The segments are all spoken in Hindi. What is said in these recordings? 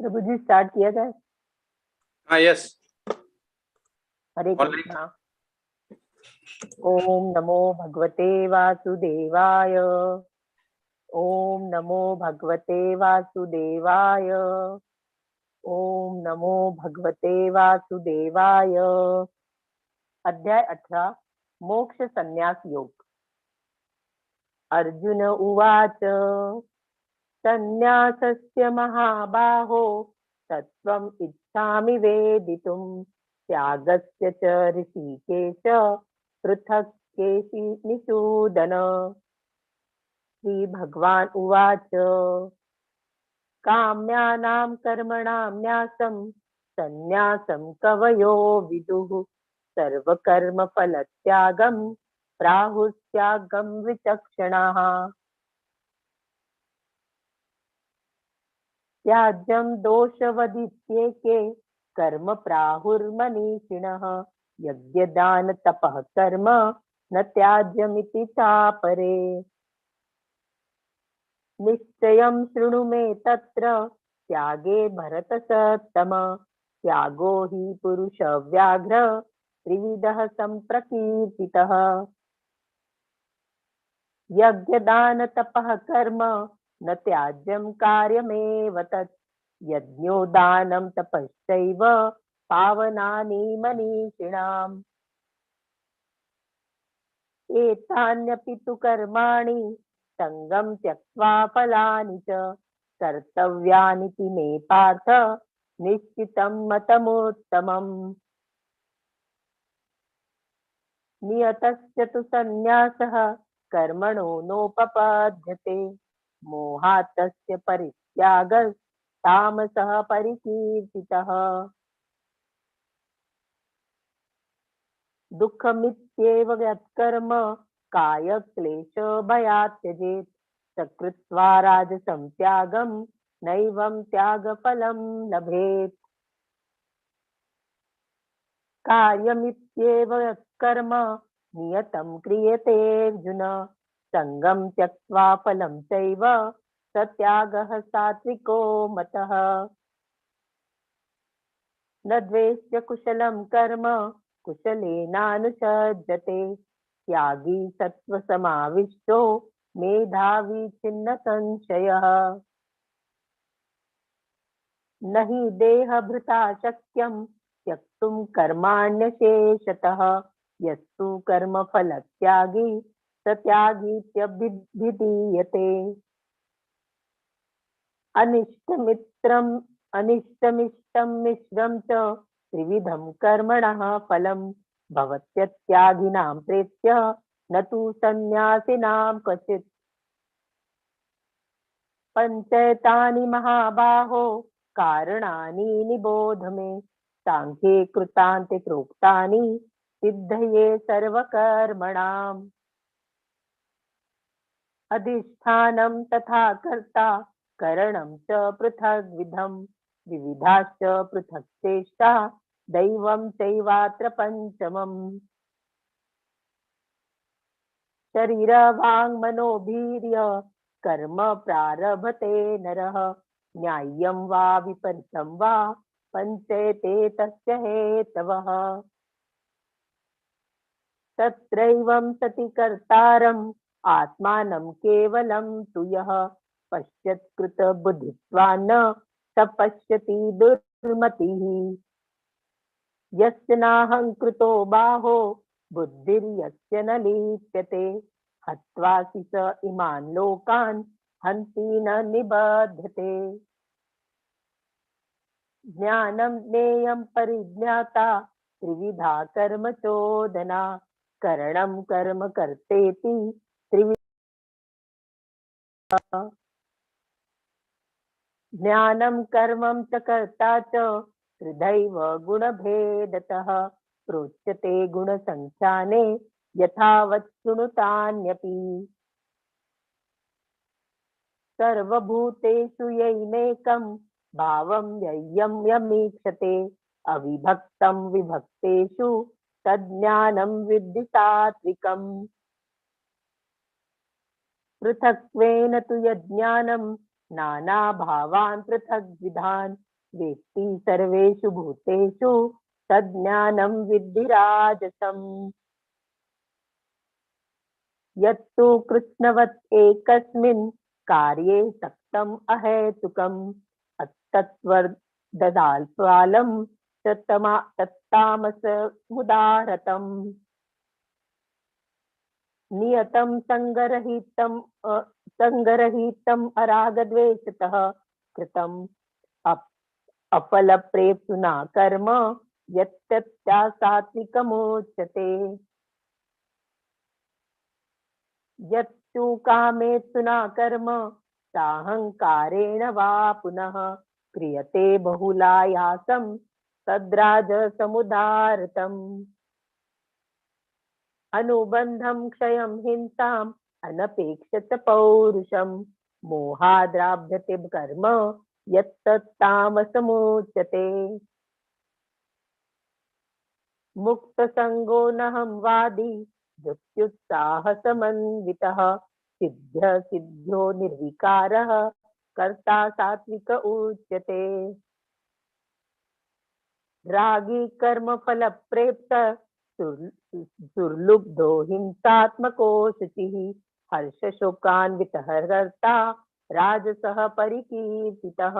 प्रभु जी स्टार्ट किया जाए। हाँ यस। हरे कृष्णा। ओम नमो भगवते वासुदेवाय। ओम नमो भगवते वासुदेवाय। ओम नमो भगवते वासुदेवाय। अध्याय 18 मोक्ष संन्यास योग। अर्जुन उवाच संन्यासस्य महाबाहो तत्त्वम् इच्छामि वेदितुम् त्यागस्य च ऋषिकेश पृथक् केशि निषूदन। श्रीभगवान् उवाच काम्यानां कर्मणां न्यासं संन्यासं कवयो विदुः सर्वकर्मफलत्यागं प्राहुस्त्यागं विचक्षणाः। त्याज्यं दोषवदित्येके कर्म प्राहुर्मनीषिणः यज्ञदान तपः कर्म न त्याज्यमिति चापरे। निश्चयं शृणु मे तत्र त्यागे भरतसत्तम त्यागो हि पुरुषव्याघ्र त्रिविधः सम्प्रकीर्तितः। यज्ञदान तपः कर्म न त्याज्यं कार्यमेव तत् यज्ञो दानं तपश्चैव पावनानि मनीषिणाम्। एतान्यपि तु कर्माणि सङ्गं त्यक्त्वा फलानि च कर्तव्यानिति मे पार्थ निश्चितं मतमुत्तमम्। नियतस्य तु सन्न्यासः कर्मणो नोपपद्यते मोहात् तस्य परित्यागस्तामसः परिकीर्तितः। दुःखमित्येव यत्कर्म कायक्लेशभयात् त्यजेत् स कृत्वा राजसं त्यागं नैवं त्यागफलं लभेत्। कार्यमित्येव यत्कर्म नियतं क्रियते अर्जुन सङ्गं त्यक्त्वा फलं चैव स त्यागः सात्विको मतः। न द्वेष्य कुशलं कर्म कुशलेनानुसज्जते त्यागी सत्त्वसमाविष्टो मेधावी छिन्न संशयः। न हि देहभृता शक्यं त्यक्तुं कर्माण्यशेषतः यस्तु कर्मफलत्यागी स त्यागीत्यभिधीयते। अनिष्टमिष्टं मिश्रं च त्रिविधं कर्मणः फलं भवत्यत्यागिनां प्रेत्य न तु सन्न्यासिनां क्वचित्। पञ्चैतानि महाबाहो कारणानि निबोध मे सांख्ये कृतान्ते प्रोक्तानि सिद्धये सर्वकर्मणाम्। अधिष्ठानं तथा कर्ता करणं च पृथग्विधं विविधाश्च पृथक् चेष्टा दैवं चैवात्र पंचमम्। शरीरवाङ्मनोभिर्य कर्म प्रारभते नरः न्याय्यं वा विपरीतं वा पञ्चैते तस्य हेतवः। तत्रैवं सति कर्तारम् आत्मानं केवलं तु यः पश्यत्कृत बुद्धित्वान् स पश्यति दुर्मतिः। यस्य नाहङ्कृतो बाहो बुद्धिर्यस्य न लिप्यते हत्वासि स इमान् लोकान् हन्ति न निबध्यते। ज्ञानं ज्ञेयं परिज्ञाता त्रिविधा कर्म चोदना करणं कर्म कर्तेति त्रिविधा। ज्ञानं कर्मं च कर्ता च त्रिधैव गुणभेदतः प्रोच्यते गुणसङ्ख्याने यथावत् शृणुतान्यपि। सर्वभूतेषु यैनेकं भावं यय्यं यमीक्षते अविभक्तं विभक्तेषु तज्ज्ञानं विद्धि सात्विकम्। पृथक्त्वेन तु यज्ञानं नानाभावान् पृथग्विधान् वेत्ति सर्वेषु भूतेषु तज्ज्ञानं विद्धि राजसम्। यत्तु कृष्णवत् एकस्मिन् कार्ये सक्तम् अहेतुकम् अतत्त्वददाल्पालं तत्तामसमुदाहृतम्। नियतं संगरहितम् अरागद्वेषतः कृतम् अपलप्रेप्सुना कर्म यत्तत्या सात्विकमुच्यते। यत्तु कामेत्सुना कर्म साहंकारेण वा पुनः क्रियते बहुलायासं तद्राजसमुदाहृतम्। अनुबंधं क्षयं हिंसाम् अनपेक्षित पौरुषं मोहाद्राभ्यते कर्म यत्तत्तामसमुच्यते। मुक्तसंगो नहं वादी धृत्युत्साहसमन्वितः सिद्ध्यो निर्विकारः कर्ता सात्विक उच्यते। रागी कर्मफल प्रेप्त दुर्लुब्धो हिंसात्मको शुचिः हर्षशोकान्वितः कर्ता राजसः परिकीर्तितः।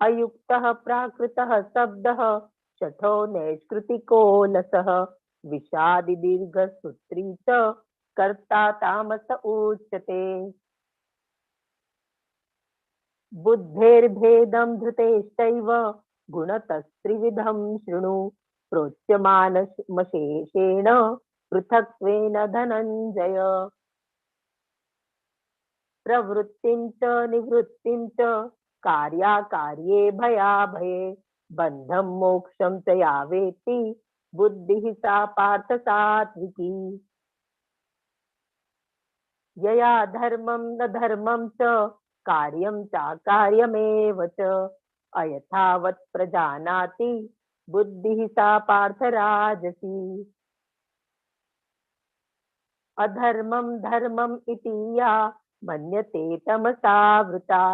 अयुक्तः प्राकृतः शब्दः शठो नैष्कृतिको लसः विषादि दीर्घसूत्री च कर्ता तामस उच्यते। बुद्धेर्भेदं धृतेश्चैव गुणतस्त्रिविधं शृणु प्रोच्यमानमशेषेण पृथक्त्वेन धनञ्जय। प्रवृत्तिं च निवृत्तिं च कार्याकार्ये भयाभये बन्धं मोक्षं च या वेत्ति बुद्धिः सा पार्थ सात्विकी। यया धर्मं न धर्मं च कार्यं चाकार्यमेव च अयथावत् प्रजानाति बुद्धिः सा पार्थ राजसी। अधर्मं धर्मम् इति या मन्यते तमसावृता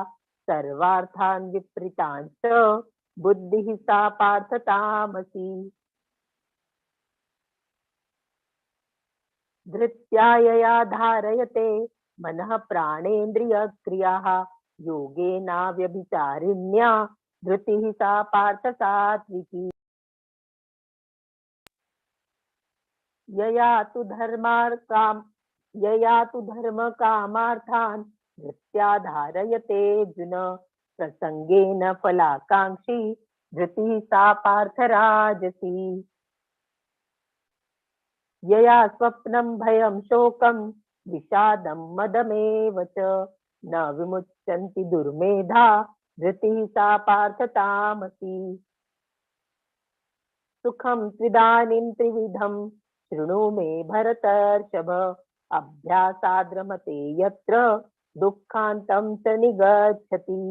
सर्वार्थान् विपरीतान् च बुद्धिः सा पार्थ तामसी। धृत्या यया धारयते मनः प्राणेन्द्रियक्रियाः योगेनाव्यभिचारिण्या धृतिः सा पार्थ सात्विकी। यया तु धर्मकामार्थान् धृत्या धारयते अर्जुन प्रसंगेन फलाकांक्षी धृतिः सा पार्थ राजसी। यया स्वप्नं भयं शोकं विषादं मदमेव च न विमुच्यन्ति दुर्मेधा धृतिः सा पार्थ तामसी। सुखं त्विदानीं त्रिविधं शृणु मे भरतर्षभ अभ्यासाद्रमते यत्र दुःखान्तं च निगच्छति।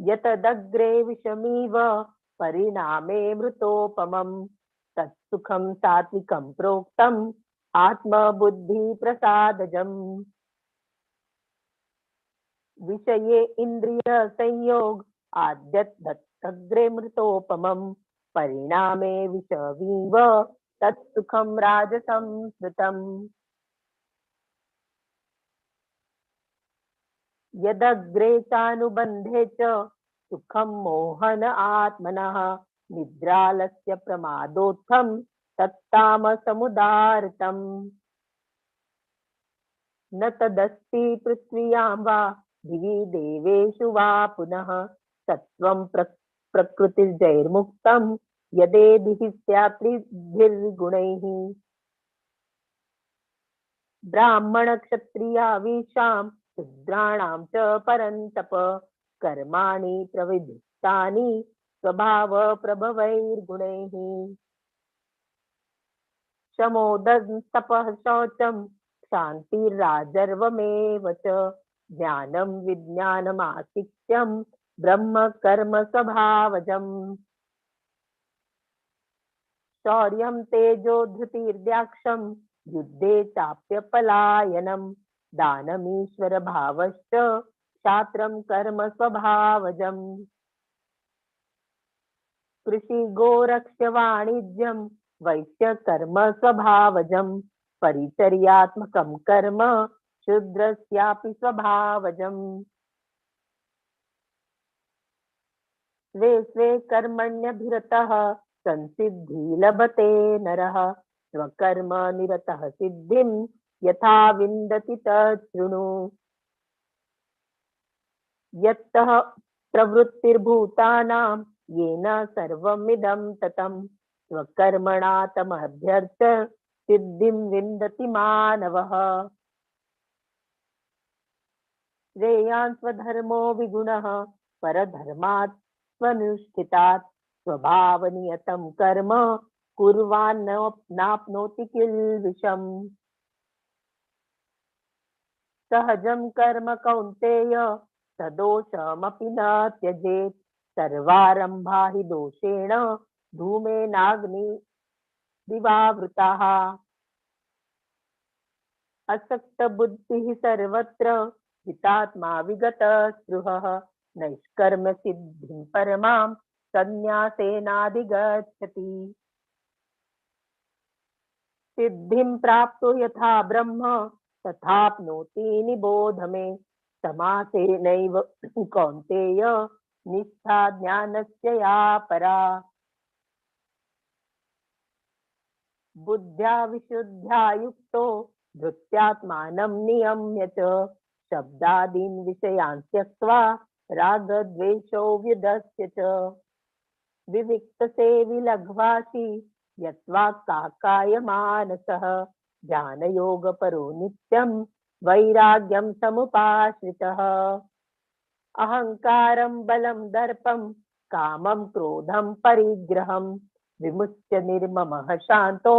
यतदग्रे विषमिव परिणामे मृतोपमम् तत्सुखं सात्विकं प्रोक्तम् आत्मबुद्धि प्रसादजम्। विषये इन्द्रिय संयोग आद्यतग्रे मृतोपमम् परिणामे विषवीव तत्सुखं राजसं स्मृतम्। यदग्रे चानुबन्धे च सुखं मोहन आत्मनः निद्रालस्य प्रमादोत्थं तत्तामसमुदाहृतम्। न तदस्ति पृथ्व्यां वा दिवि देवेषु वा पुनः सत्त्वं प्रकृतिर्जैर्मुक्तं यदेभिः स्यात्रिभिर्गुणैः। ब्राह्मण क्षत्रिया वीशां शूद्राणां च परन्तप कर्माणि प्रविधितानि स्वभाव प्रभवैर्गुणैः। शमोदं तपः शौचं क्षान्तिराजर्वमेव च ज्ञानं विज्ञानमास्तिक्यं ब्रह्म कर्म स्वभावजम्। शौर्यं तेजो धृतिर्द्याक्षं युद्धे चाप्यपलायनं दानमीश्वर भावश्च क्षात्रं कर्म स्वभावजम् कृषि गोरक्ष्य वाणिज्यं वैश्य कर्म स्वभावजम् परिचर्यात्मकं कर्म शूद्रस्यापि स्वभावजम् स्वे स्वे कर्मण्यभिरतः संसिद्धि लभते नरः स्वकर्म निरतः सिद्धिं यथा विन्दति तत् शृणु यत्तः प्रवृत्तिर्भूतानां येन सर्वमिदं ततं स्वकर्मणा तमभ्यर्च्य सिद्धिं विन्दति मानवः श्रेयान् स्वधर्मो विगुणः परधर्मात् स्वनुष्ठितात् स्वभावनियतं कर्म कुर्वान् नाप्नोति किल्बिषम् सहजं कर्म कौन्तेय सदोषमपि न त्यजेत् सर्वारम्भा हि दोषेण धूमेनाग्निदिवावृताः असक्तबुद्धिः सर्वत्र जितात्मा विगतस्पृहः नैष्कर्म्य सिद्धिं परमां संन्यासेनाधिगच्छति सिद्धिं प्राप्तो यथा ब्रह्म तथाप्नोति निबोध मे समासेनैव कौन्तेय निष्ठा ज्ञानस्य या परा बुद्ध्या विशुद्ध्या युक्तो धृत्यात्मानं नियम्य च शब्दादीन् विषयान् त्यक्त्वा रागद्वेषौ व्युदस्य च विविक्तसेवी लघ्वासी यत्वा काकाय मानसः ध्यानयोगपरो नित्यं वैराग्यं समुपाश्रितः अहंकारं बलं दर्पं कामं क्रोधं परिग्रहं विमुच्य निर्ममः शांतो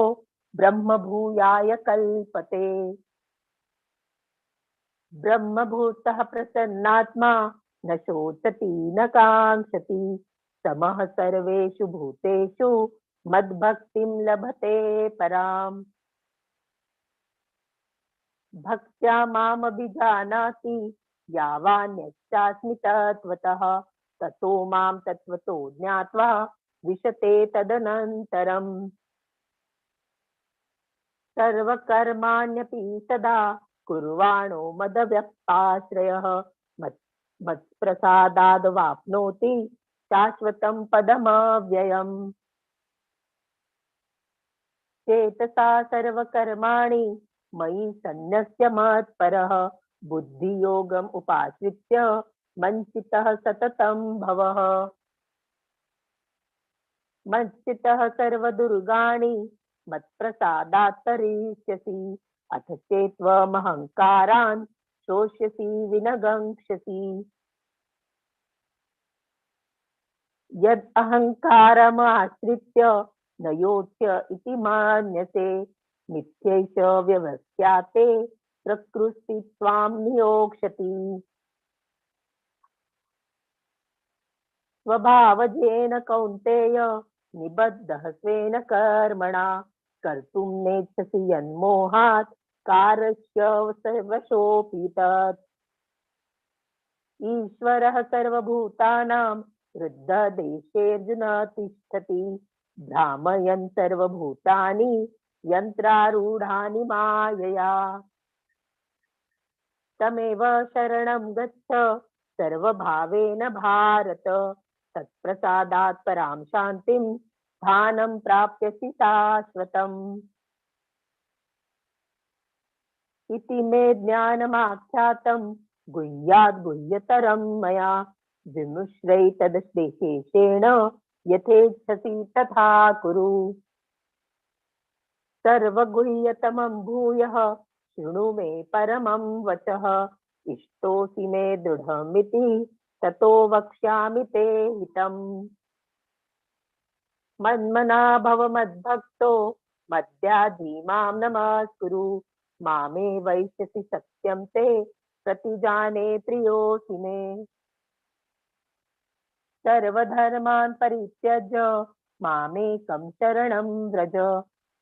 ब्रह्मभूयाय कल्पते ब्रह्मभूतः प्रसन्नात्मा न शोचति न कांक्षति समः सर्वेषु भूतेषु मद्भक्तिं लभते पराम् भक्त्या मामभिजानाति यावान्यश्चास्मि तत्त्वतः ततो मां तत्त्वतो ज्ञात्वा विशते तदनन्तरम् सर्वकर्माण्यपि सदा कुर्वाणो मदव्यपाश्रयः मत्प्रसादाद्वाप्नोति शाश्वतं पदमव्ययम् चेतसा सर्वकर्माणि मयि सन्न्यस्य मत्परः बुद्धियोगम् उपाश्रित्य मञ्चितः सततं भवः मच्चितः सर्वदुर्गाणि मत्प्रसादात् तरिष्यसि अथ चेत्त्वमहङ्कारान् शोष्यसि विनगङ्क्षसि यद् अहङ्कारमाश्रित्य न योच्य इति मान्यसे मिथ्यैष व्यवस्याते प्रकृति त्वां नियोक्ष्यति स्वभावजेन कौन्तेय निबद्धः स्वेन कर्मणा कर्तुं नेच्छसि यन्मोहात् कारस्य सर्वशोऽपि तत् ईश्वरः सर्वभूतानां हृद्देशेऽर्जुन तिष्ठति भ्रामयन् सर्वभूतानि यन्त्रारूढानि मायया तमेव शरणं गच्छ सर्वभावेन भारत तत्प्रसादात् परां शान्तिं स्थानं प्राप्स्यसि शाश्वतम् इति मे ज्ञानमाख्यातं गुह्याद् गुह्यतरं मया विमुश्रैतदशेषेण यथेच्छसि तथा कुरु सर्वगुह्यतमं भूयः शृणु मे परमं वचः इष्टोऽसि मे दृढमिति ततो वक्ष्यामि ते हितम् मन्मना भव मद्भक्तो मद्याजी मां नमस्कुरु मामे वैश्यसि सत्यं ते प्रतिजाने प्रियोऽसि मे सर्वधर्मान् परित्यज्य मामेकं शरणं व्रज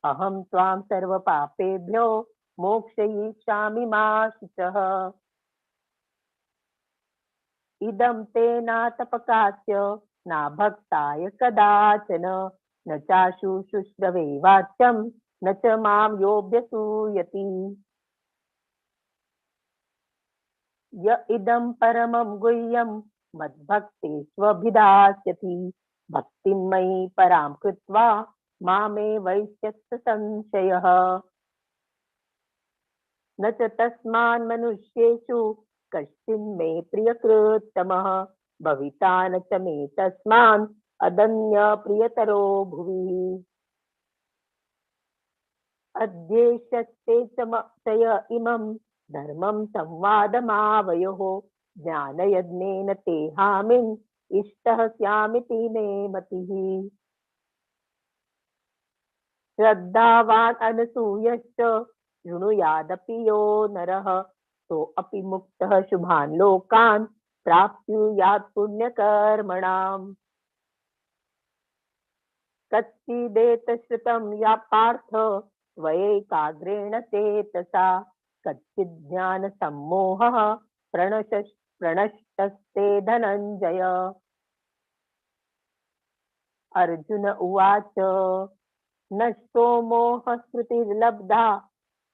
अहं त्वां सर्वपापेभ्यो मोक्षयिष्यामि मा शुचः इदं ते नातपकास्य न भक्ताय कदाचन न चाशु शुश्रवे वाच्यं न च मां योऽभ्यसूयति। य इदं परमं गुह्यं मद्भक्तेष्वभिधास्यति भक्तिं मयि परां कृत्वा मामे वैष्यत्स संशयः। न च तस्मान् मनुष्येषु कश्चिन्मे प्रियकृत्तमः भविता न च मे तस्मान् अदन्य प्रियतरो भुवि। अद्येष्यते च इमं धर्मं संवादमावयोः ज्ञानयज्ञेन ते हामिन् इष्टः स्यामिति मे मतिः। श्रद्धावान् अनसूयश्च शृणुयादपि यो नरः सोऽपि मुक्तः शुभान् लोकान् प्राप्नुयात् पुण्यकर्मणाम्। कच्चिदेतच्छ्रुतं या पार्थ त्वयैकाग्रेण चेतसा कच्चित् ज्ञानसम्मोहः प्रणष्टस्ते धनञ्जय। अर्जुन उवाच नष्टो मोहः स्मृतिर्लब्धा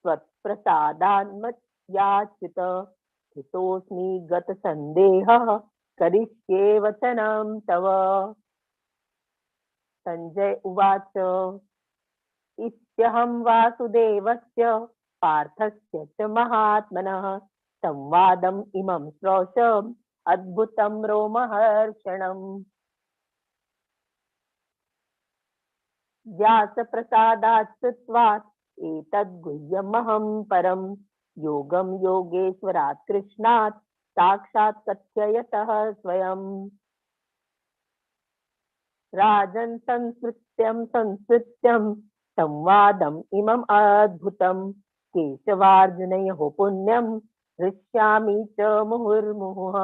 त्वत्प्रसादान्मत्याच्युत स्थितोऽस्मि गतसन्देहः करिष्ये वचनं तव। संजय उवाच इत्यहं वासुदेवस्य पार्थस्य च महात्मनः संवादम् इमं श्रोषम् अद्भुतं रोमहर्षणम्। व्यासप्रसादात् श्रुत्वात् एतद्गुह्यमहं परं योगं योगेश्वरात् कृष्णात् साक्षात् कथयतः स्वयं। राजन् संस्मृत्यं संवादम् इमम् अद्भुतं केशवार्जुनयोः पुण्यं हृष्यामि च मुहुर्मुहुः।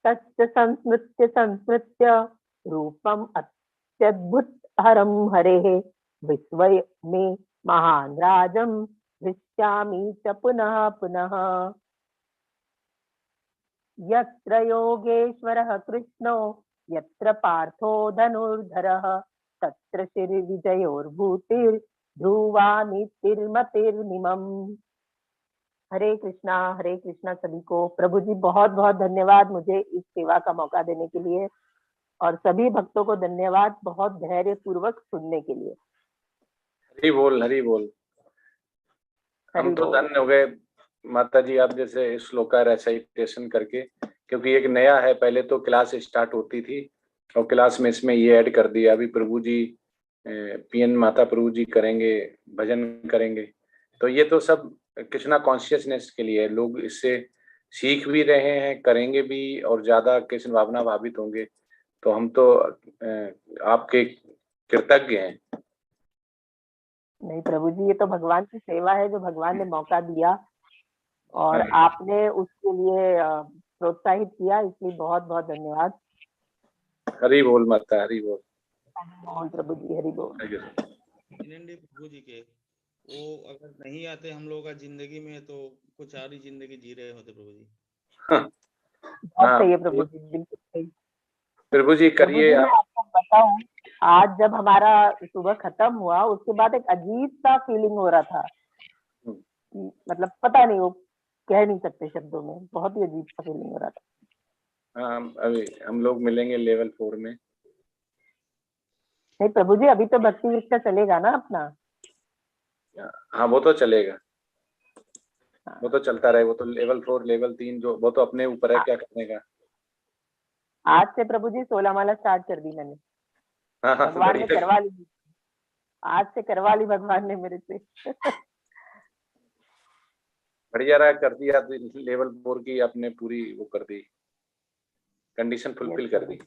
तच्च संस्मृत्य रूपम् अत्यद्भुतहरं हरेः विस्मय मे महान् राजं हृष्यामि च पुनः पुनः। यत्र योगेश्वरः कृष्णो यत्र पार्थो धनुर्धरः तत्र श्रीविजयोर्भूतिर्ध्रुवा नीतिर्मतिर्मिमम्। हरे कृष्णा सभी को। प्रभु जी बहुत बहुत धन्यवाद मुझे इस सेवा का मौका देने के लिए और सभी भक्तों को धन्यवाद बहुत धैर्य पूर्वक सुनने के लिए। हरी बोल हरी बोल। हम तो धन्य हो गए माता जी आप जैसे श्लोक का रेसाइटेशन करके, क्योंकि एक नया है। पहले तो क्लास स्टार्ट होती थी और क्लास में इसमें ये ऐड कर दिया। अभी प्रभु जी पीएन माता प्रभु जी करेंगे, भजन करेंगे, तो ये तो सब कृष्णा कॉन्शियसनेस के लिए है। लोग इससे सीख भी रहे हैं, करेंगे भी और ज्यादा कृष्ण भावना भावित होंगे। तो हम तो आपके कृतज्ञ हैं। नहीं प्रभु जी, ये तो भगवान की सेवा है जो भगवान ने मौका दिया और आपने उसके लिए प्रोत्साहित किया, इसलिए बहुत बहुत धन्यवाद। हरी बोल माता, हरी बोल। प्रभु जी हरी बोल। प्रभु जी के वो अगर नहीं आते हम लोगों का जिंदगी में तो कुछ और ही जिंदगी जी रहे होते प्रभु जी। बहुत सही है प्रभु जी, बिल्कुल सही। प्रभु जी करिए। आपको बताऊं, आज जब हमारा सुबह खत्म हुआ उसके बाद एक अजीब सा फीलिंग हो रहा था, मतलब पता नहीं, वो कह नहीं सकते शब्दों में, बहुत ही अजीब सा फीलिंग हो रहा था। हाँ, अभी हम लोग मिलेंगे लेवल 4 में। नहीं प्रभु जी, अभी तो भक्ति वृक्ष चलेगा ना अपना। हाँ वो तो चलेगा, वो तो चलता रहे। वो तो लेवल 4 लेवल 3 जो वो तो अपने ऊपर है क्या करने का। आज से प्रभु जी 16 माला स्टार्ट कर दी मैंने। हाँ भगवान ने करवा ली, आज से करवा ली भगवान ने मेरे से। बढ़िया रहा, कर दिया लेवल 4 की आपने पूरी वो कर दी, कंडीशन फुलफिल कर दी।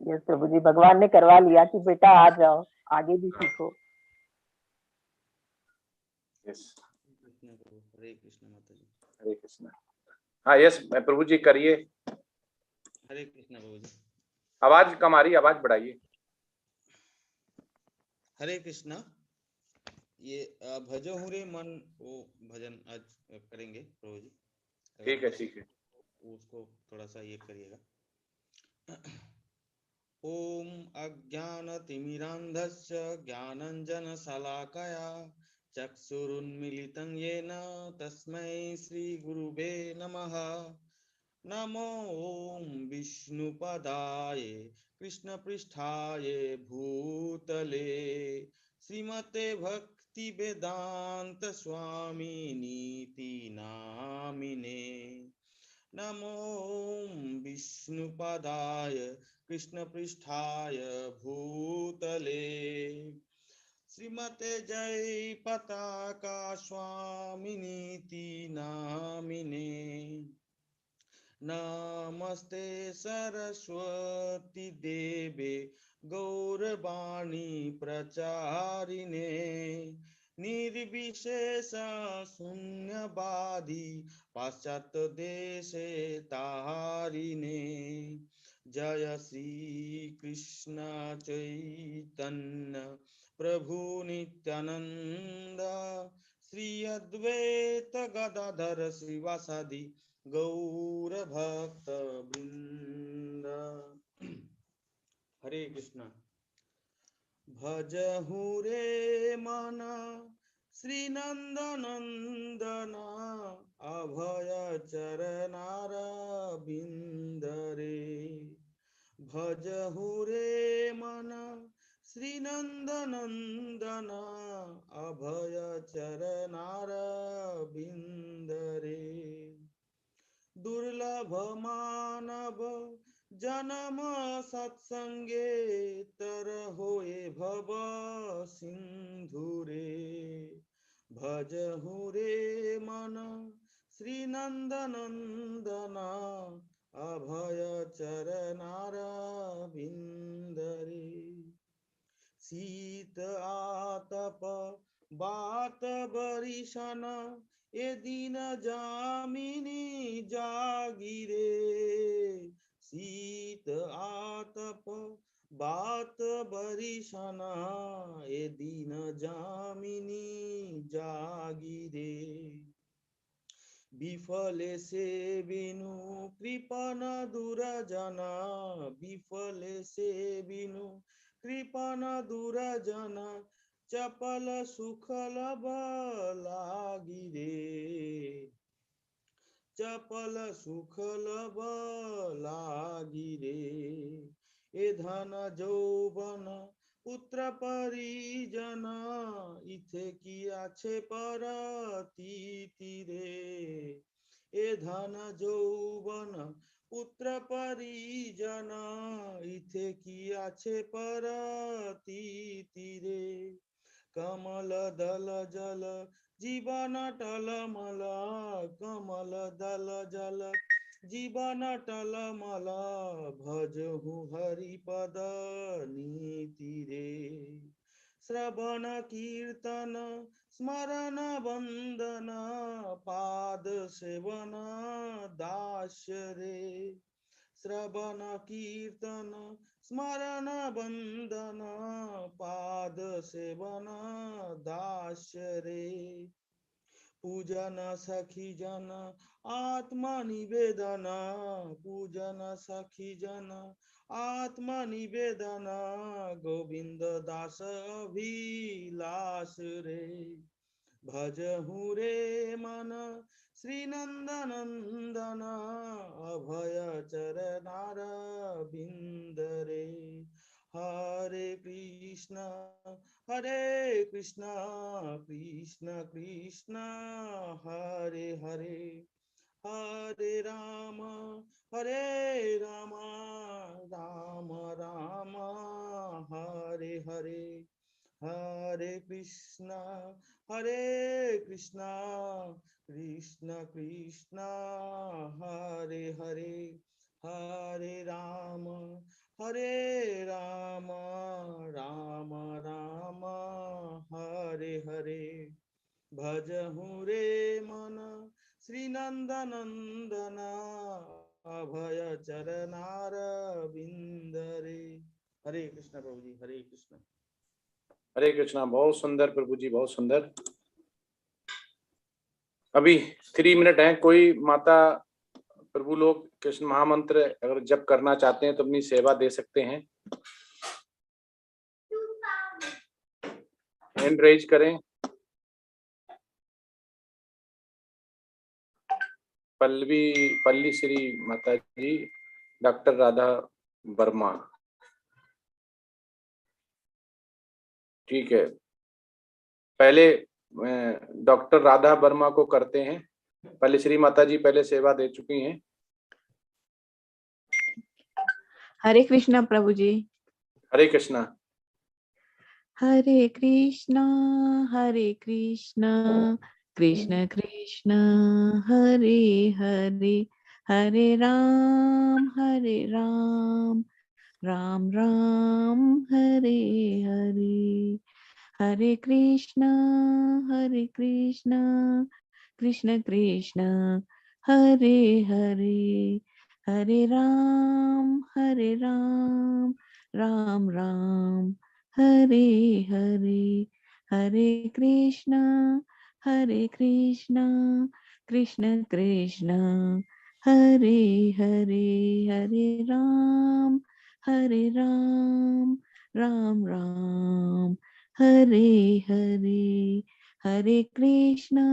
यस प्रभु जी, भगवान ने करवा लिया कि बेटा आ जाओ, आगे भी सीखो। यस हरे कृष्ण माता जी। हरे कृष्ण। हाँ यस प्रभु जी करिए। हरे कृष्ण प्रभु जी। आवाज कम आ रही, आवाज बढ़ाइए। हरे कृष्णा। ये भजो हूँ रे मन, वो भजन आज करेंगे प्रभु जी। ठीक है, ठीक है। उसको थोड़ा सा ये करिएगा। ओम अज्ञानतिमिरान्धस्य ज्ञानाञ्जनशलाकया चक्षुरुन्मीलितं येन तस्मै श्रीगुरुवे नमः। नमो ॐ विष्णुपदाय कृष्णपृष्ठाय भूतले श्रीमते भक्तिवेदान्त स्वामिनीति नामिने। नमो ॐ विष्णुपदाय कृष्णपृष्ठाय भूतले श्रीमते जय पताका स्वामिनीति नामिने। नमस्ते सरस्वती देवे गौरवाणी प्रचारिणे निर्विशेष शून्यवादी पाश्चात्य देशे तारिणे। जय श्री कृष्ण चैतन्य प्रभु नित्यानंद श्री अद्वैत गदाधर श्रीवासादि गौर भक्त वृंद। हरे कृष्णा। भजहु रे मन श्री नंदनंदना अभय चरनार बिंद रे। भजहु रे मन श्री नंदनंदना अभय चरनार बिंद रे। दुर्लभ मानव जन्म सत्संगे तर होए भव सिंधुरे। भजहु रे मन श्री नंदनंदना अभय चरनार बिंद रे। शीत आतप बात बरिशन ए दिन जामिनी जागिरे। शीत आतप बात बरिशना ए दिन जामिनी जागिरे। विफले से बिनु कृपन दुरजना विफले से बिनु कृपन दुरजना चपल सुखल लागिरे। चपल सुखल लागिरे। ए धन जौवन पुत्र परिजन इथे किया छे परतीति रे। ए धन जौवन पुत्र परिजन इथे किया छे परतीति रे। कमल दल जल जीवन टलमल कमल दल जल जीवन टलमल भजहु हरिपद नीति रे। श्रवण कीर्तन स्मरण वंदन पाद सेवन दास्य रे। श्रवण कीर्तन स्मरण वंदन पाद सेवन दास्य रे। पूजन सखी जन आत्मा निवेदन पूजन सखी जन आत्मा निवेदन गोविंद दास अभिलाष रे। भजहु रे मन श्री नंदनंदन अभय चरनार बिंद रे। हरे कृष्णा कृष्ण कृष्ण हरे हरे हरे राम राम राम हरे हरे। हरे कृष्णा कृष्ण कृष्ण हरे हरे हरे राम राम राम हरे हरे। भजहु रे मन श्री नंदनंदन अभय चरनार बिंद रे। हरे कृष्ण प्रभु जी। हरे कृष्ण। हरे कृष्णा। बहुत सुंदर प्रभु जी, बहुत सुंदर। अभी 3 मिनट हैं। कोई माता प्रभु लोग कृष्ण महामंत्र अगर जप करना चाहते हैं तो अपनी सेवा दे सकते हैं, हैंड रेज करें। पल्ली श्री माता जी, डॉक्टर राधा वर्मा, ठीक है। पहले डॉक्टर राधा वर्मा को करते हैं। पल्ली श्री माता जी पहले सेवा दे चुकी हैं। हरे कृष्णा प्रभु जी। हरे कृष्णा। हरे कृष्णा कृष्ण कृष्ण हरे हरे, हरे राम राम राम हरे हरे। हरे कृष्णा कृष्ण कृष्ण हरे हरे, हरे राम राम राम हरे हरे। हरे कृष्णा कृष्ण कृष्ण हरे हरे, हरे राम राम राम हरे हरे। हरे कृष्णा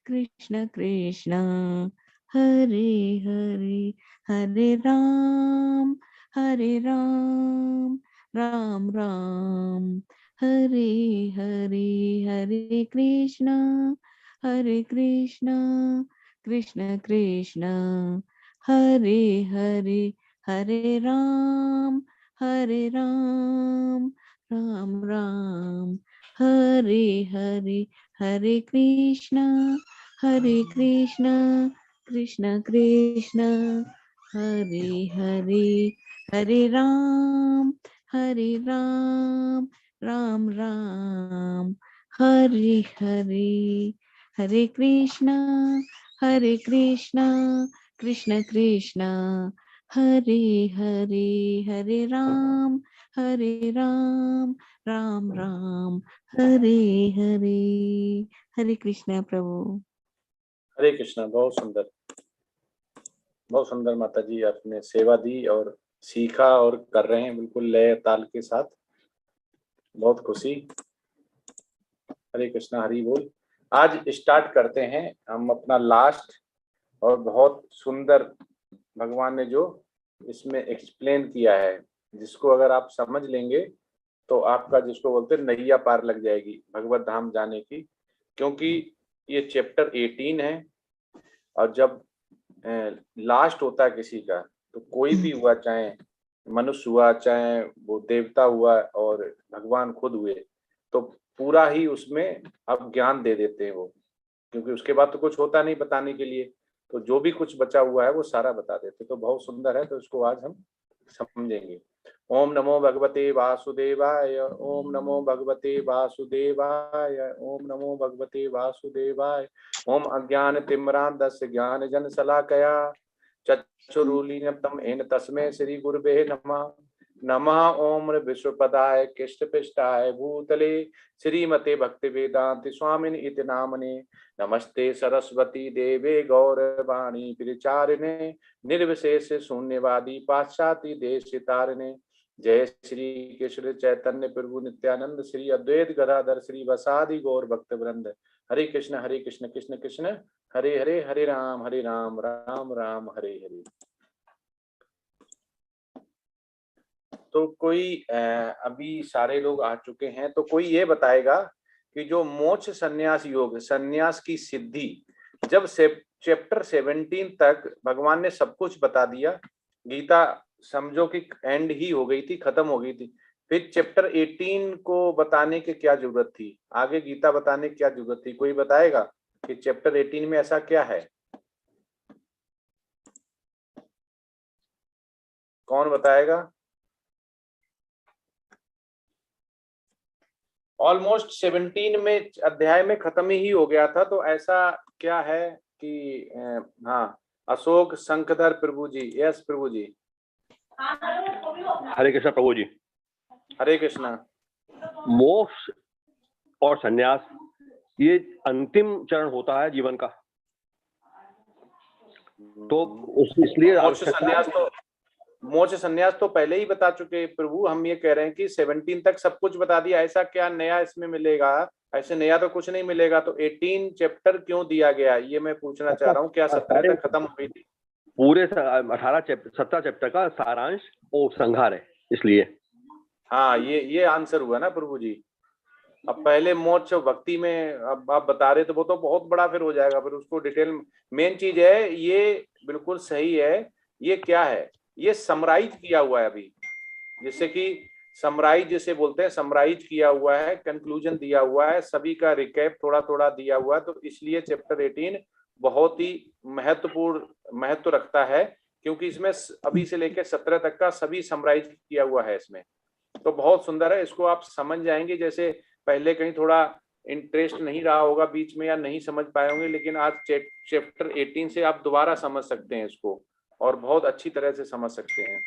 कृष्ण कृष्ण हरे हरे, हरे राम राम राम हरे हरे। हरे कृष्णा कृष्ण कृष्ण हरे हरे, हरे राम राम राम हरे हरे। हरे कृष्णा कृष्ण कृष्ण हरे हरे, हरे राम राम राम हरे हरे। हरे कृष्णा कृष्ण कृष्ण हरे हरे, हरे राम राम राम हरे हरे। हरे कृष्णा प्रभु। हरे कृष्णा। बहुत सुंदर, बहुत सुंदर माता जी, आपने सेवा दी और सीखा और कर रहे हैं बिल्कुल लय ताल के साथ। बहुत खुशी। हरे कृष्णा, हरि बोल। आज स्टार्ट करते हैं हम अपना लास्ट, और बहुत सुंदर भगवान ने जो इसमें एक्सप्लेन किया है, जिसको अगर आप समझ लेंगे तो आपका, जिसको बोलते हैं, नैया पार लग जाएगी भगवत धाम जाने की। क्योंकि ये चैप्टर 18 है, और जब लास्ट होता है किसी का, तो कोई भी हुआ, चाहे मनुष्य हुआ, चाहे वो देवता हुआ, और भगवान खुद हुए, तो पूरा ही उसमें अब ज्ञान दे देते हैं वो, क्योंकि उसके बाद तो कुछ होता नहीं बताने के लिए। तो जो भी कुछ बचा हुआ है वो सारा बता देते। तो बहुत सुंदर है, तो इसको आज हम समझेंगे। ओम नमो भगवते वासुदेवाय, ओम नमो भगवते वासुदेवाय, ओम नमो भगवते वासुदेवाय। ओम अज्ञान तिम्रांधस्य ज्ञान जन शलाकया चक्षुरुन्मीलितं येन तस्मै श्री गुरुवे नमः। नमः ओम विश्वपदाय कृष्णपृष्ठाय भूतले श्रीमते भक्ति वेदांति स्वामिनि इति नामने। नमस्ते सरस्वती देवे गौरवाणी प्रचारिणे निर्विशेष शून्यवादी पाश्चात्य देश तारिणे। जय श्री कृष्ण चैतन्य प्रभु नित्यानंद श्री अद्वैत गदाधर श्री वसादि गौर भक्त वृंद। हरे कृष्ण कृष्ण कृष्ण हरे हरे, हरे राम राम राम हरे हरे। तो कोई अभी सारे लोग आ चुके हैं, तो कोई ये बताएगा कि जो मोक्ष संन्यास योग, संन्यास की सिद्धि, जब चैप्टर 17 तक भगवान ने सब कुछ बता दिया, गीता समझो कि एंड ही हो गई थी, खत्म हो गई थी, फिर चैप्टर 18 को बताने की क्या जरूरत थी, आगे गीता बताने की क्या जरूरत थी? कोई बताएगा कि चैप्टर 18 में ऐसा क्या है? कौन बताएगा? ऑलमोस्ट 17 में अध्याय में खत्म ही हो गया था, तो ऐसा क्या है कि हाँ, अशोक शंखधर प्रभु जी। यस प्रभु जी। हरे कृष्णा प्रभु जी। हरे कृष्णा। मोक्ष और संन्यास ये अंतिम चरण होता है जीवन का, तो इसलिए मोक्ष संन्यास तो पहले ही बता चुके प्रभु। हम ये कह रहे हैं कि 17 तक सब कुछ बता दिया, ऐसा क्या नया इसमें मिलेगा? ऐसे नया तो कुछ नहीं मिलेगा, तो 18 चैप्टर क्यों दिया गया, ये मैं पूछना चाह रहा हूँ। क्या 17 तक खत्म हो गई थी? पूरे 17 चैप्टर का सारांश और संहार है, इसलिए। हाँ, ये आंसर हुआ ना प्रभु जी। अब पहले मोक्ष भक्ति में अब आप बता रहे तो वो तो बहुत बड़ा फिर हो जाएगा, फिर उसको डिटेल। मेन चीज है, ये बिल्कुल सही है। ये क्या है? ये समराइज किया हुआ है अभी, जैसे कि समराइज जिसे बोलते हैं, समराइज किया हुआ है, कंक्लूजन दिया हुआ है, सभी का रिकैप थोड़ा थोड़ा दिया हुआ है। तो इसलिए चैप्टर 18 बहुत ही महत्व रखता है, क्योंकि इसमें अभी से लेकर 17 तक का सभी समराइज किया हुआ है इसमें। तो बहुत सुंदर है, इसको आप समझ जाएंगे। जैसे पहले कहीं थोड़ा इंटरेस्ट नहीं रहा होगा बीच में, या नहीं समझ पाए होंगे, लेकिन आज चैप्टर 18 से आप दोबारा समझ सकते हैं इसको, और बहुत अच्छी तरह से समझ सकते हैं।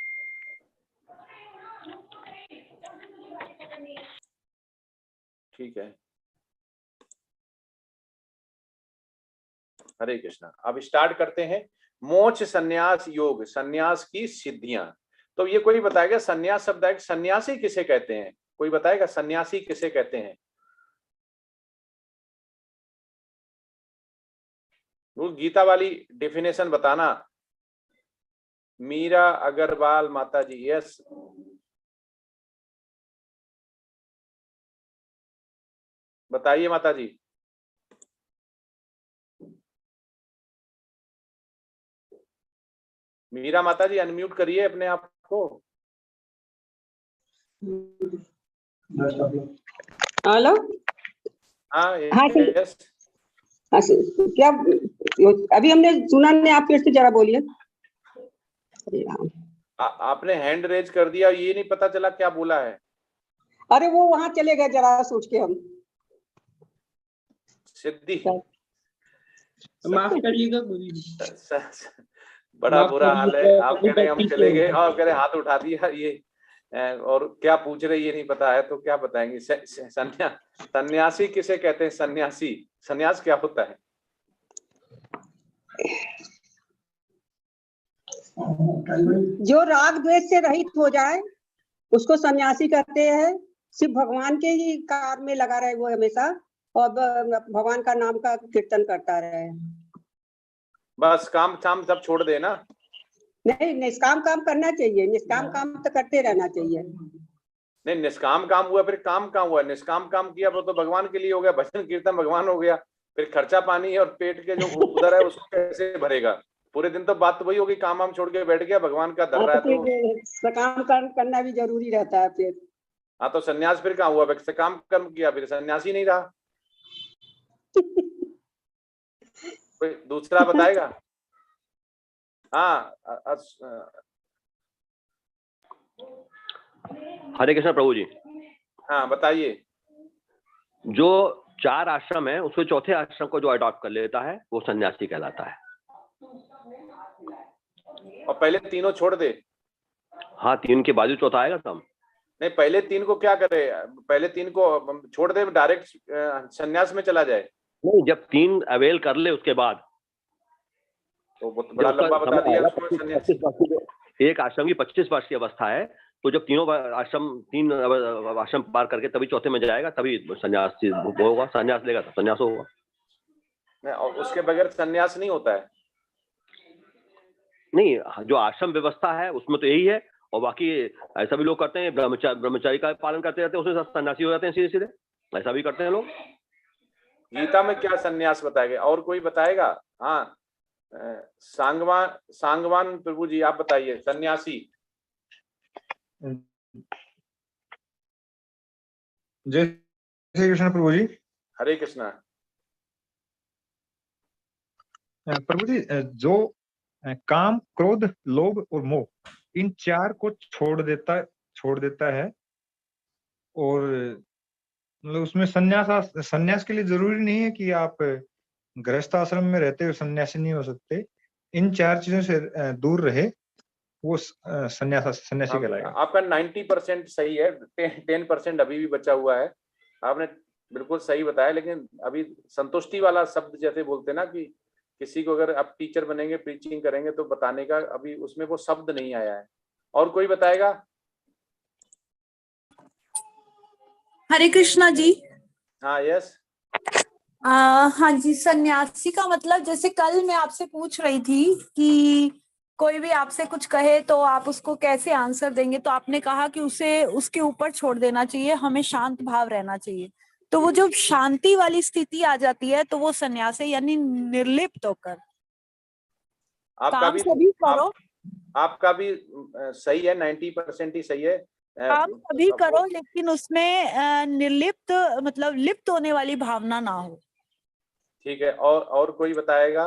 ठीक है, हरे कृष्णा। अब स्टार्ट करते हैं। मोक्ष संन्यास योग, संन्यास की सिद्धियां। तो ये कोई बताएगा संन्यास शब्द है, सन्यासी किसे कहते हैं? कोई बताएगा सन्यासी किसे कहते हैं? वो गीता वाली डेफिनेशन बताना। मीरा अग्रवाल माता जी, यस। बताइए माता जी। मीरा माता जी अनम्यूट करिए अपने आप को। हेलो। हाँ, यस। क्या अभी हमने सुना नहीं, आप फिर से जरा बोलिए। आपने हैंड रेज कर दिया, ये नहीं पता चला क्या बोला है? अरे वो वहां चले गए जरा सोच के हम। सिद्धि, माफ करिएगा गुरु जी। बड़ा बुरा हाल है। आप कह रहे हम चले गए और कह रहे हाथ उठा दिया ये, और क्या पूछ रहे ये नहीं पता है, तो क्या बताएंगे? सन्यासी किसे कहते हैं? सन्यासी, सन्यास क्या होता है? जो राग द्वेष से रहित हो जाए उसको सन्यासी कहते हैं। सिर्फ भगवान के ही कार्य में लगा रहे वो हमेशा, और भगवान का नाम का कीर्तन करता रहे। बस काम शाम सब छोड़ दे ना? नहीं, निष्काम काम करना चाहिए, निष्काम काम तो करते रहना चाहिए। नहीं, निष्काम काम हुआ, फिर काम कहाँ हुआ? निष्काम काम किया तो भगवान के लिए हो गया, भजन कीर्तन भगवान हो गया, फिर खर्चा पानी और पेट के जो उधर है उसको कैसे भरेगा? पूरे दिन तो बात तो वही होगी, काम वाम छोड़ के बैठ गया, भगवान का धर रहा है तो काम करना भी जरूरी रहता है फिर। हाँ, तो सन्यास फिर कहाँ हुआ? काम कर्म किया फिर सन्यासी नहीं रहा। कोई दूसरा बताएगा? हाँ, हरे कृष्ण प्रभु जी। हाँ बताइए। जो 4 आश्रम है उसमें चौथे आश्रम को जो अडॉप्ट कर लेता है वो सन्यासी कहलाता है। और पहले तीनों छोड़ दे? हाँ, 3 के बाद चौथा आएगा तब। नहीं, पहले 3 को क्या करे? पहले 3 को छोड़ दे, डायरेक्ट सन्यास में चला जाए? नहीं, जब 3 अवेल कर ले उसके बाद तो बहुत बड़ा लंबा बता दिया उसको। सन्यास एक आश्रम की 25 वर्ष की अवस्था है, तो जब 3 आश्रम पार करके तभी चौथे में जाएगा, तभी सन्यास होगा, सन्यास लेगा तो सन्यास होगा। और उसके बगैर सन्यास नहीं होता है? नहीं, जो आश्रम व्यवस्था है उसमें तो यही है, और बाकी ऐसा भी लोग करते हैं, ब्रह्मचारी का पालन करते रहते हैं, उसमें सन्यासी हो जाते हैं सीधे सीधे, ऐसा भी करते हैं लोग। गीता में क्या सन्यास बताया गया? और कोई बताएगा? हाँ, सांगवान प्रभु जी आप बताइए। सन्यासी। जय श्री कृष्ण प्रभु जी। हरे कृष्णा प्रभु जी, जो काम, क्रोध, लोभ और मोह, इन 4 को छोड़ देता है, और मतलब उसमें सन्यास के लिए जरूरी नहीं है कि आप गृहस्थ आश्रम में रहते हुए सन्यासी नहीं हो सकते। इन 4 चीजों से दूर रहे वो सन्यासी कहलाएगा। आपका 90% सही है, 10% अभी भी बचा हुआ है। आपने बिल्कुल सही बताया, लेकिन अभी संतुष्टि वाला शब्द जैसे बोलते ना कि किसी को अगर आप टीचर बनेंगे, प्रीचिंग करेंगे तो बताने का, अभी उसमें वो शब्द नहीं आया है। और कोई बताएगा? हरे कृष्णा जी। हाँ, यस। हाँ जी, सन्यासी का मतलब, जैसे कल मैं आपसे पूछ रही थी कि कोई भी आपसे कुछ कहे तो आप उसको कैसे आंसर देंगे, तो आपने कहा कि उसे उसके ऊपर छोड़ देना चाहिए, हमें शांत भाव रहना चाहिए। तो वो जब शांति वाली स्थिति आ जाती है तो वो सन्यासी यानी निर्लिप्त होकर काम सभी करो, आपका भी सही है, 90% ही सही है। काम सभी करो, लेकिन उसमें निर्लिप्त मतलब लिप्त होने वाली भावना ना हो। ठीक है। और कोई बताएगा?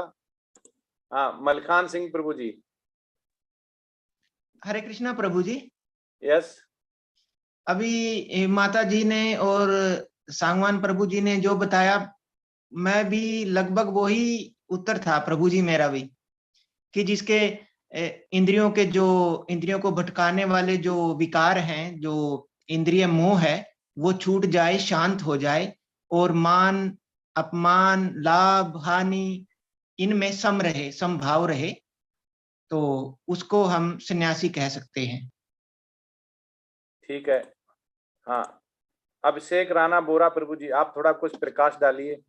हाँ, मलखान सिंह प्रभु जी। हरे कृष्णा प्रभु जी। यस। अभी माता जी ने और सांगवान प्रभु जी ने जो बताया, मैं भी लगभग वही उत्तर था प्रभु जी मेरा भी, कि जिसके इंद्रियों को भटकाने वाले जो विकार हैं, जो इंद्रिय मोह है, वो छूट जाए, शांत हो जाए, और मान अपमान लाभ हानि इनमें समभाव रहे, तो उसको हम सन्यासी कह सकते हैं। ठीक है। हाँ, अभिषेक राणा बोरा प्रभु जी, आप थोड़ा कुछ प्रकाश डालिए।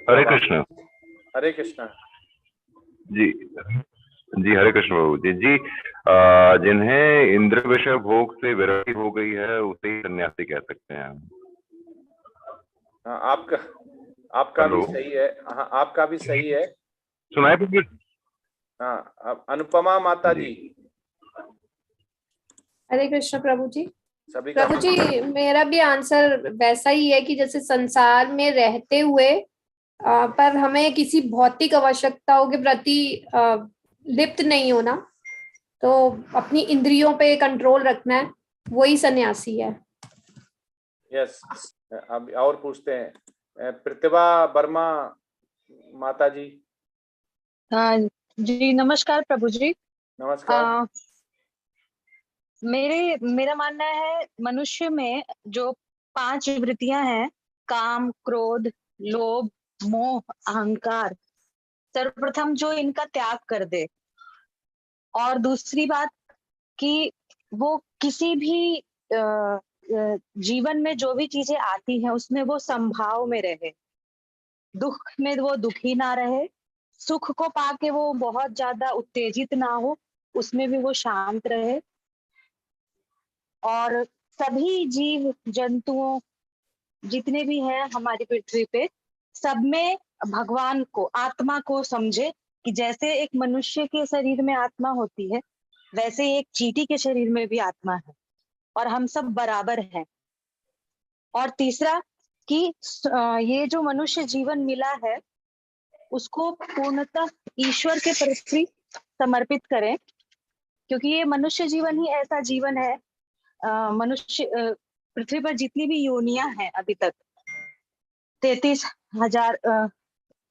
हरे कृष्णा। हरे कृष्णा जी जी, हरे कृष्ण प्रभु जी। जी, जिन्हें इंद्र विषय भोग से विरक्ति हो गई है उसे ही सन्यासी कह सकते हैं। हाँ, आपका भी सही है। हाँ, आपका भी सही है। सुनाए प्रभु? हाँ, अनुपमा माता जी। हरे कृष्ण प्रभु जी। सभी प्रभु जी, मेरा भी आंसर वैसा ही है कि जैसे संसार में रहते हुए पर हमें किसी भौतिक आवश्यकताओं के प्रति लिप्त नहीं होना, तो अपनी इंद्रियों पे कंट्रोल रखना है, वही सन्यासी है। यस। अब और पूछते हैं, प्रतिभा वर्मा माता जी। हाँ जी, नमस्कार प्रभु जी। नमस्कार। मेरा मानना है, मनुष्य में जो 5 वृत्तियां हैं, काम, क्रोध, लोभ, मोह, अहंकार, सर्वप्रथम जो इनका त्याग कर दे, और दूसरी बात कि वो किसी भी जीवन में जो भी चीजें आती हैं उसमें वो समभाव में रहे, दुख में वो दुखी ना रहे, सुख को पाके वो बहुत ज्यादा उत्तेजित ना हो, उसमें भी वो शांत रहे, और सभी जीव जंतुओं जितने भी हैं हमारी पृथ्वी पे, सब में भगवान को, आत्मा को समझे, कि जैसे एक मनुष्य के शरीर में आत्मा होती है, वैसे एक चींटी के शरीर में भी आत्मा है, और हम सब बराबर हैं। और तीसरा कि ये जो मनुष्य जीवन मिला है उसको पूर्णतः ईश्वर के प्रति समर्पित करें, क्योंकि ये मनुष्य जीवन ही ऐसा जीवन है, मनुष्य पृथ्वी पर जितनी भी योनियां हैं अभी तक 33,000,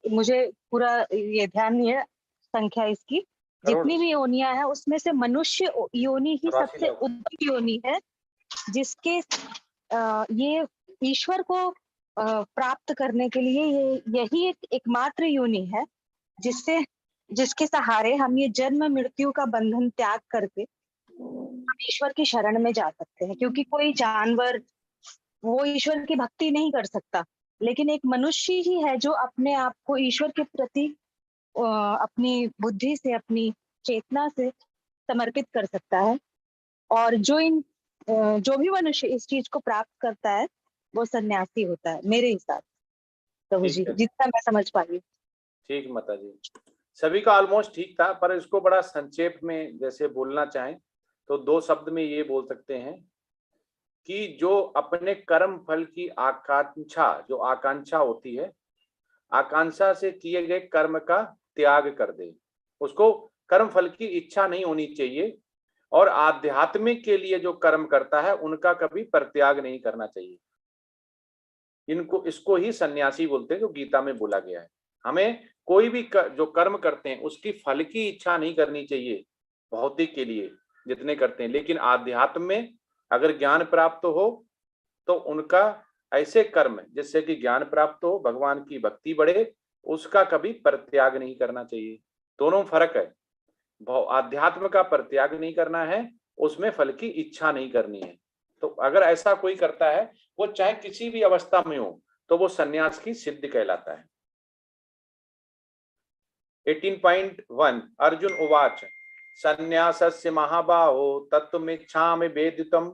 मुझे पूरा ये ध्यान नहीं है संख्या इसकी, जितनी भी योनियां हैं उसमें से मनुष्य योनि ही सबसे उत्तम योनि है, जिसके ये ईश्वर को प्राप्त करने के लिए यही एकमात्र योनि है जिसके सहारे हम ये जन्म मृत्यु का बंधन त्याग करके हम ईश्वर की शरण में जा सकते हैं। क्योंकि कोई जानवर वो ईश्वर की भक्ति नहीं कर सकता, लेकिन एक मनुष्य ही है जो अपने आप को ईश्वर के प्रति अपनी बुद्धि से, अपनी चेतना से समर्पित कर सकता है। और जो भी मनुष्य इस चीज को प्राप्त करता है वो सन्यासी होता है मेरे हिसाब से, प्रभु जी, जितना मैं समझ पाई। ठीक माता जी, सभी का ऑलमोस्ट ठीक था, पर इसको बड़ा संक्षेप में जैसे बोलना चाहें तो 2 शब्द में ये बोल सकते हैं कि जो अपने कर्म फल की आकांक्षा होती है, आकांक्षा से किए गए कर्म का त्याग कर दे, उसको कर्म फल की इच्छा नहीं होनी चाहिए, और आध्यात्मिक के लिए जो कर्म करता है उनका कभी परित्याग नहीं करना चाहिए। इसको ही सन्यासी बोलते हैं, जो गीता में बोला गया है। हमें कोई भी जो कर्म करते हैं उसकी फल की इच्छा नहीं करनी चाहिए भौतिक के लिए जितने करते हैं, लेकिन आध्यात्म में अगर ज्ञान प्राप्त हो तो उनका ऐसे कर्म जिससे कि ज्ञान प्राप्त हो, भगवान की भक्ति बढ़े, उसका कभी परित्याग नहीं करना चाहिए। दोनों फर्क है। आध्यात्म का परित्याग नहीं करना है, उसमें फल की इच्छा नहीं करनी है। तो अगर ऐसा कोई करता है, वो चाहे किसी भी अवस्था में हो, तो वो सन्यास की सिद्धि कहलाता है। 18.1 अर्जुन उवाच सन्यासस्य महाबाहो तत्त्वमिच्छामि वेदितुम्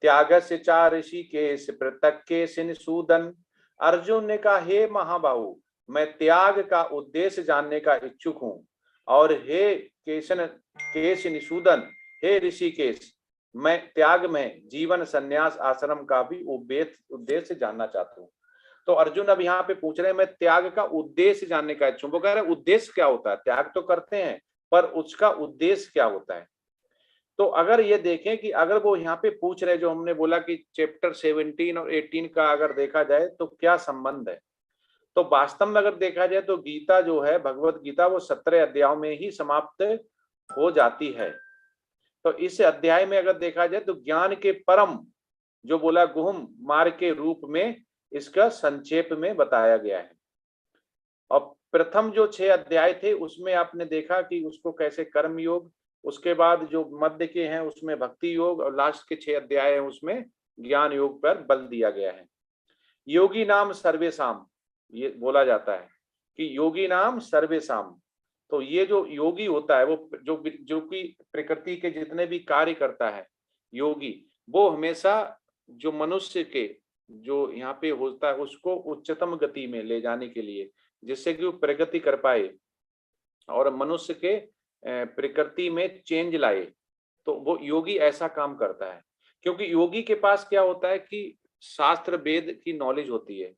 त्यागस्य च ऋषिकेश पृथक् केशिनिषूदन। अर्जुन ने कहा, हे महाबाहु, मैं त्याग का उद्देश्य जानने का इच्छुक हूँ, और हे केशिनिषूदन, हे ऋषिकेश, मैं त्याग में जीवन संन्यास आश्रम का भी उद्देश्य जानना चाहता हूँ। तो अर्जुन अब यहाँ पे पूछ रहे हैं, मैं त्याग का उद्देश्य जानने का इच्छुक। वो कह रहे उद्देश्य क्या होता है? त्याग तो करते हैं, पर उसका उद्देश्य क्या होता है? तो अगर ये देखें कि अगर वो यहाँ पे पूछ रहे, जो हमने बोला कि चैप्टर 17 और 18 का अगर देखा जाए तो क्या संबंध है, तो वास्तव में अगर देखा जाए तो गीता जो है, भगवत गीता, वो 17 अध्यायों में ही समाप्त हो जाती है। तो इस अध्याय में अगर देखा जाए तो ज्ञान के परम जो बोला गुहम मार्ग के रूप में इसका संक्षेप में बताया गया है। और प्रथम जो 6 अध्याय थे उसमें आपने देखा कि उसको कैसे कर्म योग, उसके बाद जो मध्य के हैं उसमें भक्ति योग, और लास्ट के 6 अध्याय हैं उसमें ज्ञान योग पर बल दिया गया है। योगी नाम सर्वेशाम, ये बोला जाता है कि योगी नाम सर्वेशाम। तो ये जो योगी होता है वो जो कि प्रकृति के जितने भी कार्य करता है योगी, वो हमेशा जो मनुष्य के जो यहाँ पे होता है उसको उच्चतम गति में ले जाने के लिए, जिससे कि वो प्रगति कर पाए और मनुष्य के प्रकृति में चेंज लाए, तो वो योगी ऐसा काम करता है। क्योंकि योगी के पास क्या होता है कि शास्त्र वेद की नॉलेज होती है।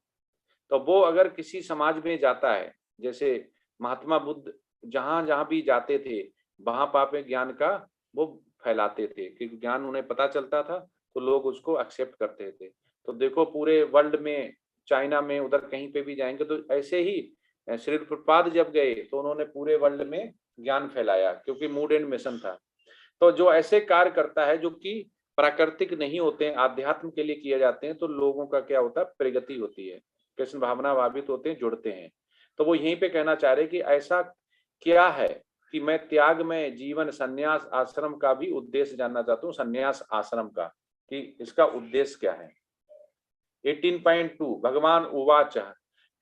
तो वो अगर किसी समाज में जाता है, जैसे महात्मा बुद्ध जहां जहां भी जाते थे वहां पापे ज्ञान का वो फैलाते थे, क्योंकि ज्ञान उन्हें पता चलता था तो लोग उसको एक्सेप्ट करते थे। तो देखो पूरे वर्ल्ड में, चाइना में, उधर कहीं पे भी जाएंगे तो ऐसे ही श्री प्रभुपाद जब गए तो उन्होंने पूरे वर्ल्ड में ज्ञान फैलाया, क्योंकि मूड एंड मिशन था। तो जो ऐसे कार्य करता है जो कि प्राकृतिक नहीं होते हैं, आध्यात्म के लिए किए जाते हैं, तो लोगों का क्या होता है, प्रगति होती है, कृष्ण भावना भावित होते हैं, जुड़ते हैं। तो वो यहीं पे कहना चाह रहे कि ऐसा क्या है कि मैं त्याग में जीवन संन्यास आश्रम का भी उद्देश्य जानना चाहता हूँ, संन्यास आश्रम का, कि इसका उद्देश्य क्या है। 18.2 भगवान उवाच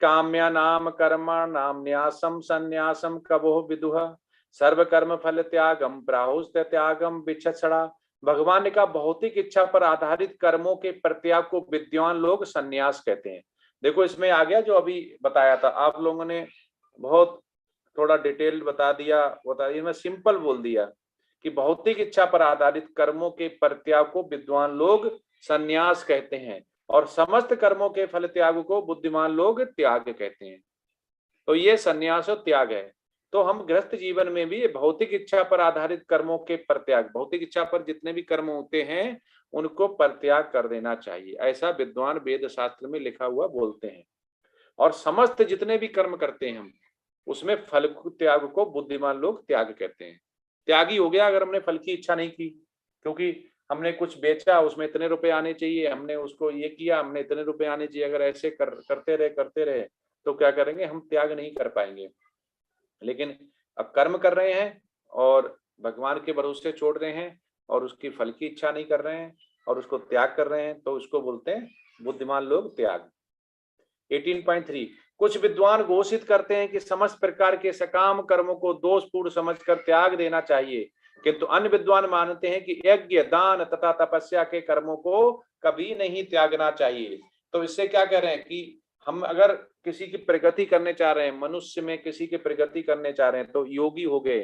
काम्या नाम कर्माणाम न्यासम संन्यासम कबो विदुह सर्व कर्म फल त्यागम प्राहुस्त त्यागम विचक्षणा। भगवान ने कहा भौतिक इच्छा पर आधारित कर्मों के प्रत्याग को विद्वान लोग संन्यास कहते हैं। देखो इसमें आ गया जो अभी बताया था, आप लोगों ने बहुत थोड़ा डिटेल बता दिया, मैं सिंपल बोल दिया कि भौतिक इच्छा पर आधारित कर्मों के परित्याग को विद्वान लोग संन्यास कहते हैं, और समस्त कर्मों के फल त्याग को बुद्धिमान लोग त्याग कहते हैं। तो ये संन्यास और त्याग है। तो हम गृहस्थ जीवन में भी भौतिक इच्छा पर आधारित कर्मों के परित्याग, भौतिक इच्छा पर जितने भी कर्म होते हैं उनको परित्याग कर देना चाहिए, ऐसा विद्वान वेद शास्त्र में लिखा हुआ बोलते हैं। और समस्त जितने भी कर्म करते हैं हम, उसमें फल त्याग को बुद्धिमान लोग त्याग कहते हैं। त्यागी हो गया अगर हमने फल की इच्छा नहीं की, क्योंकि हमने कुछ बेचा, उसमें इतने रुपए आने चाहिए, हमने उसको ये किया, हमने इतने रुपए आने चाहिए, अगर ऐसे करते रहे तो क्या करेंगे, हम त्याग नहीं कर पाएंगे। लेकिन अब कर्म कर रहे हैं और भगवान के भरोसे छोड़ रहे हैं और उसकी फल की इच्छा नहीं कर रहे हैं और उसको त्याग कर रहे हैं, तो उसको बोलते हैं बुद्धिमान लोग त्याग। 18.3 कुछ विद्वान घोषित करते हैं कि समस्त प्रकार के सकाम कर्मों को दोषपूर्ण समझकर त्याग देना चाहिए, किंतु अन्य विद्वान मानते हैं कि यज्ञ, दान तथा तपस्या के कर्मों को कभी नहीं त्यागना चाहिए। तो इससे क्या कह रहे हैं कि हम अगर किसी की प्रगति करने चाह रहे हैं, मनुष्य में किसी की प्रगति करने चाह रहे हैं, तो योगी हो गए,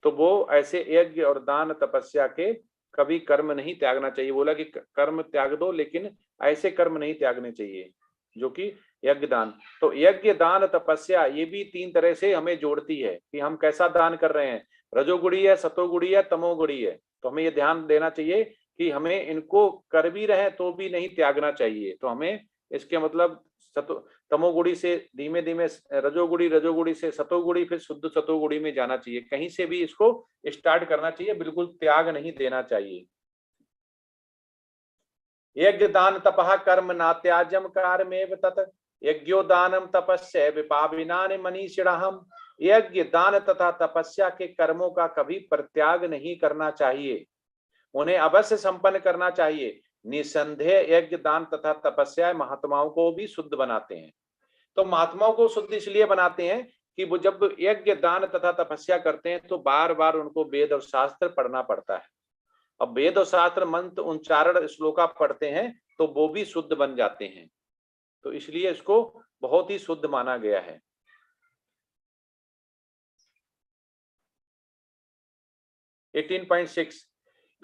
तो वो ऐसे यज्ञ और दान तपस्या के कभी कर्म नहीं त्यागना चाहिए। बोला कि कर्म त्याग दो, लेकिन ऐसे कर्म नहीं त्यागने चाहिए जो कि यज्ञ दान। तो यज्ञ दान तपस्या ये भी 3 तरह से हमें जोड़ती है कि हम कैसा दान कर रहे हैं, रजोगुणी है, सतोगुणी है, तमोगुणी है। तो हमें ये ध्यान देना चाहिए कि हमें इनको कर भी रहे तो भी नहीं त्यागना चाहिए। तो हमें इसके मतलब तमोगुणी से धीमे धीमे रजोगुणी, रजोगुणी से सतोगुणी, फिर शुद्ध सतोगुणी में जाना चाहिए। कहीं से भी इसको स्टार्ट करना चाहिए, बिल्कुल त्याग नहीं देना चाहिए। यज्ञ दान तपः कर्म नात्याज्यम कार्यमेव तत् यज्ञो दानम तपस्या विपाविनानि मनीषिणः। यज्ञ दान तथा तपस्या के कर्मों का कभी परित्याग नहीं करना चाहिए, उन्हें अवश्य संपन्न करना चाहिए। निसंदेह यज्ञ दान तथा तपस्या महात्माओं को भी शुद्ध बनाते हैं। तो महात्माओं को शुद्ध इसलिए बनाते हैं कि वो जब यज्ञ दान तथा तपस्या करते हैं तो बार बार उनको वेद और शास्त्र पढ़ना पड़ता है। अब वेद और शास्त्र मंत्र उच्चारण श्लोका पढ़ते हैं तो वो भी शुद्ध बन जाते हैं, तो इसलिए इसको बहुत ही शुद्ध माना गया है। 18.6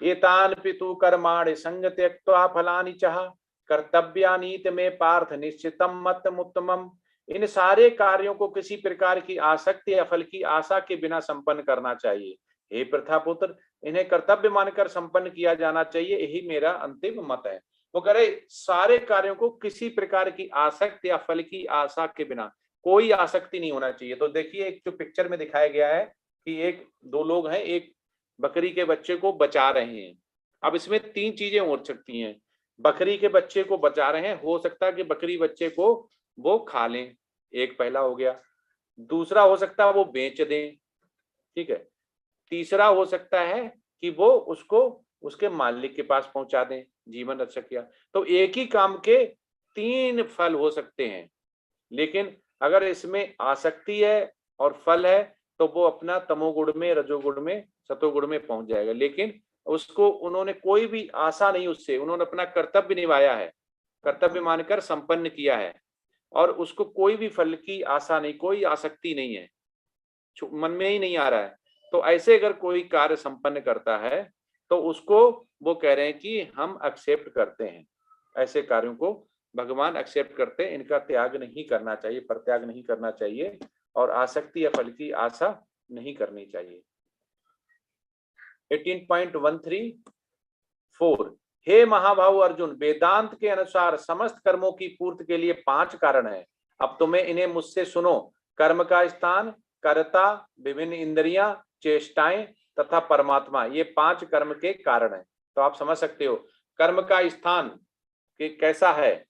एतान पितु कर्माणि संग त्यक्त्वा फलानि चः कर्तव्यानीत में पार्थ निश्चितम मतमुत्तमम्। इन सारे कार्यों को किसी प्रकार की आसक्ति या फल की आशा के बिना संपन्न करना चाहिए। हे प्रथापुत्र, इन्हें कर्तव्य मानकर संपन्न किया जाना चाहिए, यही मेरा अंतिम मत है। वो कह रहे सारे कार्यों को किसी प्रकार की आसक्ति या फल की आशा के बिना, कोई आसक्ति नहीं होना चाहिए। तो देखिए एक जो पिक्चर में दिखाया गया है कि एक दो लोग हैं, एक बकरी के बच्चे को बचा रहे हैं। अब इसमें तीन चीजें हो सकती हैं। बकरी के बच्चे को बचा रहे हैं, हो सकता है कि बकरी बच्चे को वो खा लें, एक पहला हो गया। दूसरा हो सकता है वो बेच दें, ठीक है। तीसरा हो सकता है कि वो उसको उसके मालिक के पास पहुंचा दें, जीवन रक्षक किया। तो एक ही काम के तीन फल हो सकते हैं, लेकिन अगर इसमें आसक्ति है और फल है तो वो अपना तमोगुण में, रजोगुण में, सतोगुण में पहुंच जाएगा। लेकिन उसको उन्होंने कोई भी आशा नहीं उससे, उन्होंने अपना कर्तव्य निभाया है, कर्तव्य मानकर संपन्न किया है और उसको कोई भी फल की आशा नहीं, कोई आसक्ति नहीं है, मन में ही नहीं आ रहा है। तो ऐसे अगर कोई कार्य संपन्न करता है तो उसको वो कह रहे हैं कि हम एक्सेप्ट करते हैं, ऐसे कार्यों को भगवान एक्सेप्ट करते हैं, इनका त्याग नहीं करना चाहिए, परित्याग नहीं करना चाहिए और आसक्ति या फल की आशा नहीं करनी चाहिए। 18.13 हे महाभाव अर्जुन, वेदांत के अनुसार समस्त कर्मों की पूर्ति के लिए 5 कारण है। अब तुम्हें इन्हें मुझसे सुनो। कर्म का स्थान, कर्ता, विभिन्न इंद्रियां, चेष्टाएं तथा परमात्मा, ये 5 कर्म के कारण है। तो आप समझ सकते हो कर्म का स्थान कि कैसा है,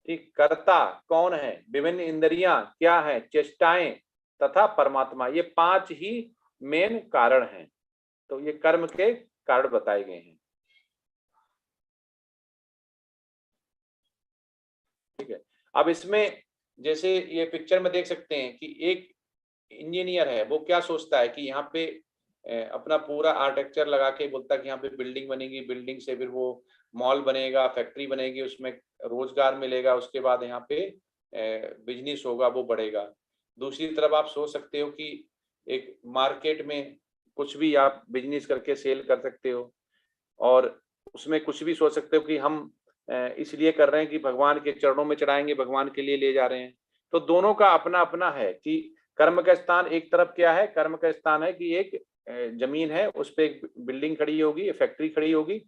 ठीक, कर्ता कौन है, विभिन्न इंद्रियां क्या है, चेष्टाएं तथा परमात्मा, ये 5 ही मेन कारण हैं। तो ये कर्म के कारण बताए गए हैं, ठीक है। अब इसमें जैसे ये पिक्चर में देख सकते हैं कि एक इंजीनियर है, वो क्या सोचता है कि यहाँ पे अपना पूरा आर्किटेक्चर लगा के बोलता है कि यहाँ पे बिल्डिंग बनेगी, बिल्डिंग से फिर वो मॉल बनेगा, फैक्ट्री बनेगी, उसमें रोजगार मिलेगा, उसके बाद यहाँ पे बिजनेस होगा, वो बढ़ेगा। दूसरी तरफ आप सोच सकते हो कि एक मार्केट में कुछ भी आप बिजनेस करके सेल कर सकते हो और उसमें कुछ भी सोच सकते हो कि हम इसलिए कर रहे हैं कि भगवान के चरणों में चढ़ाएंगे, भगवान के लिए ले जा रहे हैं। तो दोनों का अपना अपना है कि कर्म का स्थान एक तरफ क्या है, कर्म का स्थान है कि एक जमीन है, उस पर एक बिल्डिंग खड़ी होगी, फैक्ट्री खड़ी होगी,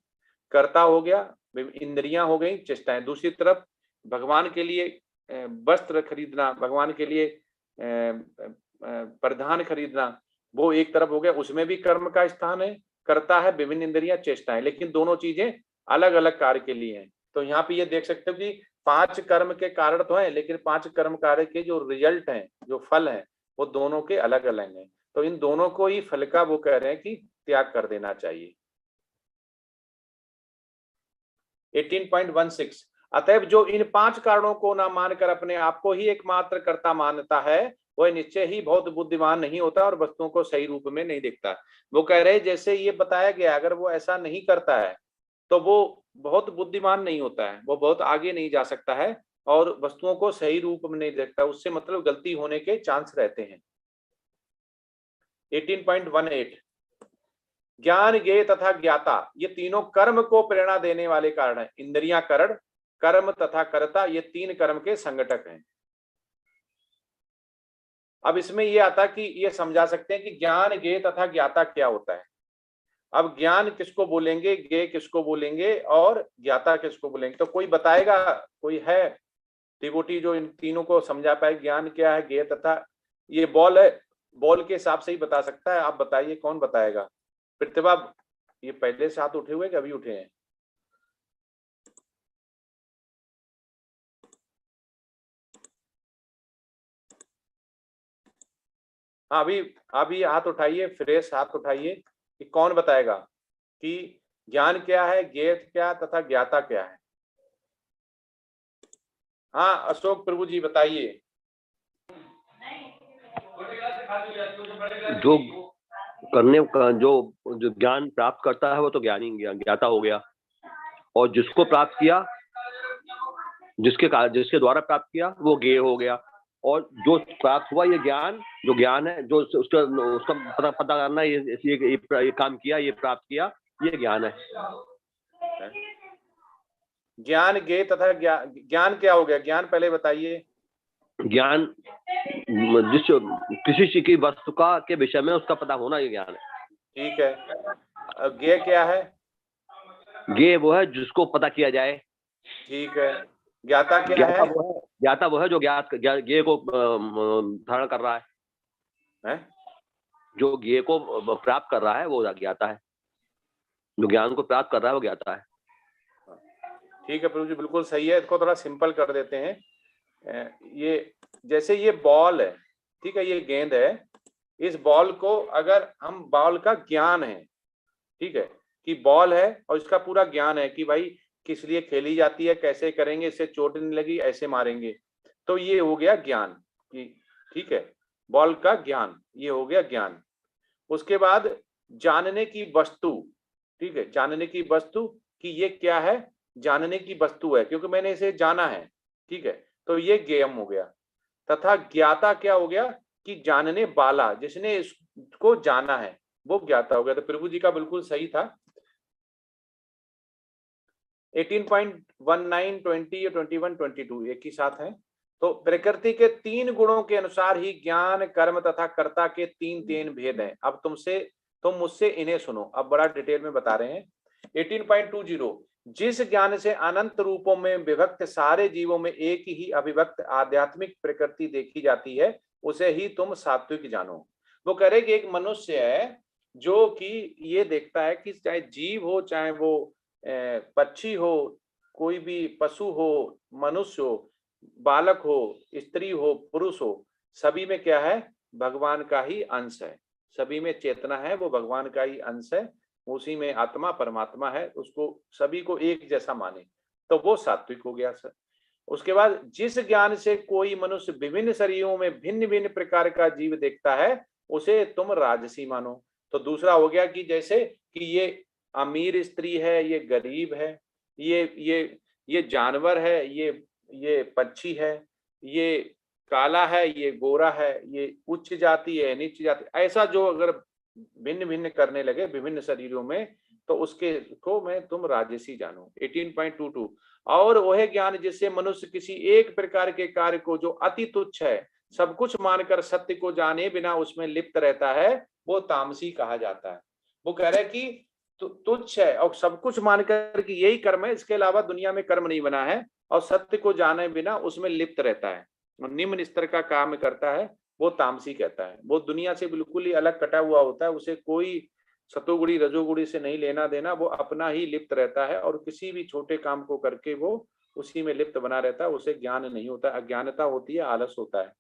कर्ता हो गया, इंद्रियां हो गई, चेष्टाएं। दूसरी तरफ भगवान के लिए वस्त्र खरीदना, भगवान के लिए परिधान खरीदना, वो एक तरफ हो गया, उसमें भी कर्म का स्थान है, करता है, विभिन्न इंद्रियां, चेष्टाएं। लेकिन दोनों चीजें अलग अलग कार्य के लिए हैं। तो यहाँ पे ये देख सकते हो कि 5 कर्म के कारण तो हैं, लेकिन 5 कर्म कार्य के जो रिजल्ट हैं, जो फल हैं, वो दोनों के अलग अलग हैं। तो इन दोनों को ही फल का वो कह रहे हैं कि त्याग कर देना चाहिए। 18.16 अतएव जो इन 5 कारणों को ना मानकर अपने आप को ही एकमात्र कर्ता मानता है, वह निश्चय ही बहुत बुद्धिमान नहीं होता और वस्तुओं को सही रूप में नहीं देखता। वो कह रहे जैसे ये बताया गया, अगर वो ऐसा नहीं करता है तो वो बहुत बुद्धिमान नहीं होता है, वो बहुत आगे नहीं जा सकता है और वस्तुओं को सही रूप में नहीं देखता, उससे मतलब गलती होने के चांस रहते हैं। 18.18 ज्ञान, ज्ञेय तथा ज्ञाता, ये तीनों कर्म को प्रेरणा देने वाले कारण हैं। इंद्रियां कारण, कर्म तथा कर्ता, ये 3 कर्म के संगठक हैं। अब इसमें ये आता कि ये समझा सकते हैं कि ज्ञान, ज्ञेय तथा ज्ञाता क्या होता है। अब ज्ञान किसको बोलेंगे, ज्ञेय किसको बोलेंगे और ज्ञाता किसको बोलेंगे, तो कोई बताएगा, कोई है डिवोटी जो इन तीनों को समझा पाए, ज्ञान क्या है, ज्ञेय तथा ये बॉल है, बॉल के हिसाब से ही बता सकता है। आप बताइए कौन बताएगा? प्रतिभा, ये पहले से हाथ उठे हुए कि अभी उठे हैं? हाँ, अभी हाथ उठाइए, फ्रेश हाथ उठाइए कि कौन बताएगा कि ज्ञान क्या है, ज्ञेय क्या तथा ज्ञाता क्या है। हाँ अशोक प्रभु जी बताइए। जो करने का जो ज्ञान प्राप्त करता है वो तो ज्ञानी ज्ञाता हो गया, और जिसको प्राप्त किया, जिसके द्वारा प्राप्त किया वो ज्ञेय हो गया, और जो प्राप्त हुआ ये ज्ञान, जो ज्ञान है, जो उसका पता करना, ये काम किया, ये प्राप्त किया, ये ज्ञान है। ज्ञान, ज्ञेय तथा ज्ञान क्या हो गया? ज्ञान पहले बताइए। ज्ञान जिस किसी चीज की वस्तु का के विषय में उसका पता होना, ये ज्ञान है। ठीक है। ज्ञेय क्या है? ज्ञेय वो है जिसको पता किया जाए। ठीक है। ज्ञाता क्या है? ज्ञाता वो है जो ज्ञेय को धारण कर रहा है। जो ज्ञेय को प्राप्त कर रहा है वो ज्ञाता है, जो ज्ञान को प्राप्त कर रहा है वो ज्ञाता है। ठीक है प्रभु जी, बिल्कुल सही है। इसको थोड़ा सिंपल कर देते हैं। ये जैसे ये बॉल है, ठीक है, ये गेंद है, इस बॉल को अगर हम, बॉल का ज्ञान है, ठीक है, कि बॉल है और इसका पूरा ज्ञान है कि भाई किस लिए खेली जाती है, कैसे करेंगे, इससे चोट नहीं लगी, ऐसे मारेंगे, तो ये हो गया ज्ञान कि ठीक है, बॉल का ज्ञान, ये हो गया ज्ञान। उसके बाद जानने की वस्तु, ठीक है, जानने की वस्तु कि ये क्या है, जानने की वस्तु है क्योंकि मैंने इसे जाना है, ठीक है, तो ये ज्ञेयम हो गया। तथा ज्ञाता क्या हो गया कि जानने वाला, जिसने इसको जाना है वो ज्ञाता हो गया। तो प्रभु जी का बिल्कुल सही था। 18.19, 20, 21, 22 एक ही साथ है। तो प्रकृति के 3 गुणों के अनुसार ही ज्ञान, कर्म तथा कर्ता के 3 भेद हैं। अब तुम मुझसे इन्हें सुनो। अब बड़ा डिटेल में बता रहे हैं। 18.20, जिस ज्ञान से अनंत रूपों में विभक्त सारे जीवों में एक ही अभिव्यक्त आध्यात्मिक प्रकृति देखी जाती है, उसे ही तुम सात्विक जानो। वो कह रहे कि एक मनुष्य है जो कि ये देखता है कि चाहे जीव हो, चाहे वो पक्षी हो, कोई भी पशु हो, मनुष्य हो, बालक हो, स्त्री हो, पुरुष हो, सभी में क्या है, भगवान का ही अंश है। सभी में चेतना है, वो भगवान का ही अंश है, उसी में आत्मा परमात्मा है, उसको सभी को एक जैसा माने, तो वो सात्विक हो गया सर। उसके बाद जिस ज्ञान से कोई मनुष्य विभिन्न शरीरों में भिन्न भिन्न प्रकार का जीव देखता है, उसे तुम राजसी मानो। तो दूसरा हो गया कि जैसे कि ये अमीर स्त्री है, ये गरीब है, ये जानवर है, ये पक्षी है, ये काला है, ये गोरा है, ये उच्च जाति है, नीच जाति, ऐसा जो अगर भिन्न भिन्न करने लगे विभिन्न शरीरों में, तो उसके को मैं तुम राजसी जानो। 18.22, और वह ज्ञान जिससे मनुष्य किसी एक प्रकार के कार्य को जो अति तुच्छ है सब कुछ मानकर सत्य को जाने बिना उसमें लिप्त रहता है, वो तामसी कहा जाता है। वो कह रहे कि तुच्छ है और सब कुछ मानकर कि यही कर्म है, इसके अलावा दुनिया में कर्म नहीं बना है, और सत्य को जाने बिना उसमें लिप्त रहता है, निम्न स्तर का काम करता है, वो तामसी कहता है। वो दुनिया से बिल्कुल ही अलग कटा हुआ होता है, उसे कोई सतोगुणी रजोगुणी से नहीं लेना देना, वो अपना ही लिप्त रहता है और किसी भी छोटे काम को करके वो उसी में लिप्त बना रहता है, उसे ज्ञान नहीं होता, अज्ञानता होती है, आलस होता है।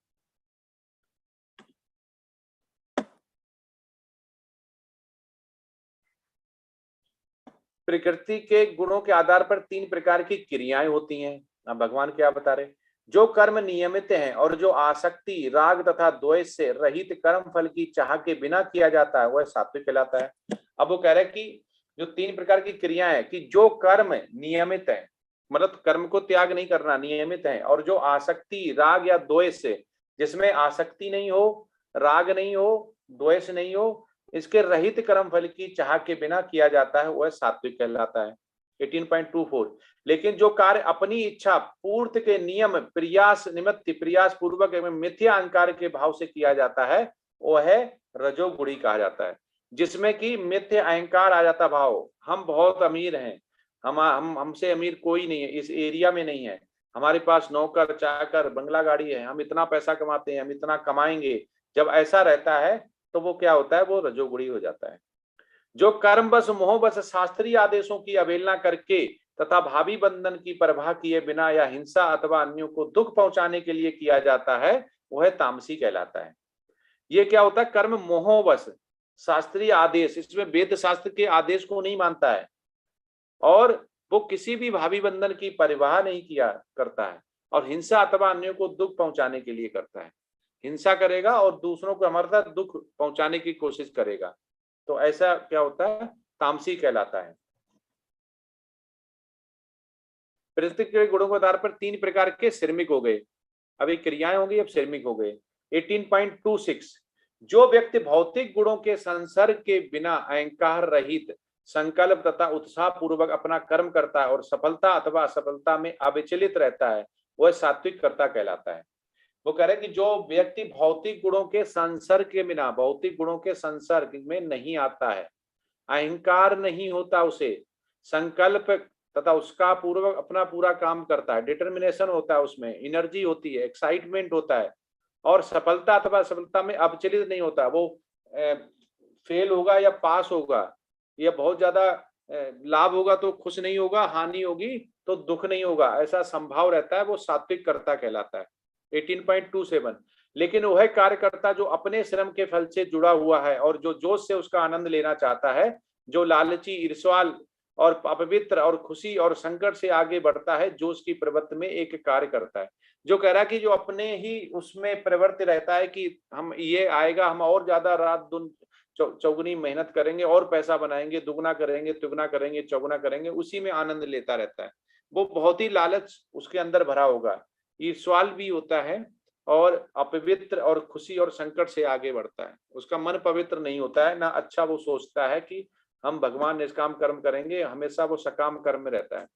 प्रकृति के गुणों के आधार पर 3 प्रकार की क्रियाएं होती हैं। अब भगवान क्या बता रहे, जो कर्म नियमित हैं और जो आसक्ति, राग तथा द्वेष से रहित कर्म फल की चाह के बिना किया जाता है, वह सात्विक कहलाता है। अब वो कह रहे हैं कि जो 3 प्रकार की क्रियाएं हैं कि जो कर्म नियमित है, मतलब कर्म को त्याग नहीं करना, नियमित है, और जो आसक्ति, राग या द्वेष से, जिसमें आसक्ति नहीं हो, राग नहीं हो, द्वेष नहीं हो, इसके रहित कर्म फल की चाह के बिना किया जाता है, वह सात्विक कहलाता है। 18.24, लेकिन जो कार्य अपनी इच्छा पूर्ति के नियम प्रयास निमित्त प्रयास पूर्वक एवं मिथ्या अहंकार के भाव से किया जाता है, वह है रजोगुणी कहा जाता है, जिसमें कि मिथ्या अहंकार आ जाता भाव, हम बहुत अमीर हैं, हमसे अमीर कोई नहीं है, इस एरिया में नहीं है, हमारे पास नौकर चाकर बंगला गाड़ी है, हम इतना पैसा कमाते हैं, हम इतना कमाएंगे, जब ऐसा रहता है तो वो क्या होता है, वो रजोगुणी हो जाता है। जो कर्म बस मोह बस शास्त्रीय आदेशों की अवहेलना करके तथा भावी बंधन की परवाह किए बिना या हिंसा अथवा अन्यों को दुख पहुंचाने के लिए किया जाता है, वह तामसी कहलाता है। ये क्या होता है, कर्म मोहवश शास्त्रीय आदेश, इसमें वेद शास्त्र के आदेश को नहीं मानता है और वो किसी भी भावी बंधन की परवाह नहीं किया करता है और हिंसा अथवा अन्यों को दुख पहुंचाने के लिए करता है। हिंसा करेगा और दूसरों को हमारे साथ दुख पहुंचाने की कोशिश करेगा, तो ऐसा क्या होता है, तामसी कहलाता है। प्रकृति के गुणों के आधार पर 3 प्रकार के श्रमिक हो गए, अभी क्रियाएं होंगी, अब श्रमिक हो गए। 18.26 जो व्यक्ति भौतिक गुणों के संसर्ग के बिना अहंकार रहित संकल्प तथा उत्साह पूर्वक अपना कर्म करता है और सफलता अथवा असफलता में अविचलित रहता है, वह सात्विक कर्ता कहलाता है। वो कह रहे कि जो व्यक्ति भौतिक गुणों के संसर्ग के बिना, भौतिक गुणों के संसर्ग में नहीं आता है, अहंकार नहीं होता उसे, संकल्प तथा उसका पूर्वक अपना पूरा काम करता है, डिटर्मिनेशन होता है, उसमें एनर्जी होती है, एक्साइटमेंट होता है और सफलता अथवा असफलता में अविचलित नहीं होता, वो फेल होगा या पास होगा या बहुत ज्यादा लाभ होगा तो खुश नहीं होगा, हानि होगी तो दुख नहीं होगा, ऐसा संभाव रहता है, वो सात्विक कर्ता कहलाता है। 18.27 लेकिन वह कार्यकर्ता जो अपने श्रम के फल से जुड़ा हुआ है और जो जोश से उसका आनंद लेना चाहता है, जो लालची, ईर्ष्वाल और अपवित्र और खुशी और संकट से आगे बढ़ता है, जो उसकी प्रवृत्ति में एक कार्य करता है। जो कह रहा है कि जो अपने ही उसमें प्रवृत्ति रहता है कि हम ये आएगा, हम और ज्यादा रात दिन चौगुनी मेहनत करेंगे और पैसा बनाएंगे, दुगना करेंगे, तिगुना करेंगे, चौगुना करेंगे, उसी में आनंद लेता रहता है। वो बहुत ही लालच उसके अंदर भरा होगा, ईर्ष्वाल भी होता है और अपवित्र और खुशी और संकट से आगे बढ़ता है, उसका मन पवित्र नहीं होता है, ना अच्छा वो सोचता है कि हम भगवान निष्काम कर्म करेंगे, हमेशा वो सकाम कर्म में रहता है।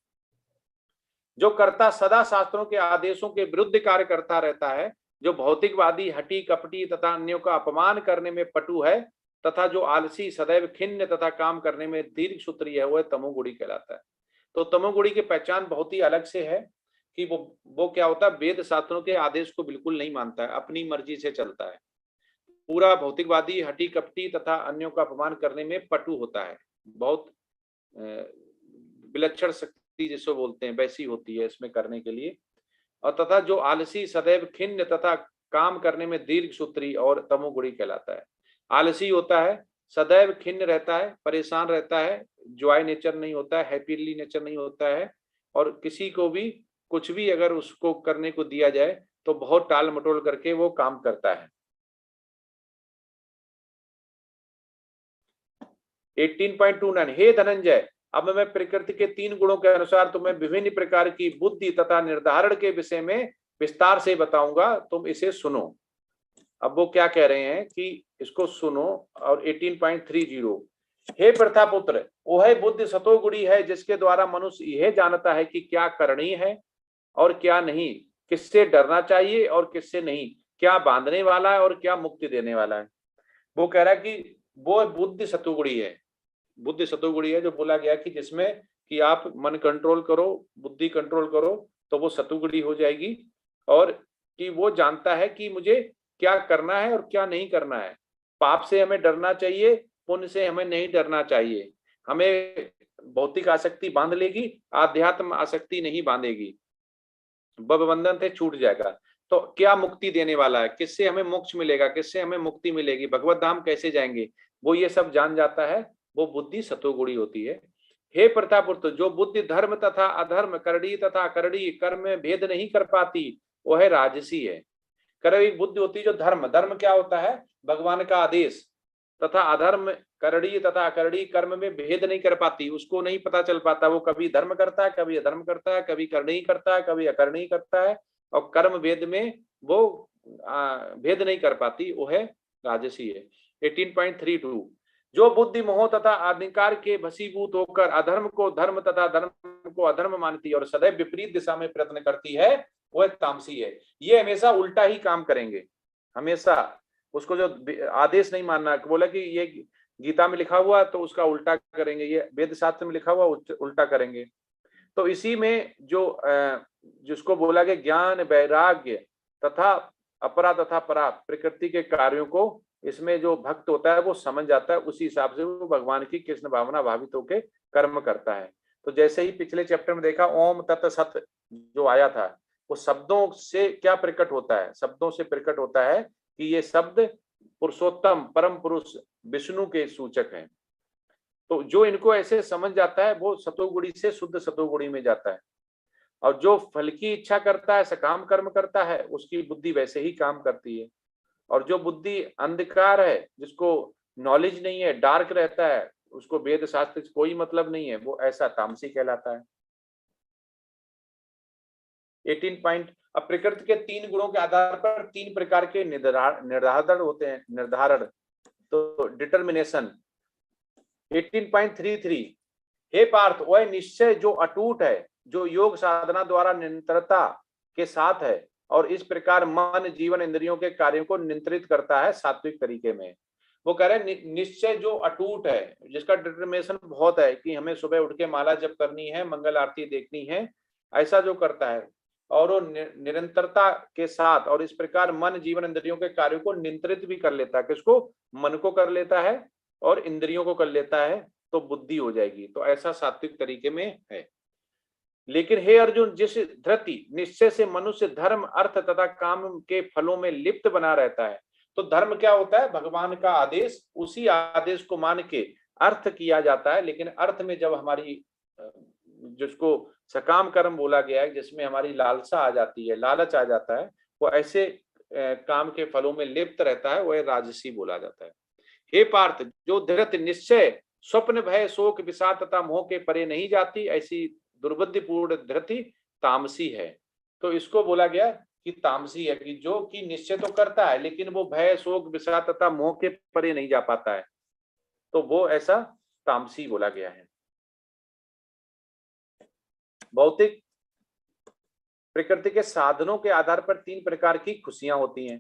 जो कर्ता सदा शास्त्रों के आदेशों के विरुद्ध कार्य करता रहता है, जो भौतिकवादी, हठी कपटी तथा अन्यों का अपमान करने में पटु है तथा जो आलसी, सदैव खिन्न तथा काम करने में दीर्घ सूत्री है, वह तमोगुणी कहलाता है। तो तमोगुणी की पहचान बहुत ही अलग से है कि वो क्या होता है, वेद शास्त्रों के आदेश को बिल्कुल नहीं मानता है, अपनी मर्जी से चलता है, पूरा भौतिकवादी, हठी कपटी तथा अन्यों का अपमान करने में पटु होता है, बहुत विलक्षण शक्ति जिसको बोलते हैं वैसी होती है इसमें करने के लिए। और तथा जो आलसी, सदैव खिन्न तथा काम करने में दीर्घ सूत्री और तमोगुणी कहलाता है। आलसी होता है, सदैव खिन्न रहता है, परेशान रहता है, जॉय नेचर नहीं होता है, हैप्पीली नेचर नहीं होता है और किसी को भी कुछ भी अगर उसको करने को दिया जाए तो बहुत टाल मटोल करके वो काम करता है। 18.29 हे धनंजय, अब मैं प्रकृति के 3 गुणों के अनुसार तुम्हें विभिन्न प्रकार की बुद्धि तथा निर्धारण के विषय में विस्तार से बताऊंगा, तुम इसे सुनो। अब वो क्या कह रहे हैं कि इसको सुनो। और 18.30 हे प्रथापुत्र, वह बुद्धि सतोगुणी है जिसके द्वारा मनुष्य यह जानता है कि क्या करनी है और क्या नहीं, किससे डरना चाहिए और किससे नहीं, क्या बांधने वाला है और क्या मुक्ति देने वाला है। वो कह रहा है कि वो बुद्धि सतोगुणी है, बुद्धि सतोगुणी है जो बोला गया कि जिसमें कि आप मन कंट्रोल करो, बुद्धि कंट्रोल करो तो वो सतोगुणी हो जाएगी और कि वो जानता है कि मुझे क्या करना है और क्या नहीं करना है। पाप से हमें डरना चाहिए, पुण्य से हमें नहीं डरना चाहिए। हमें भौतिक आसक्ति बांध लेगी, आध्यात्म आसक्ति नहीं बांधेगी, बंधन से छूट जाएगा। तो क्या मुक्ति देने वाला है, किससे हमें मोक्ष मिलेगा, किससे हमें मुक्ति मिलेगी, भगवत धाम कैसे जाएंगे, वो ये सब जान जाता है, वो बुद्धि सतोगुणी होती है। हे प्रतापुत्र, जो बुद्धि धर्म तथा अधर्म, करड़ी तथा अकरड़ी कर्म में भेद नहीं कर पाती, वह राजसी है। एक बुद्धि होती है जो धर्म, धर्म क्या होता है, भगवान का आदेश, तथा अधर्म, करड़ी तथा अकरड़ी कर्म में भेद नहीं कर पाती, उसको नहीं पता चल पाता, वो कभी धर्म करता है, कभी अधर्म करता है, कभी करणी करता है, कभी अकरणी करता है और कर्म भेद में वो भेद नहीं कर पाती, वो है राजसी है। 18.32 जो बुद्धि मोह तथा अहंकार के भसीभूत होकर अधर्म को धर्म तथा धर्म को अधर्म मानती है और सदैव विपरीत दिशा में प्रयत्न करती है, वह तामसी है। ये हमेशा उल्टा ही काम करेंगे, हमेशा उसको जो आदेश नहीं मानना, बोला कि ये गीता में लिखा हुआ तो उसका उल्टा करेंगे, ये वेद शास्त्र में लिखा हुआ उल्टा करेंगे। तो इसी में जो जिसको बोला गया ज्ञान वैराग्य तथा अपरा तथा परा प्रकृति के कार्यों को इसमें जो भक्त होता है वो समझ जाता है, उसी हिसाब से वो भगवान की कृष्ण भावना भावित होकर कर्म करता है। तो जैसे ही पिछले चैप्टर में देखा ओम तत् सत जो आया था, वो शब्दों से क्या प्रकट होता है? शब्दों से प्रकट होता है कि ये शब्द पुरुषोत्तम परम पुरुष विष्णु के सूचक हैं। तो जो इनको ऐसे समझ जाता है वो सतोगुणी से शुद्ध सतोगुणी में जाता है, और जो फल की इच्छा करता है, सकाम कर्म करता है, उसकी बुद्धि वैसे ही काम करती है। और जो बुद्धि अंधकार है, जिसको नॉलेज नहीं है, डार्क रहता है, उसको वेद शास्त्र से कोई मतलब नहीं है, वो ऐसा तामसी कहलाता है। 18 पॉइंट। अब प्रकृति के 3 गुणों के आधार पर 3 प्रकार के निर्धारण होते हैं, निर्धारण, तो डिटर्मिनेशन। 18.33 हे पार्थ, वह निश्चय जो अटूट है, जो योग साधना द्वारा निरंतरता के साथ है, और इस प्रकार मन जीवन इंद्रियों के कार्यों को नियंत्रित करता है सात्विक तरीके में। वो कह रहे हैं निश्चय जो अटूट है, जिसका डिटर्मिनेशन बहुत है कि हमें सुबह उठ के माला जप करनी है, मंगल आरती देखनी है, ऐसा जो करता है, और वो निरंतरता के साथ, और इस प्रकार मन जीवन इंद्रियों के कार्यों को नियंत्रित भी कर लेता है। किसको? मन को कर लेता है और इंद्रियों को कर लेता है, तो बुद्धि हो जाएगी। तो ऐसा सात्विक तरीके में है। लेकिन हे अर्जुन, जिस धृति निश्चय से मनुष्य धर्म अर्थ तथा काम के फलों में लिप्त बना रहता है, तो धर्म क्या होता है? भगवान का आदेश, उसी आदेश को मान के अर्थ किया जाता है। लेकिन अर्थ में जब हमारी, जिसको सकाम कर्म बोला गया है, जिसमें हमारी लालसा आ जाती है, लालच आ जाता है, वो ऐसे काम के फलों में लिप्त रहता है, वह राजसी बोला जाता है। हे पार्थ, जो धृत निश्चय स्वप्न भय शोक विषाद तथा मोह के परे नहीं जाती, ऐसी दुर्बुद्धिपूर्ण धृति तामसी है। तो इसको बोला गया कि तामसी है, कि जो कि निश्चय तो करता है लेकिन वो भय शोक विषाद तथा मोह के परे नहीं जा पाता है, तो वो ऐसा तामसी बोला गया है। भौतिक प्रकृति के साधनों के आधार पर 3 प्रकार की खुशियां होती हैं।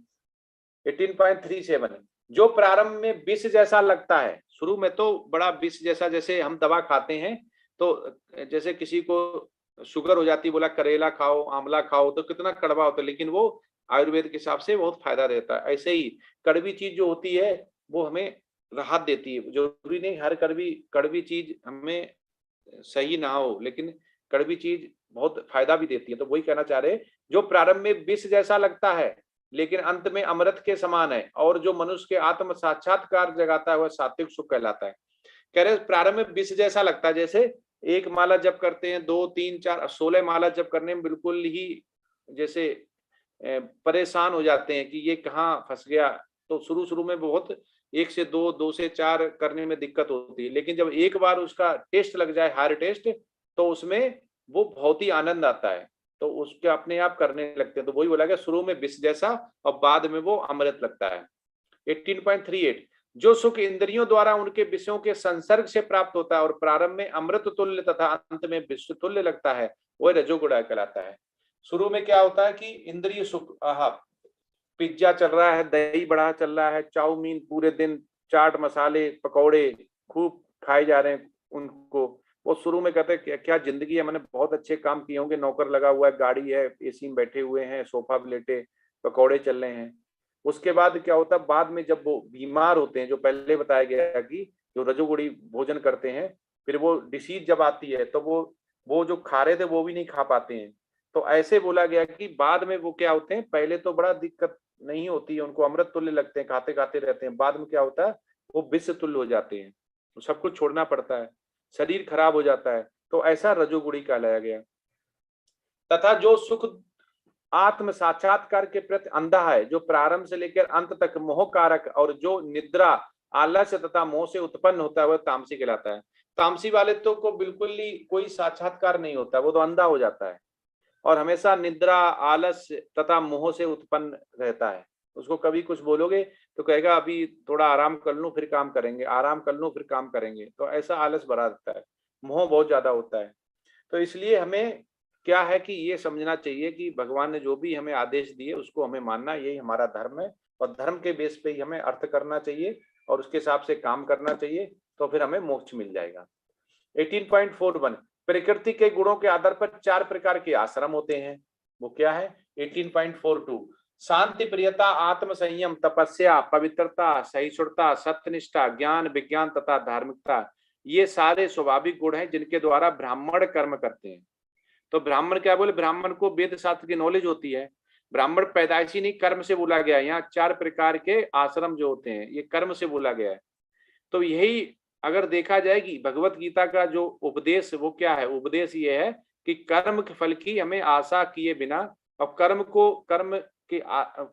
18.37 जो प्रारंभ में विष जैसा लगता है, शुरू में तो बड़ा विष जैसा, जैसे हम दवा खाते हैं तो जैसे किसी को शुगर हो जाती, बोला करेला खाओ, आंवला खाओ, तो कितना कड़वा होता है, लेकिन वो आयुर्वेद के हिसाब से बहुत फायदा देता है। ऐसे ही कड़वी चीज जो होती है वो हमें राहत देती है। जरूरी नहीं हर कड़वी चीज हमें सही ना हो, लेकिन कड़वी चीज बहुत फायदा भी देती है। तो वही कहना चाह रहे, जो प्रारंभ में विष जैसा लगता है लेकिन अंत में अमृत के समान है, और जो मनुष्य के आत्म साक्षात्कार जगाता है, वह सात्विक सुख कहलाता है। कह रहे प्रारंभ में विष जैसा लगता है, जैसे एक माला जप करते हैं, 2 3 4 16 माला जप करने में बिल्कुल ही जैसे परेशान हो जाते हैं कि ये कहाँ फंस गया। तो शुरू में बहुत 1 से 2 2 से 4 करने में दिक्कत होती है, लेकिन जब एक बार उसका टेस्ट लग जाए, हायर टेस्ट, तो उसमें वो बहुत ही आनंद आता है, तो उसके अपने आप करने लगते हैं। तो वही बोला गया, शुरू में विष जैसा और बाद में वो अमृत लगता है। 18.38 जो सुख इंद्रियों द्वारा उनके विषयों के संसर्ग से प्राप्त होता है और प्रारंभ में अमृत तुल्य तथा अंत में विश्व तुल्य लगता है, वह रजोगुण कहलाता है। शुरू में क्या होता है कि इंद्रिय सुख, पिज्जा चल रहा है, दही बड़ा चल रहा है, चाउमीन पूरे दिन, चाट मसाले पकौड़े खूब खाए जा रहे हैं उनको, वो शुरू में कहते हैं क्या जिंदगी है, मैंने बहुत अच्छे काम किए होंगे, नौकर लगा हुआ है, गाड़ी है, एसी में बैठे हुए हैं, सोफा पे लेटे, पकौड़े चल रहे हैं। उसके बाद क्या होता है, बाद में जब वो बीमार होते हैं, जो पहले बताया गया कि जो रजोगुणी भोजन करते हैं, फिर वो डिसीज जब आती है तो वो जो खा रहे थे वो भी नहीं खा पाते हैं। तो ऐसे बोला गया कि बाद में वो क्या होते हैं, पहले तो बड़ा दिक्कत नहीं होती है, उनको अमृत तुल्य लगते हैं, खाते खाते रहते हैं, बाद में क्या होता है वो विष तुल्य हो जाते हैं, तो सब कुछ छोड़ना पड़ता है, शरीर खराब हो जाता है। तो ऐसा रजोगुणी कहलाया गया। तथा जो सुख आत्म साक्षात्कार के प्रति अंधा है, जो प्रारंभ से लेकर अंत तक मोह कारक और जो निद्रा आलस्य तथा मोह से उत्पन्न होता है, वह तामसी कहलाता है। तामसी वाले तो को बिल्कुल ही कोई साक्षात्कार नहीं होता, वो तो अंधा हो जाता है और हमेशा निद्रा आलस्य तथा मोह से उत्पन्न रहता है। उसको कभी कुछ बोलोगे तो कहेगा अभी थोड़ा आराम कर लूं फिर काम करेंगे, आराम कर लूं फिर काम करेंगे, तो ऐसा आलस भरा रहता है, मोह बहुत ज्यादा होता है। तो इसलिए हमें क्या है कि ये समझना चाहिए कि भगवान ने जो भी हमें आदेश दिए उसको हमें मानना, यही हमारा धर्म है, और धर्म के बेस पे ही हमें अर्थ करना चाहिए और उसके हिसाब से काम करना चाहिए, तो फिर हमें मोक्ष मिल जाएगा। 18.41 प्रकृति के गुणों के आधार पर 4 प्रकार के आश्रम होते हैं। वो क्या है? 18.42 शांति, प्रियता, आत्म संयम, तपस्या, पवित्रता, सहिष्णुता, सत्यनिष्ठा, ज्ञान, विज्ञान तथा धार्मिकता, ये सारे स्वाभाविक गुण हैं जिनके द्वारा ब्राह्मण कर्म करते हैं। तो ब्राह्मण क्या बोले? ब्राह्मण को वेद शास्त्र की नॉलेज होती है। ब्राह्मण पैदाइशी नहीं, कर्म से बोला गया है। यहाँ 4 प्रकार के आश्रम जो होते हैं ये कर्म से बोला गया है। तो यही अगर देखा जाए कि भगवत गीता का जो उपदेश वो क्या है? उपदेश ये है कि कर्म के फल की हमें आशा किए बिना, और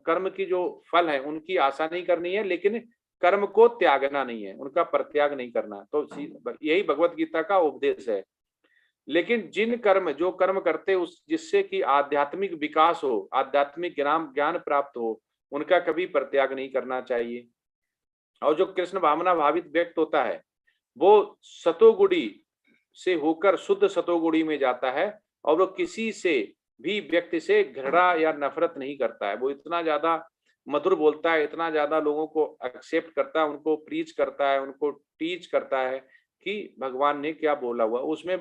कर्म की जो फल है उनकी आशा नहीं करनी है, लेकिन कर्म को त्यागना नहीं है, उनका परित्याग नहीं करना। तो यही भगवत गीता का उपदेश है। लेकिन जो कर्म करते उस जिससे कि आध्यात्मिक विकास हो, आध्यात्मिक ज्ञान प्राप्त हो, उनका कभी परित्याग नहीं करना चाहिए। और जो कृष्ण भावना भावित व्यक्ति होता है वो सतोगुणी से होकर शुद्ध सतोगुणी में जाता है, और वो किसी से भी व्यक्ति से घृणा या नफरत नहीं करता है। वो इतना ज्यादा मधुर बोलता है, इतना ज्यादा लोगों को एक्सेप्ट करता है, उनको प्रीच करता है, उनको टीच करता है कि भगवान ने क्या बोला हुआ, उसमें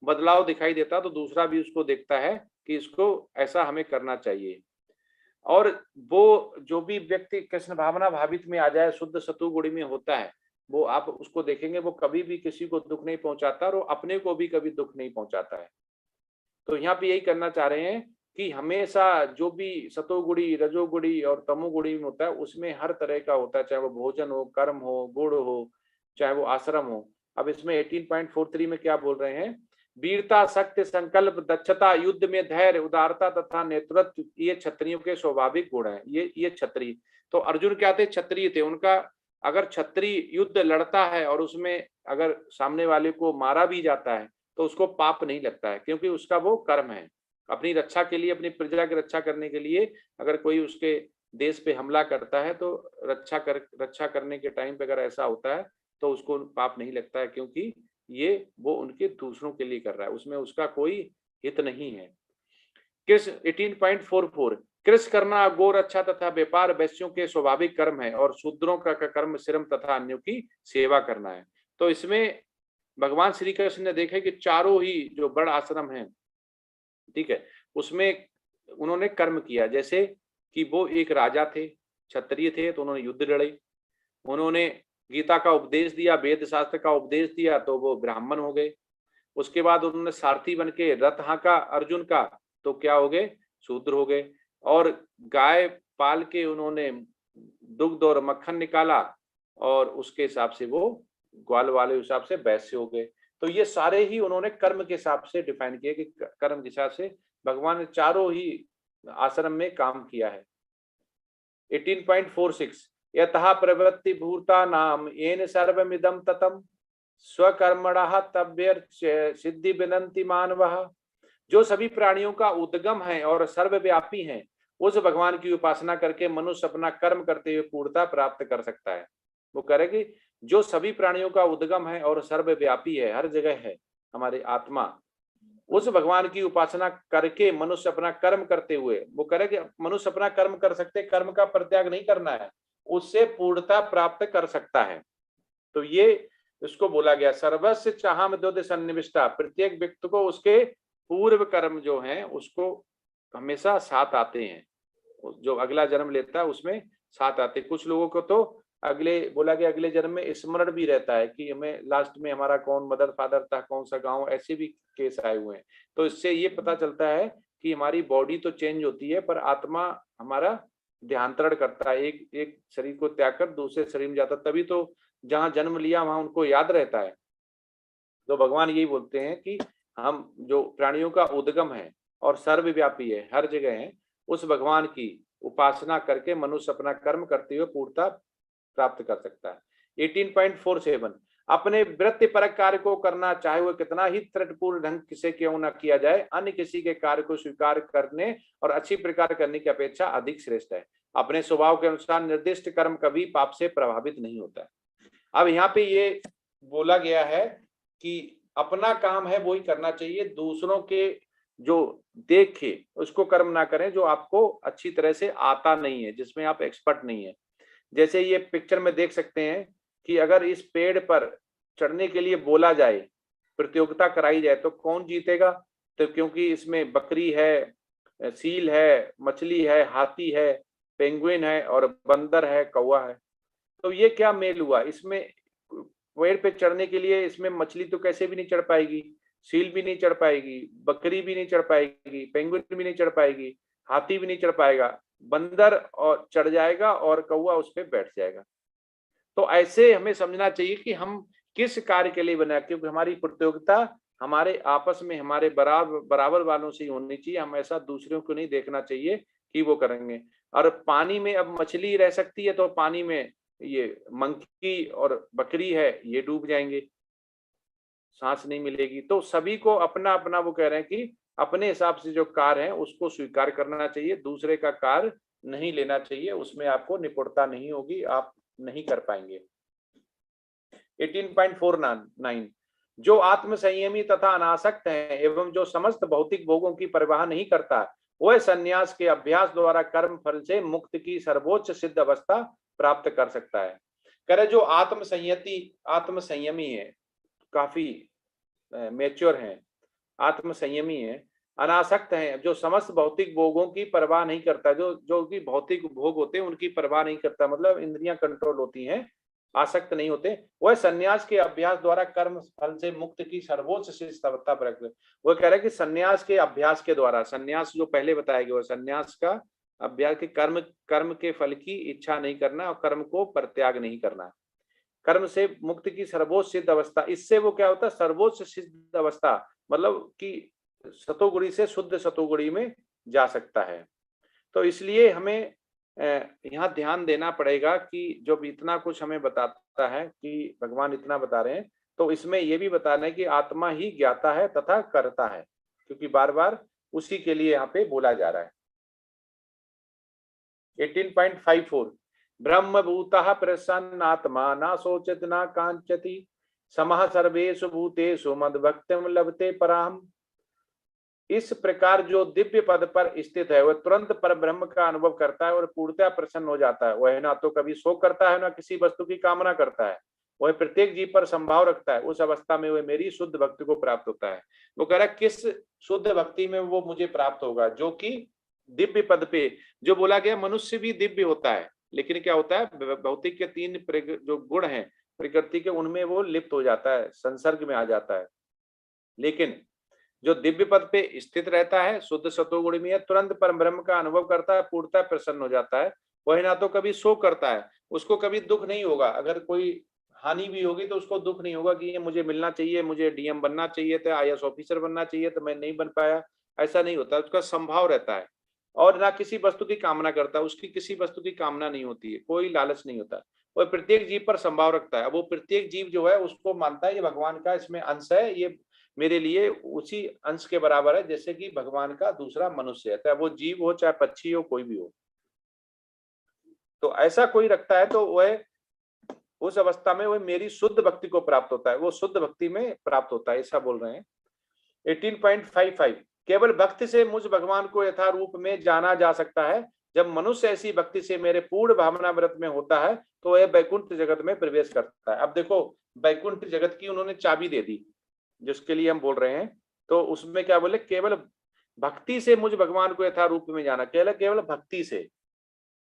बदलाव दिखाई देता तो दूसरा भी उसको देखता है कि इसको ऐसा हमें करना चाहिए। और वो जो भी व्यक्ति कृष्ण भावना भावित में आ जाए, शुद्ध सतोगुणी में होता है, वो आप उसको देखेंगे वो कभी भी किसी को दुख नहीं पहुंचाता, और अपने को भी कभी दुख नहीं पहुंचाता है। तो यहाँ पे यही करना चाह रहे हैं कि हमेशा जो भी सतोगुणी, रजोगुणी और तमोगुणी में होता है उसमें हर तरह का होता है, चाहे वो भोजन हो, कर्म हो, गुण हो, चाहे वो आश्रम हो। अब इसमें 18.43 में क्या बोल रहे हैं? वीरता, शक्ति, संकल्प, दक्षता, युद्ध में धैर्य, उदारता तथा नेतृत्व, ये क्षत्रियों के स्वाभाविक गुण हैं। ये क्षत्रिय, तो अर्जुन क्या थे? क्षत्रिय थे। उनका अगर क्षत्रिय युद्ध लड़ता है और उसमें अगर सामने वाले को मारा भी जाता है तो उसको पाप नहीं लगता है, क्योंकि उसका वो कर्म है। अपनी रक्षा के लिए, अपनी प्रजा की रक्षा करने के लिए अगर कोई उसके देश पे हमला करता है तो रक्षा करने के टाइम पे अगर ऐसा होता है तो उसको पाप नहीं लगता है, क्योंकि वो उनके दूसरों के लिए कर रहा है, उसमें उसका कोई हित नहीं है। कृष्ण 18.44 कृषि करना, गौ रक्षा तथा व्यापार वैश्यों के स्वाभाविक कर्म है, और शूद्रों का कर्म श्रम तथा अन्यों की सेवा करना है। तो इसमें भगवान श्री कृष्ण ने देखा कि चारों ही जो बड़ आश्रम हैं, ठीक है, उसमें उन्होंने कर्म किया। जैसे कि वो एक राजा थे, क्षत्रिय थे, तो उन्होंने युद्ध लड़े, उन्होंने गीता का उपदेश दिया, वेद शास्त्र का उपदेश दिया, तो वो ब्राह्मण हो गए। उसके बाद उन्होंने सारथी बन के रथ हाँका अर्जुन का, तो क्या हो गए? शूद्र हो गए। और गाय पाल के उन्होंने दुग्ध और मक्खन निकाला, और उसके हिसाब से वो ग्वाल वाले हिसाब से वैश्य हो गए। तो ये सारे ही उन्होंने कर्म के हिसाब से डिफाइन किए कि कर्म के हिसाब से भगवान ने चारों ही आश्रम में काम किया है। 18.46 यतः प्रवृत्ति भूता नाम येन सर्वमिदं ततम स्वकर्मणः तभ्य सिद्धि विनंति मानवः। जो सभी प्राणियों का उद्गम है और सर्वव्यापी है, उस भगवान की उपासना करके मनुष्य अपना कर्म करते हुए पूर्णता प्राप्त कर सकता है। वो करेगी जो सभी प्राणियों का उद्गम है और सर्वव्यापी है, हर जगह है हमारी आत्मा, उस भगवान की उपासना करके मनुष्य अपना कर्म करते हुए, वो करेगी मनुष्य अपना कर्म कर सकते, कर्म का परित्याग नहीं करना है, उससे पूर्णता प्राप्त कर सकता है। तो ये इसको बोला गया सर्वस्व चाहम द्वद सन्निविष्टा, प्रत्येक व्यक्ति को उसके पूर्व कर्म जो हैं उसको हमेशा साथ आते हैं, जो अगला जन्म लेता है उसमें साथ आते। कुछ लोगों को तो अगले बोला गया अगले जन्म में स्मरण भी रहता है कि हमें लास्ट में हमारा कौन मदर फादर था, कौन सा गांव, ऐसे भी केस आए हुए हैं। तो इससे ये पता चलता है कि हमारी बॉडी तो चेंज होती है पर आत्मा हमारा देहांतरण करता है, एक शरीर को त्याग कर दूसरे शरीर में जाता, तभी तो जहाँ जन्म लिया वहां उनको याद रहता है। तो भगवान यही बोलते हैं कि हम जो प्राणियों का उद्गम है और सर्वव्यापी है, हर जगह है, उस भगवान की उपासना करके मनुष्य अपना कर्म करते हुए पूर्णता प्राप्त कर सकता है। 18.47 अपने वृत्ति परक कार्य को करना, चाहे वो कितना ही तृटपूर्ण ढंग से क्यों न किया जाए, अन्य किसी के कार्य को स्वीकार करने और अच्छी प्रकार करने की अपेक्षा अधिक श्रेष्ठ है। अपने स्वभाव के अनुसार निर्दिष्ट कर्म कभी पाप से प्रभावित नहीं होता है। अब यहाँ पे ये बोला गया है कि अपना काम है वो ही करना चाहिए, दूसरों के जो देखे उसको कर्म ना करें जो आपको अच्छी तरह से आता नहीं है, जिसमें आप एक्सपर्ट नहीं है। जैसे ये पिक्चर में देख सकते हैं कि अगर इस पेड़ पर चढ़ने के लिए बोला जाए प्रतियोगिता कराई जाए तो कौन जीतेगा? तो क्योंकि इसमें बकरी है, सील है, मछली है, हाथी है, पेंगुइन है और बंदर है, कौवा है। तो ये क्या मेल हुआ? इसमें पेड़ पे चढ़ने के लिए इसमें मछली तो कैसे भी नहीं चढ़ पाएगी, सील भी नहीं चढ़ पाएगी, बकरी भी नहीं चढ़ पाएगी, पेंगुइन भी नहीं चढ़ पाएगी, हाथी भी नहीं चढ़ पाएगा, बंदर और चढ़ जाएगा और कौवा उस पर बैठ जाएगा। तो ऐसे हमें समझना चाहिए कि हम किस कार्य के लिए बना, क्योंकि हमारी प्रतियोगिता हमारे आपस में हमारे बराबर वालों से ही होनी चाहिए। हम ऐसा दूसरों को नहीं देखना चाहिए कि वो करेंगे। और पानी में अब मछली रह सकती है तो पानी में ये मंकी और बकरी है ये डूब जाएंगे, सांस नहीं मिलेगी। तो सभी को अपना अपना वो कह रहे हैं कि अपने हिसाब से जो कार्य है उसको स्वीकार करना चाहिए, दूसरे का कार्य नहीं लेना चाहिए, उसमें आपको निपुणता नहीं होगी, आप नहीं कर पाएंगे। 18.49 जो आत्म संयमी तथा अनासक्त है एवं जो समस्त भौतिक भोगों की परवाह नहीं करता, वह संन्यास के अभ्यास द्वारा कर्म फल से मुक्त की सर्वोच्च सिद्ध अवस्था प्राप्त कर सकता है। कह रहे जो आत्म संयमी है, काफी मैच्योर है, आत्म संयमी है, अनासक्त है, जो समस्त भौतिक भोगों की परवाह नहीं करता, जो भी भौतिक भोग होते हैं उनकी परवाह नहीं करता, मतलब इंद्रियां कंट्रोल होती हैं, आसक्त नहीं होते, वह संन्यास के अभ्यास द्वारा कर्म फल से मुक्त की सर्वोच्च सिद्ध अवस्था प्राप्त। वो कह रहा है कि संन्यास के अभ्यास के द्वारा, संन्यास जो पहले बताया गया, संन्यास का अभ्यास के कर्म के फल की इच्छा नहीं करना और कर्म को परित्याग नहीं करना, कर्म से मुक्ति की सर्वोच्च सिद्ध अवस्था। इससे वो क्या होता है? सर्वोच्च सिद्ध अवस्था, मतलब कि सतोगुणी से शुद्ध सतोगुणी में जा सकता है। तो इसलिए हमें यहाँ ध्यान देना पड़ेगा कि जब इतना कुछ हमें बताता है कि भगवान इतना बता रहे हैं, तो इसमें ये भी बताना है कि आत्मा ही ज्ञाता है तथा करता है, क्योंकि बार बार उसी के लिए यहाँ पे बोला जा रहा है। 18.54 ब्रह्मभूतः प्रसन्नात्मा न सोचत न कांचति समः सर्वेषु भूतेषु मद्भक्तिं लभते पराम। इस प्रकार जो दिव्य पद पर स्थित है वह तुरंत पर ब्रह्म का अनुभव करता है और पूर्णतः प्रसन्न हो जाता है। वह ना तो कभी शोक करता है, ना किसी वस्तु की कामना करता है, वह प्रत्येक जीव पर संभाव रखता है। उस अवस्था में वह मेरी शुद्ध भक्ति को प्राप्त होता है। वो कह रहा है किस शुद्ध भक्ति में वो मुझे प्राप्त होगा? जो कि दिव्य पद पे, जो बोला गया मनुष्य भी दिव्य होता है, लेकिन क्या होता है, भौतिक के 3 जो गुण हैं प्रकृति के, उनमें वो लिप्त हो जाता है, संसर्ग में आ जाता है। लेकिन जो दिव्य पद पे स्थित रहता है, शुद्ध सतोगुण में है, तुरंत परम ब्रह्म का अनुभव करता है, पूर्णतः प्रसन्न हो जाता है। वही ना तो कभी शोक करता है, उसको कभी दुख नहीं होगा। अगर कोई हानि भी होगी तो उसको दुख नहीं होगा कि ये मुझे मिलना चाहिए, मुझे डीएम बनना चाहिए था, आईएएस ऑफिसर बनना चाहिए तो मैं नहीं बन पाया, ऐसा नहीं होता। उसका संभाव रहता है और ना किसी वस्तु की कामना करता है, उसकी किसी वस्तु की कामना नहीं होती है, कोई लालच नहीं होता। वह प्रत्येक जीव पर संभाव रखता है। वो प्रत्येक जीव जो है उसको मानता है ये भगवान का इसमें अंश है, ये मेरे लिए उसी अंश के बराबर है जैसे कि भगवान का दूसरा मनुष्य है, चाहे वो जीव हो, चाहे पक्षी हो, कोई भी हो। तो ऐसा कोई रखता है तो वह उस अवस्था में वह मेरी शुद्ध भक्ति को प्राप्त होता है, वो शुद्ध भक्ति में प्राप्त होता है, ऐसा बोल रहे हैं। 18.55 केवल भक्ति से मुझ भगवान को यथा रूप में जाना जा सकता है। जब मनुष्य ऐसी भक्ति से मेरे पूर्ण भावना व्रत में होता है तो वह बैकुंठ जगत में प्रवेश करता है। अब देखो, बैकुंठ जगत की उन्होंने चाबी दे दी जिसके लिए हम बोल रहे हैं, तो उसमें क्या बोले, केवल भक्ति से मुझ भगवान को यथा रूप में जाना, केवल भक्ति से।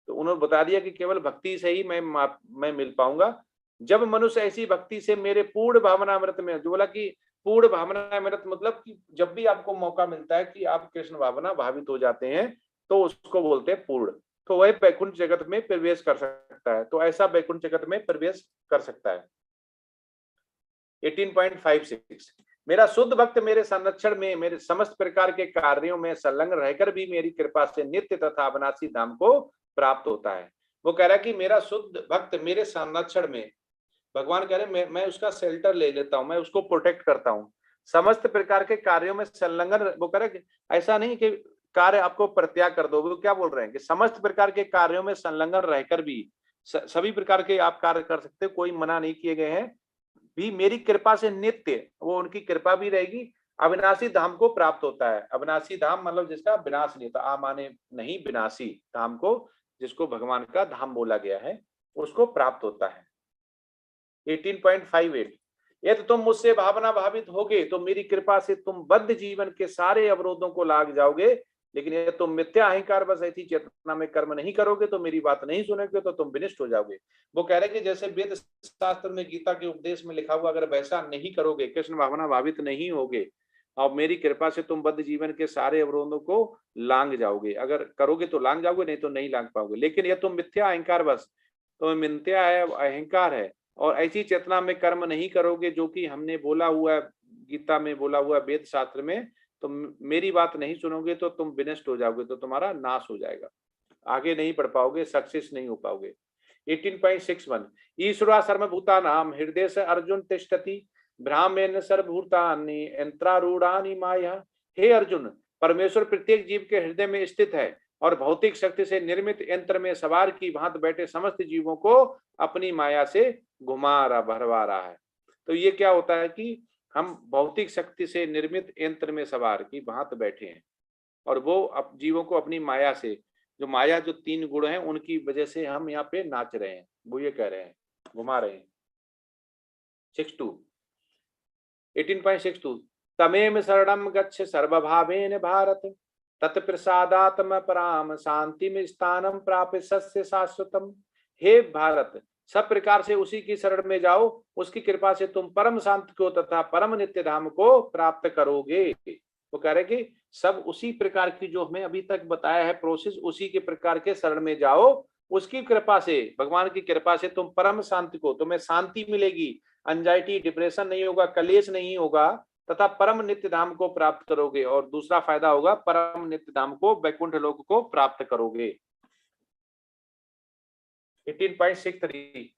तो उन्होंने बता दिया कि केवल भक्ति से ही मैं मिल पाऊंगा। जब मनुष्य ऐसी भक्ति से मेरे पूर्ण भावनामृत में, जो बोला कि पूर्ण भावनामृत मतलब कि जब भी आपको मौका मिलता है कि आप कृष्ण भावना भावित हो जाते हैं तो उसको बोलते हैं पूर्ण। तो वह बैकुंठ जगत में प्रवेश कर सकता है, तो ऐसा बैकुंठ जगत में प्रवेश कर सकता है। 18.56 मेरा शुद्ध भक्त मेरे संरक्षण में मेरे समस्त प्रकार के कार्यों में संलग्न रहकर भी मेरी कृपा से नित्य तथा अविनाशी धाम को प्राप्त होता है। वो कह रहा है कि मेरा शुद्ध भक्त मेरे संरक्षण में, भगवान कह रहे मैं उसका शेल्टर ले लेता हूं, मैं उसको प्रोटेक्ट करता हूं, समस्त प्रकार के कार्यों में संलग्न। वो कह रहे कि ऐसा नहीं कि कार्य आपको परित्याग कर दो, वो क्या बोल रहे हैं कि समस्त प्रकार के कार्यों में संलग्न रहकर भी सभी प्रकार के आप कार्य कर सकते हो, कोई मना नहीं किए गए हैं, भी मेरी कृपा से नित्य, वो उनकी कृपा भी रहेगी, अविनाशी धाम को प्राप्त होता है। अविनाशी धाम मतलब जिसका विनाश नहीं होता, माने नहीं, विनाशी धाम को जिसको भगवान का धाम बोला गया है उसको प्राप्त होता है। 18.58 यदि तुम मुझसे भावना भावित होगे तो मेरी कृपा से तुम बद्ध जीवन के सारे अवरोधों को लाग जाओगे। लेकिन यदि तुम मिथ्या अहंकार बस ऐसी चेतना में कर्म नहीं करोगे तो मेरी बात नहीं सुनोगे तो तुम विनिष्ट हो जाओगे। वो कह रहे कि जैसे वेद शास्त्र में, गीता के उपदेश में लिखा हुआ, अगर वैसा नहीं करोगे, कृष्ण भावना भावित नहीं होगे और मेरी कृपा से तुम बद्ध जीवन के सारे अवरोधों को लांग जाओगे। अगर करोगे तो लांग जाओगे, नहीं तो नहीं लांग पाओगे। लेकिन यह तुम मिथ्या अहंकार बस, तो मिथ्या है, अहंकार है, और ऐसी चेतना में कर्म नहीं करोगे जो कि हमने बोला हुआ है, गीता में बोला हुआ, वेद शास्त्र में, तो मेरी बात नहीं सुनोगे तो तुम विनष्ट हो जाओगे, तो तुम्हारा नाश हो जाएगा, आगे नहीं बढ़ पाओगे, सक्सेस नहीं हो पाओगे। 18.61 ईश्वरा सर्वभूतानां हृदय से अर्जुन तिष्ठति ब्राह्मण सर्वभूतानि यंत्रारूढ़ानि माया। हे अर्जुन, परमेश्वर प्रत्येक जीव के हृदय में स्थित है और भौतिक शक्ति से निर्मित यंत्र में सवार की भांति बैठे समस्त जीवों को अपनी माया से भरवा रहा है। तो ये क्या होता है कि हम भौतिक शक्ति से निर्मित यंत्र में सवार की भांति बैठे हैं और वो अब जीवों को अपनी माया से, जो माया जो 3 गुण हैं उनकी वजह से हम यहाँ पे नाच रहे हैं, वो ये कह रहे हैं, घुमा रहे हैं। 18.62 तमेम शरणम गच्छ सर्वभावेन भारत तत्प्रसादात्म पराम शांति में स्थानम प्राप्य सस्य शाश्वतम। हे भारत, सब प्रकार से उसी की शरण में जाओ, उसकी कृपा से तुम परम शांति को तथा परम नित्य धाम को प्राप्त करोगे। वो कह रहे कि सब उसी प्रकार की जो हमें अभी तक बताया है प्रोसेस, उसी के प्रकार के शरण में जाओ, उसकी कृपा से, भगवान की कृपा से तुम परम शांति को, तुम्हें शांति मिलेगी, एंजाइटी डिप्रेशन नहीं होगा, कलेश नहीं होगा, तथा परम नित्य धाम को प्राप्त करोगे। और दूसरा फायदा होगा, परम नित्य धाम को, वैकुंठ लोक को प्राप्त करोगे। 18.63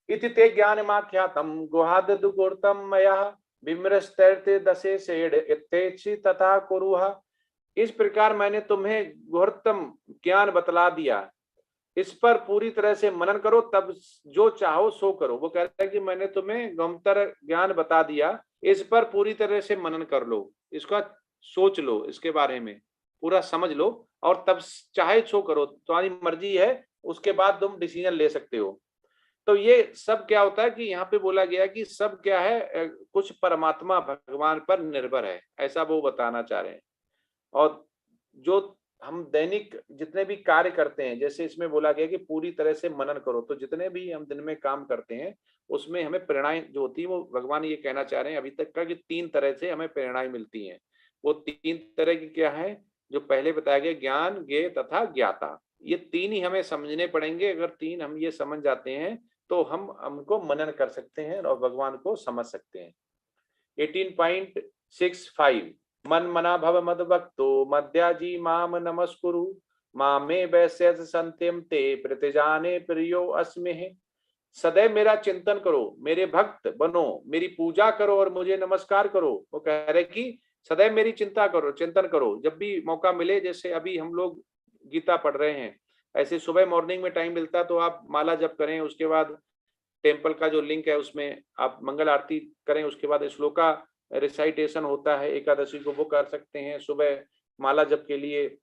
इति ते ज्ञानमाख्यातं गुहादुगुर्तं मया विमृष्टैर्ते दशे सेड इत्येछि तथा कुरुहा। इस प्रकार मैंने तुम्हें गुहरतम ज्ञान बतला दिया, इस पर पूरी तरह से मनन करो, तब जो चाहो सो करो। वो कहता है कि मैंने तुम्हें गमतर ज्ञान बता दिया, इस पर पूरी तरह से मनन कर लो, इसका सोच लो, इसके बारे में पूरा समझ लो, और तब चाहे सो करो, तुम्हारी मर्जी है, उसके बाद तुम डिसीजन ले सकते हो। तो ये सब क्या होता है कि यहाँ पे बोला गया कि सब क्या है, कुछ परमात्मा भगवान पर निर्भर है, ऐसा वो बताना चाह रहे हैं। और जो हम दैनिक जितने भी कार्य करते हैं, जैसे इसमें बोला गया कि पूरी तरह से मनन करो, तो जितने भी हम दिन में काम करते हैं उसमें हमें प्रेरणाएं जो होती है, वो भगवान ये कहना चाह रहे हैं अभी तक का कि 3 तरह से हमें प्रेरणाएं मिलती हैं। वो 3 तरह की क्या है, जो पहले बताया गया, ज्ञान, ज्ञेय तथा ज्ञाता। ये 3 ही हमें समझने पड़ेंगे। अगर 3 हम ये समझ जाते हैं तो हम हमको मनन कर सकते हैं और भगवान को समझ सकते हैं। 18.65 मन मना भव मद भक्तो मध्याजी माम नमस्कुरु मामे वैश्य संत्यम ते प्रतिजाने प्रियो अस्मि। सदैव मेरा चिंतन करो, मेरे भक्त बनो, मेरी पूजा करो और मुझे नमस्कार करो। वो कह रहे कि सदैव मेरी चिंता करो, चिंतन करो, जब भी मौका मिले, जैसे अभी हम लोग गीता पढ़ रहे हैं, ऐसे सुबह मॉर्निंग में टाइम मिलता है तो आप माला जप करें, उसके बाद टेम्पल का जो लिंक है उसमें आप मंगल आरती करें, उसके बाद श्लोका रिसाइटेशन होता है एकादशी को, वो कर सकते हैं। सुबह माला जप के लिए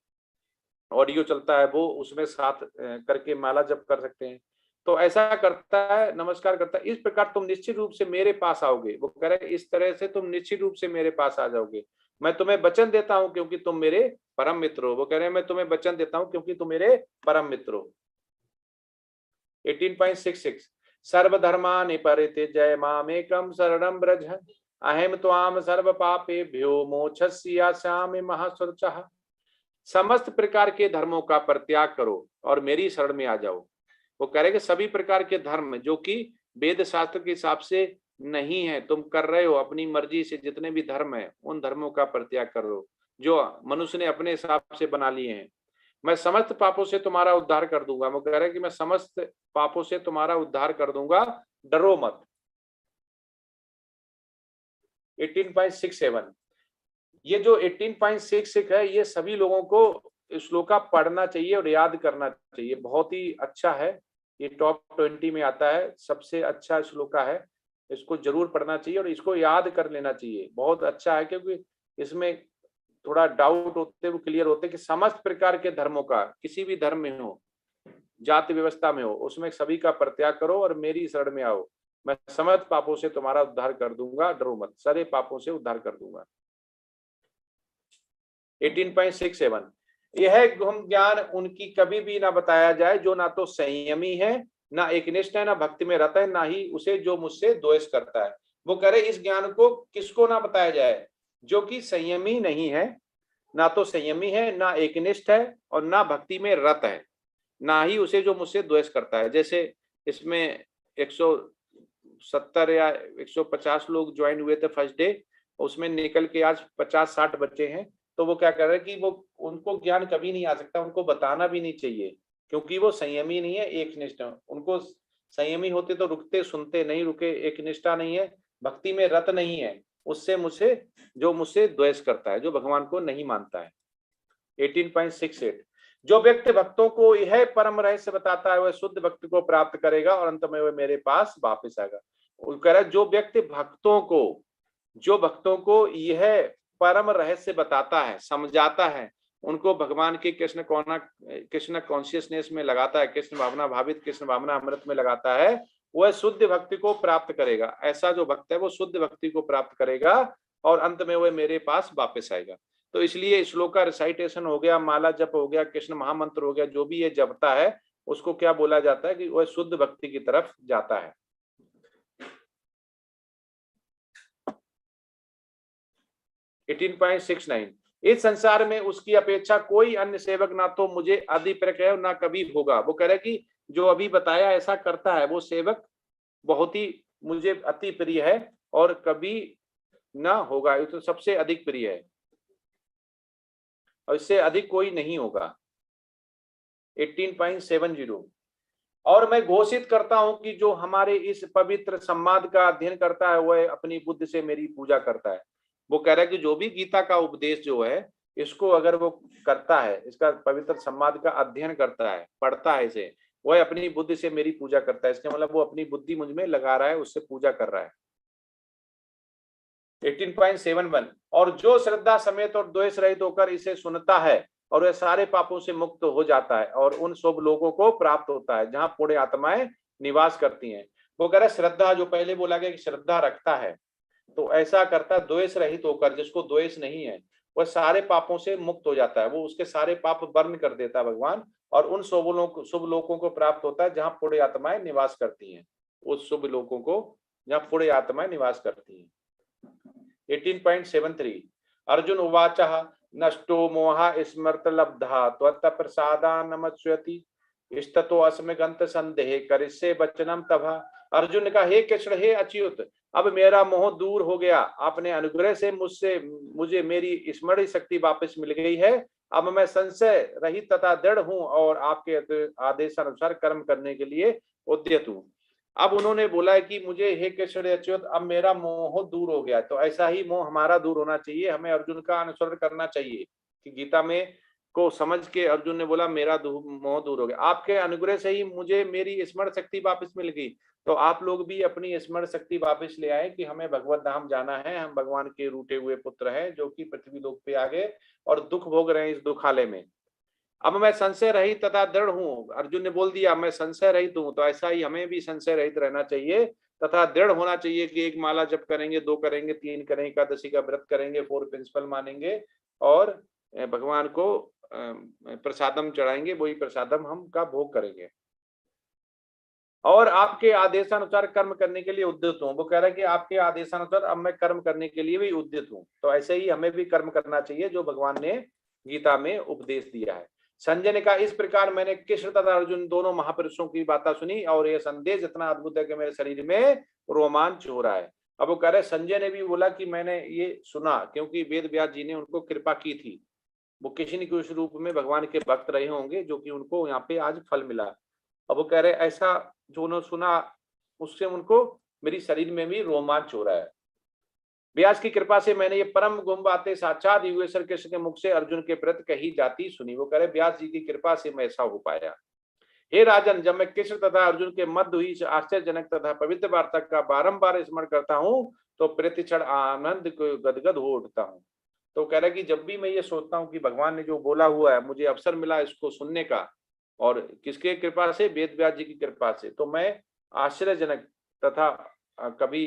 ऑडियो चलता है, वो उसमें साथ करके माला जप कर सकते हैं। तो ऐसा करता है, नमस्कार करता है, इस प्रकार तुम निश्चित रूप से मेरे पास आओगे। वो कह रहे इस तरह से तुम निश्चित रूप से मेरे पास आ जाओगे। मैं तुम्हें वचन देता हूं क्योंकि तुम मेरे परम मित्र हो। वो कह रहे हैं मैं तुम्हें वचन देता हूं क्योंकि तुम मेरे परम मित्र हो। 18.66 सर्वधर्मानि परित्यज्य मामेकं शरणं व्रज अहम त्वाम सर्व पापेभ्यो मोक्षयिष्यामि महासुरचः। समस्त प्रकार के धर्मों का परित्याग करो और मेरी शरण में आ जाओ। वो कह रहे कि सभी प्रकार के धर्म जो कि वेद शास्त्र के हिसाब से नहीं है, तुम कर रहे हो अपनी मर्जी से, जितने भी धर्म है उन धर्मों का परित्याग करो जो मनुष्य ने अपने हिसाब से बना लिए हैं। मैं समस्त पापों से तुम्हारा उद्धार कर दूंगा। वो कह रहे कि मैं समस्त पापों से तुम्हारा उद्धार कर दूंगा, डरो मत। 18.67 ये जो 18.66 है, ये सभी लोगों को श्लोका पढ़ना चाहिए और याद करना चाहिए। बहुत ही अच्छा है, ये टॉप 20 में आता है, सबसे अच्छा श्लोका है। इसको जरूर पढ़ना चाहिए और इसको याद कर लेना चाहिए। बहुत अच्छा है क्योंकि इसमें थोड़ा डाउट होते वो क्लियर होते कि समस्त प्रकार के धर्मों का, किसी भी धर्म में हो, जाति व्यवस्था में हो, उसमें सभी का परित्याग करो और मेरी शरण में आओ। मैं समस्त पापों से तुम्हारा उद्धार कर दूंगा, डरो मत, सारे पापों से उद्धार कर दूंगा। 18.67 यह गुम ज्ञान उनकी कभी भी ना बताया जाए जो ना तो संयमी है, ना एकनिष्ठ है, ना भक्ति में रहता है, ना ही उसे जो मुझसे द्वेष करता है। वो कह रहे इस ज्ञान को किसको ना बताया जाए, जो कि संयमी नहीं है, ना तो संयमी है, ना एकनिष्ठ है, और ना भक्ति में रत है, ना ही उसे जो मुझसे द्वेष करता है। जैसे इसमें 170 या 150 लोग ज्वाइन हुए थे फर्स्ट डे, उसमें निकल के आज 50-60 बच्चे हैं। तो वो क्या कर रहे हैं कि वो उनको ज्ञान कभी नहीं आ सकता, उनको बताना भी नहीं चाहिए, क्योंकि वो संयमी नहीं है, एकनिष्ठ है। उनको संयमी होते तो रुकते, सुनते, नहीं रुके, एकनिष्ठा नहीं है, भक्ति में रत नहीं है, उससे मुझसे द्वेष करता है, जो भगवान को नहीं मानता है। 18.68 जो व्यक्ति भक्तों को यह परम रहस्य बताता है वह शुद्ध भक्ति को प्राप्त करेगा और अंत में वह मेरे पास वापस आएगा। वो कह रहा है जो व्यक्ति भक्तों को यह परम रहस्य बताता है, समझाता है, उनको भगवान के कृष्ण कॉन्शियसनेस में लगाता है, कृष्ण भावना भावित, कृष्ण भावना अमृत में लगाता है, वह शुद्ध भक्ति को प्राप्त करेगा। ऐसा जो भक्त है वो शुद्ध भक्ति को प्राप्त करेगा और अंत में वह मेरे पास वापस आएगा। तो इसलिए श्लोक का रिसाइटेशन हो गया, माला जप हो गया, कृष्ण महामंत्र हो गया, जो भी ये जपता है उसको क्या बोला जाता है कि वह शुद्ध भक्ति की तरफ जाता है। 18.69 इस संसार में उसकी अपेक्षा कोई अन्य सेवक ना तो मुझे अधिप्रिय है ना कभी होगा। वो कह रहे कि जो अभी बताया ऐसा करता है वो सेवक बहुत ही मुझे अति प्रिय है और कभी ना होगा, ये तो सबसे अधिक प्रिय है और इससे अधिक कोई नहीं होगा। 18.70 और मैं घोषित करता हूं कि जो हमारे इस पवित्र संवाद का अध्ययन करता है वह अपनी बुद्धि से मेरी पूजा करता है। वो कह रहा है कि जो भी गीता का उपदेश जो है इसको अगर वो करता है, इसका पवित्र संवाद का अध्ययन करता है, पढ़ता है इसे, वह अपनी बुद्धि से मेरी पूजा करता है। इसका मतलब वो अपनी बुद्धि मुझ में लगा रहा है, उससे पूजा कर रहा है। 18.71 और जो श्रद्धा समेत और द्वेष रहित होकर इसे सुनता है और वह सारे पापों से मुक्त हो जाता है और उन सब लोगों को प्राप्त होता है जहां पुण्य आत्माएं निवास करती हैं। वो कह रहा है श्रद्धा, जो पहले बोला गया कि श्रद्धा रखता है, तो ऐसा करता है द्वेष रहित होकर, जिसको द्वेष नहीं है, वह सारे पापों से मुक्त हो जाता है, वो उसके सारे पाप बर्न कर देता है भगवान और उन शुभ लोगों को प्राप्त होता है जहां पुण्य आत्माएं निवास करती हैं, उस शुभ लोगों को जहां पुण्य आत्माएं निवास करती हैं। 18.73 अर्जुन उवाचः नष्टो मोह स्मृत लब्धा त्वत्त प्रसादान्नमच्यति इष्टतो अस्मगंत संदेह करिष्ये वचनम तभा। अर्जुन का हे कृष्ण, हे अच्युत, अब मेरा मोह दूर हो गया, आपने अनुग्रह से मुझे मेरी स्मरण शक्ति वापस मिल गई है। अब मैं संशय रहित तथा दृढ़ हूं और आपके आदेशानुसार कर्म करने के लिए उद्यत हूं। अब उन्होंने बोला है कि मुझे हे कृष्ण अच्युत, अब मेरा मोह दूर हो गया। तो ऐसा ही मोह हमारा दूर होना चाहिए, हमें अर्जुन का अनुसरण करना चाहिए कि गीता में को समझ के अर्जुन ने बोला मेरा मोह दूर हो गया, आपके अनुग्रह से ही मुझे मेरी स्मरण शक्ति वापस मिल गई। तो आप लोग भी अपनी स्मरण शक्ति वापस ले आए कि हमें भगवत धाम जाना है, हम भगवान के रूठे हुए पुत्र हैं जो कि पृथ्वी लोक पे आ गए और दुख भोग रहे हैं इस दुखालय में। अब मैं संशय रहित तथा दृढ़ हूं, अर्जुन ने बोल दिया मैं संशय रहित हूं, तो ऐसा ही हमें भी संशय रहित रहना चाहिए तथा दृढ़ होना चाहिए कि एक माला जप करेंगे, 2 करेंगे, 3 करेंगे, एकादशी का व्रत करेंगे, 4 प्रिंसिपल मानेंगे और भगवान को प्रसादम चढ़ाएंगे, वही प्रसादम हम का भोग करेंगे और आपके आदेशानुसार कर्म करने के लिए उद्यत हूं। वो कह रहा है कि आपके आदेशानुसार अब मैं कर्म करने के लिए भी उद्यत हूं। तो ऐसे ही हमें भी कर्म करना चाहिए जो भगवान ने गीता में उपदेश दिया है। संजय ने कहा इस प्रकार मैंने कृष्ण तथा अर्जुन दोनों महापुरुषों की बातें सुनी और यह संदेश इतना अद्भुत है कि मेरे शरीर में रोमांच हो रहा है। अब वो कह रहे संजय ने भी बोला कि मैंने ये सुना क्योंकि वेद व्यास जी ने उनको कृपा की थी, वो किसी न किसी रूप में भगवान के भक्त रहे होंगे जो कि उनको यहाँ पे आज फल मिला। अब वो कह रहे ऐसा जो उन्होंने सुना उससे उनको मेरी शरीर में भी रोमांच हो रहा है। व्यास की कृपा से मैंने ये परम गुम बातें साक्षात युगेश्वर कृष्ण के मुख से अर्जुन के प्रति कही जाती सुनी। वो कह रहे व्यास जी की कृपा से मैं ऐसा हो पाया। हे राजन, जब मैं कृष्ण तथा अर्जुन के मध्य हुई आश्चर्यजनक तथा पवित्र वार्ता का बारंबार स्मरण करता हूँ तो प्रतिक्षण आनंद को गदगद हो उठता हूँ। तो कह रहा है कि जब भी मैं ये सोचता हूँ कि भगवान ने जो बोला हुआ है मुझे अवसर मिला इसको सुनने का, और किसके कृपा से? वेद व्यास जी की कृपा से, तो मैं आश्चर्यजनक तथा कभी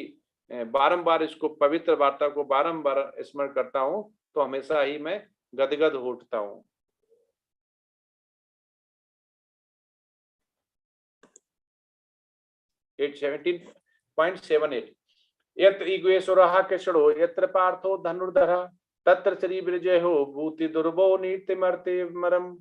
बारंबार इसको पवित्र वार्ता को बारंबार स्मरण करता हूं तो हमेशा ही मैं गदगद हो उठता हूं। एट 17.78 यत्र ईग्वेश्वरः कृष्णो यत्र पार्थो धनुर्धरः तत्र श्री विजयो भूति दुर्बो नीतिमर्तिमरम।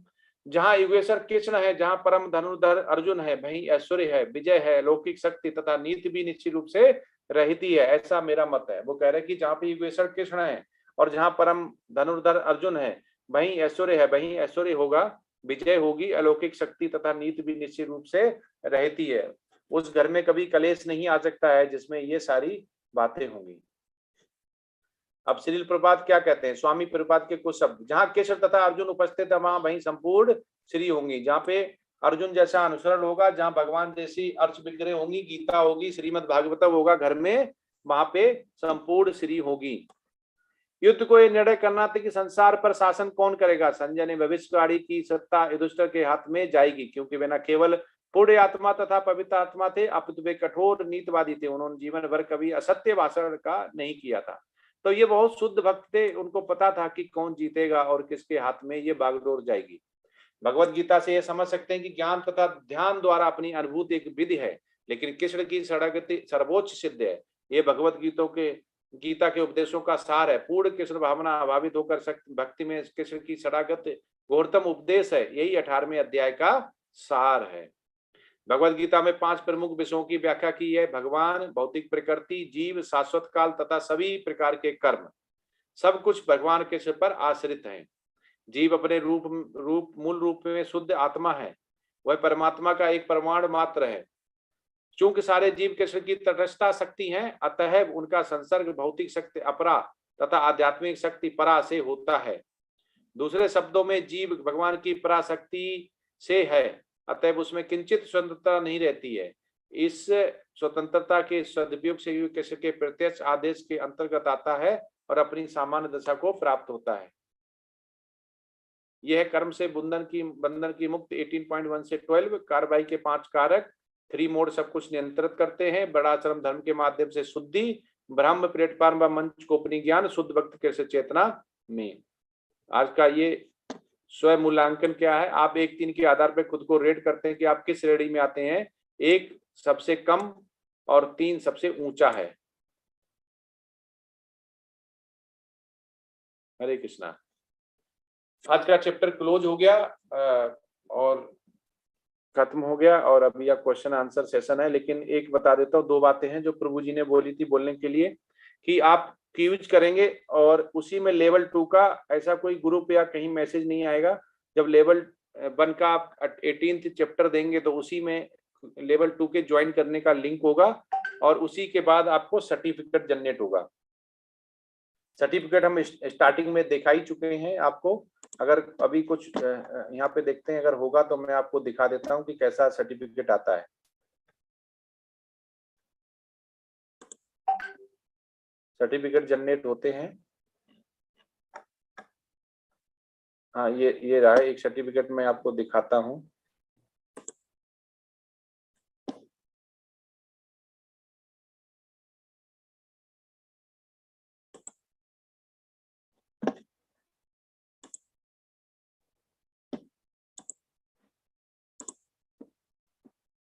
जहाँ युगेश्वर कृष्ण है, जहाँ परम धनुर्धर अर्जुन है, वहीं ऐश्वर्य है, विजय है, लौकिक शक्ति तथा नीति भी निश्चित रूप से रहती है, ऐसा मेरा मत है। वो कह रहे कि जहाँ पे युगेश्वर कृष्ण है और जहाँ परम धनुर्धर अर्जुन है वहीं ऐश्वर्य है, वहीं ऐश्वर्य होगा, विजय होगी, अलौकिक शक्ति तथा नीति भी निश्चित रूप से रहती है। उस घर में कभी कलेश नहीं आ सकता है जिसमें ये सारी बातें होंगी। अब श्रील प्रभुपाद क्या कहते हैं, स्वामी प्रभुपाद के कुछ शब्द, जहाँ कृष्ण तथा अर्जुन उपस्थित है वहां वहीं संपूर्ण श्री होंगी। जहाँ पे अर्जुन जैसा अनुसरण होगा, जहाँ भगवान जैसी अर्च विग्रह होंगी, गीता होगी, श्रीमद् भागवत होगा घर में, वहां पे संपूर्ण श्री होगी। युद्ध को यह निर्णय करना था कि संसार पर शासन कौन करेगा। संजय ने भविष्यवाणी की सत्ता युधिष्ठिर के हाथ में जाएगी, क्योंकि वे न केवल पूर्ण आत्मा तथा पवित्र आत्मा थे, अपितु वे कठोर नीतिवादी थे। उन्होंने जीवन भर कभी असत्य भाषण का नहीं किया था। तो ये बहुत शुद्ध भक्त थे, उनको पता था कि कौन जीतेगा और किसके हाथ में ये बागडोर जाएगी। भगवत गीता से ये समझ सकते हैं कि ज्ञान तथा ध्यान द्वारा अपनी अनुभूति एक विधि है, लेकिन कृष्ण की शरणागति सर्वोच्च सिद्ध है। ये भगवत गीता के उपदेशों का सार है। पूर्ण कृष्ण भावना अभावित होकर भक्ति में कृष्ण की शरणागत घोरतम उपदेश है। यही 18वें अध्याय का सार है। भगवत गीता में 5 प्रमुख विषयों की व्याख्या की है। भगवान, भौतिक प्रकृति, जीव, शाश्वत काल तथा सभी प्रकार के कर्म, सब कुछ भगवान के सिर पर आश्रित हैं। जीव अपने मूल रूप में शुद्ध आत्मा है, वह परमात्मा का एक परमाणु मात्र है। चूंकि सारे जीव कृष्ण की तटस्थता शक्ति हैं, अतः उनका संसर्ग भौतिक शक्ति अपरा तथा आध्यात्मिक शक्ति परा से होता है। दूसरे शब्दों में जीव भगवान की पराशक्ति से है, अतएव उसमें किंचित स्वतंत्रता नहीं रहती है। इस स्वतंत्रता के सदुपयोग से युग कृष्ण के प्रत्यक्ष आदेश के अंतर्गत आता है और अपनी सामान्य दशा को प्राप्त होता है। यह कर्म से बंधन की मुक्त 18.1 से 12 कार्रवाई के 5 कारक 3 मोड सब कुछ नियंत्रित करते हैं। बड़ा आश्रम धर्म के माध्यम से शुद्धि, ब्रह्म प्लेटफॉर्म व मंच को अपनी ज्ञान, शुद्ध भक्त कृष्ण चेतना में। आज का ये स्वयं मूल्यांकन क्या है, आप 1-3 के आधार पर खुद को रेट करते हैं कि आप किस श्रेणी में आते हैं। 1 सबसे कम और 3 सबसे ऊंचा है। हरे कृष्णा। आज का चैप्टर क्लोज हो गया और खत्म हो गया, और अभी यह क्वेश्चन आंसर सेशन है। लेकिन एक बता देता हूँ, 2 बातें हैं जो प्रभु जी ने बोली थी बोलने के लिए, कि आप यूज करेंगे और उसी में लेवल 2 का ऐसा कोई ग्रुप या कहीं मैसेज नहीं आएगा। जब लेवल 1 का आप 18th चैप्टर देंगे तो उसी में लेवल 2 के ज्वाइन करने का लिंक होगा, और उसी के बाद आपको सर्टिफिकेट जनरेट होगा। सर्टिफिकेट हम स्टार्टिंग में दिखा ही चुके हैं आपको। अगर अभी कुछ यहाँ पे देखते हैं, अगर होगा तो मैं आपको दिखा देता हूँ कि कैसा सर्टिफिकेट आता है। सर्टिफिकेट जनरेट होते हैं। हाँ, ये रहा है एक सर्टिफिकेट, मैं आपको दिखाता हूँ।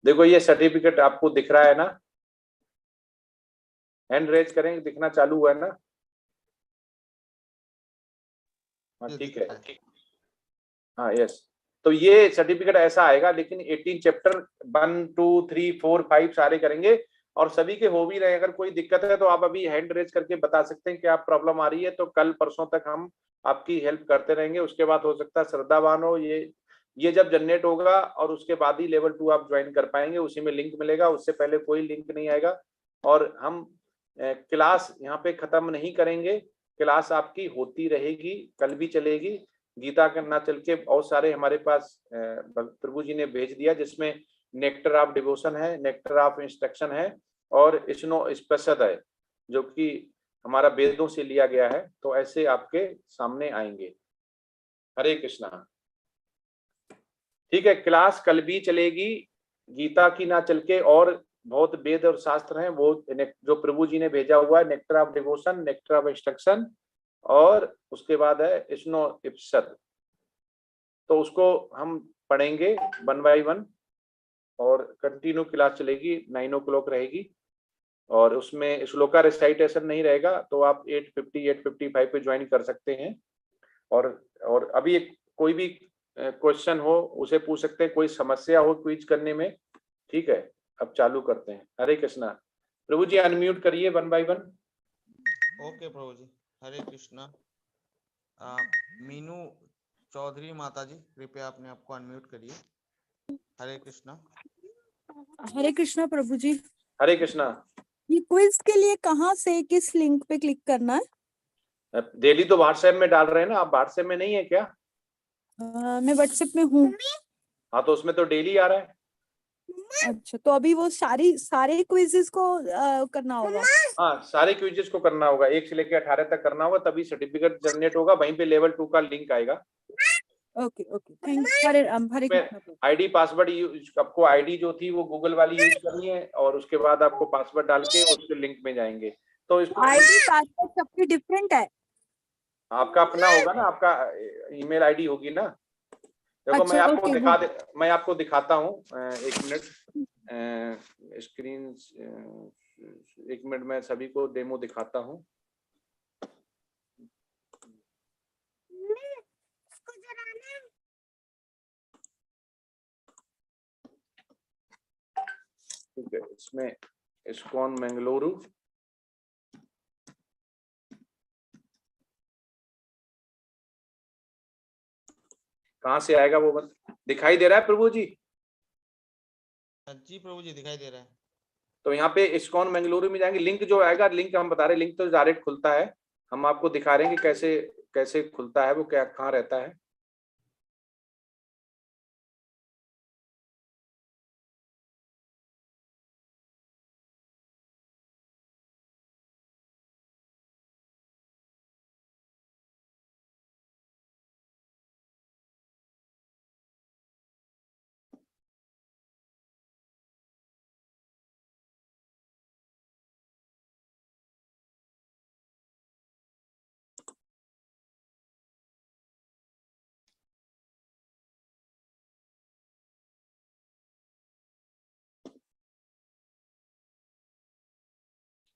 देखो ये सर्टिफिकेट आपको दिख रहा है ना, हैंड रेज करेंगे, दिखना चालू हुआ है ना। हाँ ठीक है, हाँ यस। तो ये सर्टिफिकेट ऐसा आएगा, लेकिन 18 चैप्टर 1, 2, 3, 4, 5 सारे करेंगे और सभी के हो भी रहे। अगर कोई दिक्कत है तो आप अभी हैंड रेज करके बता सकते हैं कि आप प्रॉब्लम आ रही है, तो कल परसों तक हम आपकी हेल्प करते रहेंगे। उसके बाद हो सकता है श्रद्धावान हो, ये जब जनरेट होगा और उसके बाद ही लेवल 2 आप ज्वाइन कर पाएंगे। उसी में लिंक मिलेगा, उससे पहले कोई लिंक नहीं आएगा। और हम क्लास यहाँ पे खत्म नहीं करेंगे, क्लास आपकी होती रहेगी, कल भी चलेगी। गीता का ना चल के बहुत सारे हमारे पास प्रभु जी ने भेज दिया, जिसमें नेक्टर ऑफ डिवोशन है, नेक्टर ऑफ इंस्ट्रक्शन है और स्नो स्पेशल है, जो कि हमारा वेदों से लिया गया है। तो ऐसे आपके सामने आएंगे। हरे कृष्णा। ठीक है, क्लास कल भी चलेगी, गीता की ना चल के और बहुत वेद और शास्त्र हैं, वो जो प्रभु जी ने भेजा हुआ है, nectar of devotion, nectar of instruction, और उसके बाद है स्नो इप्सत। तो उसको हम पढ़ेंगे 1 by 1 और कंटिन्यू क्लास चलेगी, 9 o'clock रहेगी। और उसमें श्लोका रिसाइटेशन नहीं रहेगा, तो आप 850 855 पे ज्वाइन कर सकते हैं। और अभी कोई भी क्वेश्चन हो उसे पूछ सकते हैं, कोई समस्या हो क्विज करने में, ठीक है। अब चालू करते हैं। हरे कृष्णा। प्रभु जी अनम्यूट करिए 1 by 1। ओके प्रभु जी, हरे कृष्णा। मीनू चौधरी माता जी, कृपया अपने आप को अनम्यूट करिए। हरे कृष्णा। हरे कृष्णा प्रभु जी। हरे कृष्णा। ये क्विज के लिए कहाँ से, किस लिंक पे क्लिक करना है? डेली तो व्हाट्सएप में डाल रहे हैं ना, आप व्हाट्सएप में नहीं है क्या? मैं व्हाट्सएप में हूँ। हाँ, तो उसमें तो डेली आ रहा है। अच्छा, तो अभी वो सारे क्विजेस को करना होगा? हाँ, सारे क्विजेस को करना होगा, 1 से लेकर 18 तक करना होगा, तभी सर्टिफिकेट जनरेट होगा। वहीं पे लेवल 2 का लिंक आएगा। Okay okay, thank you. Hare Krishna. ID password आपको आईडी जो थी वो गूगल वाली यूज करनी है, और उसके बाद आपको पासवर्ड डाल के उसके लिंक में जाएंगे। तो इसको आईडी पासवर्ड सबकी डिफरेंट है? आपका अपना होगा ना, आपका ईमेल आईडी होगी ना। देखो, अच्छा, मैं आपको दिखाता हूँ। 1 मिनट स्क्रीन, 1 मिनट में सभी को डेमो दिखाता हूँ। ठीक है, इसमें इस्कॉन मंगलुरु, कहाँ से आएगा वो दिखाई दे रहा है प्रभु जी? जी प्रभु जी, दिखाई दे रहा है। तो यहाँ पे इस्कॉन मंगलुरु में जाएंगे, लिंक जो आएगा, लिंक हम बता रहे, लिंक तो डायरेक्ट खुलता है। हम आपको दिखा रहे हैं कि कैसे कैसे खुलता है, वो क्या कहाँ रहता है।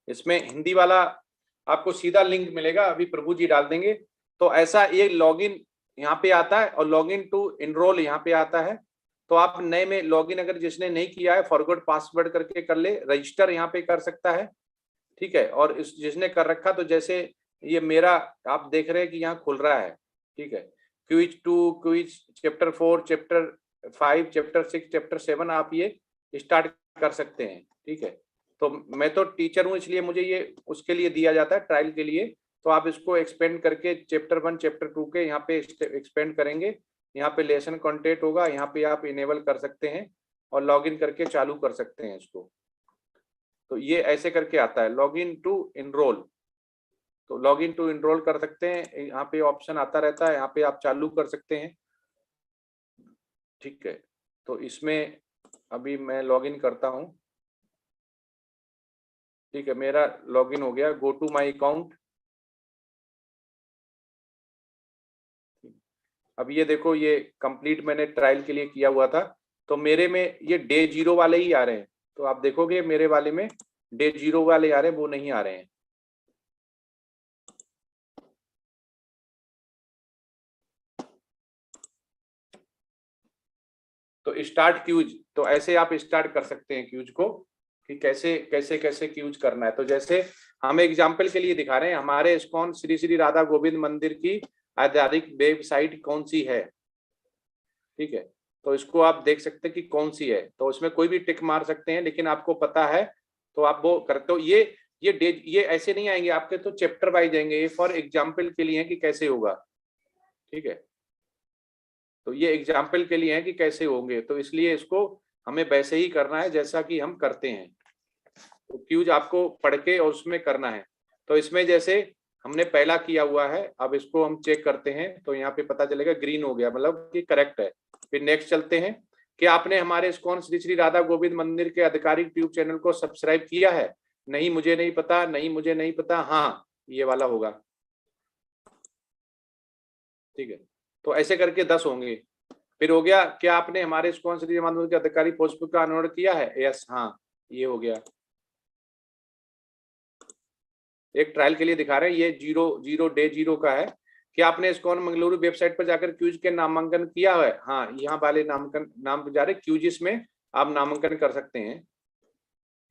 इसमें हिंदी वाला आपको सीधा लिंक मिलेगा, अभी प्रभु जी डाल देंगे। तो ऐसा ये लॉगिन यहाँ पे आता है और लॉगिन टू इनरोल यहाँ पे आता है। तो आप नए में लॉगिन अगर जिसने नहीं किया है, फॉरगॉट पासवर्ड करके कर ले, रजिस्टर यहाँ पे कर सकता है, ठीक है। और इस जिसने कर रखा, तो जैसे ये मेरा आप देख रहे हैं कि यहाँ खुल रहा है, ठीक है। Quiz 2, quiz chapter 4, chapter 5, chapter 6, chapter 7 आप ये स्टार्ट कर सकते हैं, ठीक है। तो मैं तो टीचर हूँ, इसलिए मुझे ये उसके लिए दिया जाता है, ट्रायल के लिए। तो आप इसको एक्सपेंड करके चैप्टर 1, चैप्टर 2 के यहाँ पे एक्सपेंड करेंगे। यहाँ पे लेसन कंटेंट होगा, यहाँ पे आप इनेबल कर सकते हैं और लॉगिन करके चालू कर सकते हैं इसको। तो ये ऐसे करके आता है, लॉगिन टू इनरोल। तो लॉगिन टू इनरोल कर सकते हैं, यहाँ पे ऑप्शन आता रहता है, यहाँ पे आप चालू कर सकते हैं, ठीक है। तो इसमें अभी मैं लॉगिन करता हूँ, ठीक है। मेरा लॉगिन हो गया। Go to my account. अब ये देखो, ये कंप्लीट मैंने ट्रायल के लिए किया हुआ था, तो मेरे में ये डे 0 वाले ही आ रहे हैं। तो आप देखोगे मेरे वाले में डे 0 वाले आ रहे हैं, वो नहीं आ रहे हैं। तो स्टार्ट क्यूज, तो ऐसे आप स्टार्ट कर सकते हैं क्यूज को, कि कैसे कैसे कैसे क्यूज करना है। तो जैसे हम एग्जाम्पल के लिए दिखा रहे हैं, हमारे इस्कॉन श्री श्री राधा गोविंद मंदिर की आधिकारिक वेबसाइट कौन सी है, ठीक है। तो इसको आप देख सकते हैं कि कौन सी है, तो इसमें कोई भी टिक मार सकते हैं, लेकिन आपको पता है तो आप वो करते हो। ये ऐसे नहीं आएंगे आपके, तो चैप्टर वाइज आएंगे। ये फॉर एग्जाम्पल के लिए है कि कैसे होगा, ठीक है। तो ये एग्जाम्पल के लिए है कि कैसे होंगे, तो इसलिए इसको हमें वैसे ही करना है जैसा कि हम करते हैं। तो क्यूज आपको पढ़ के और उसमें करना है। तो इसमें जैसे हमने पहला किया हुआ है, अब इसको हम चेक करते हैं, तो यहाँ पे पता चलेगा ग्रीन हो गया, मतलब कि करेक्ट है। फिर नेक्स्ट चलते हैं, क्या आपने हमारे इस्कॉन श्री श्री राधा गोविंद मंदिर के आधिकारिक ट्यूब चैनल को सब्सक्राइब किया है? नहीं, मुझे नहीं पता, नहीं मुझे नहीं पता, हाँ ये वाला होगा। ठीक है, तो ऐसे करके 10 होंगे। फिर हो गया, क्या आपने हमारे इस्कॉन श्री राधा मंदिर के आधिकारिक फेसबुक का अनुरोध किया है? यस, हाँ ये हो गया। एक ट्रायल के लिए दिखा रहे हैं, ये 0 डे 0 का है। क्या आपने इस्कॉन मंगलुरु वेबसाइट पर जाकर क्यूज के नामांकन किया है? हाँ, यहाँ वाले नाम जा रहे क्यूजिस में आप नामांकन कर सकते हैं,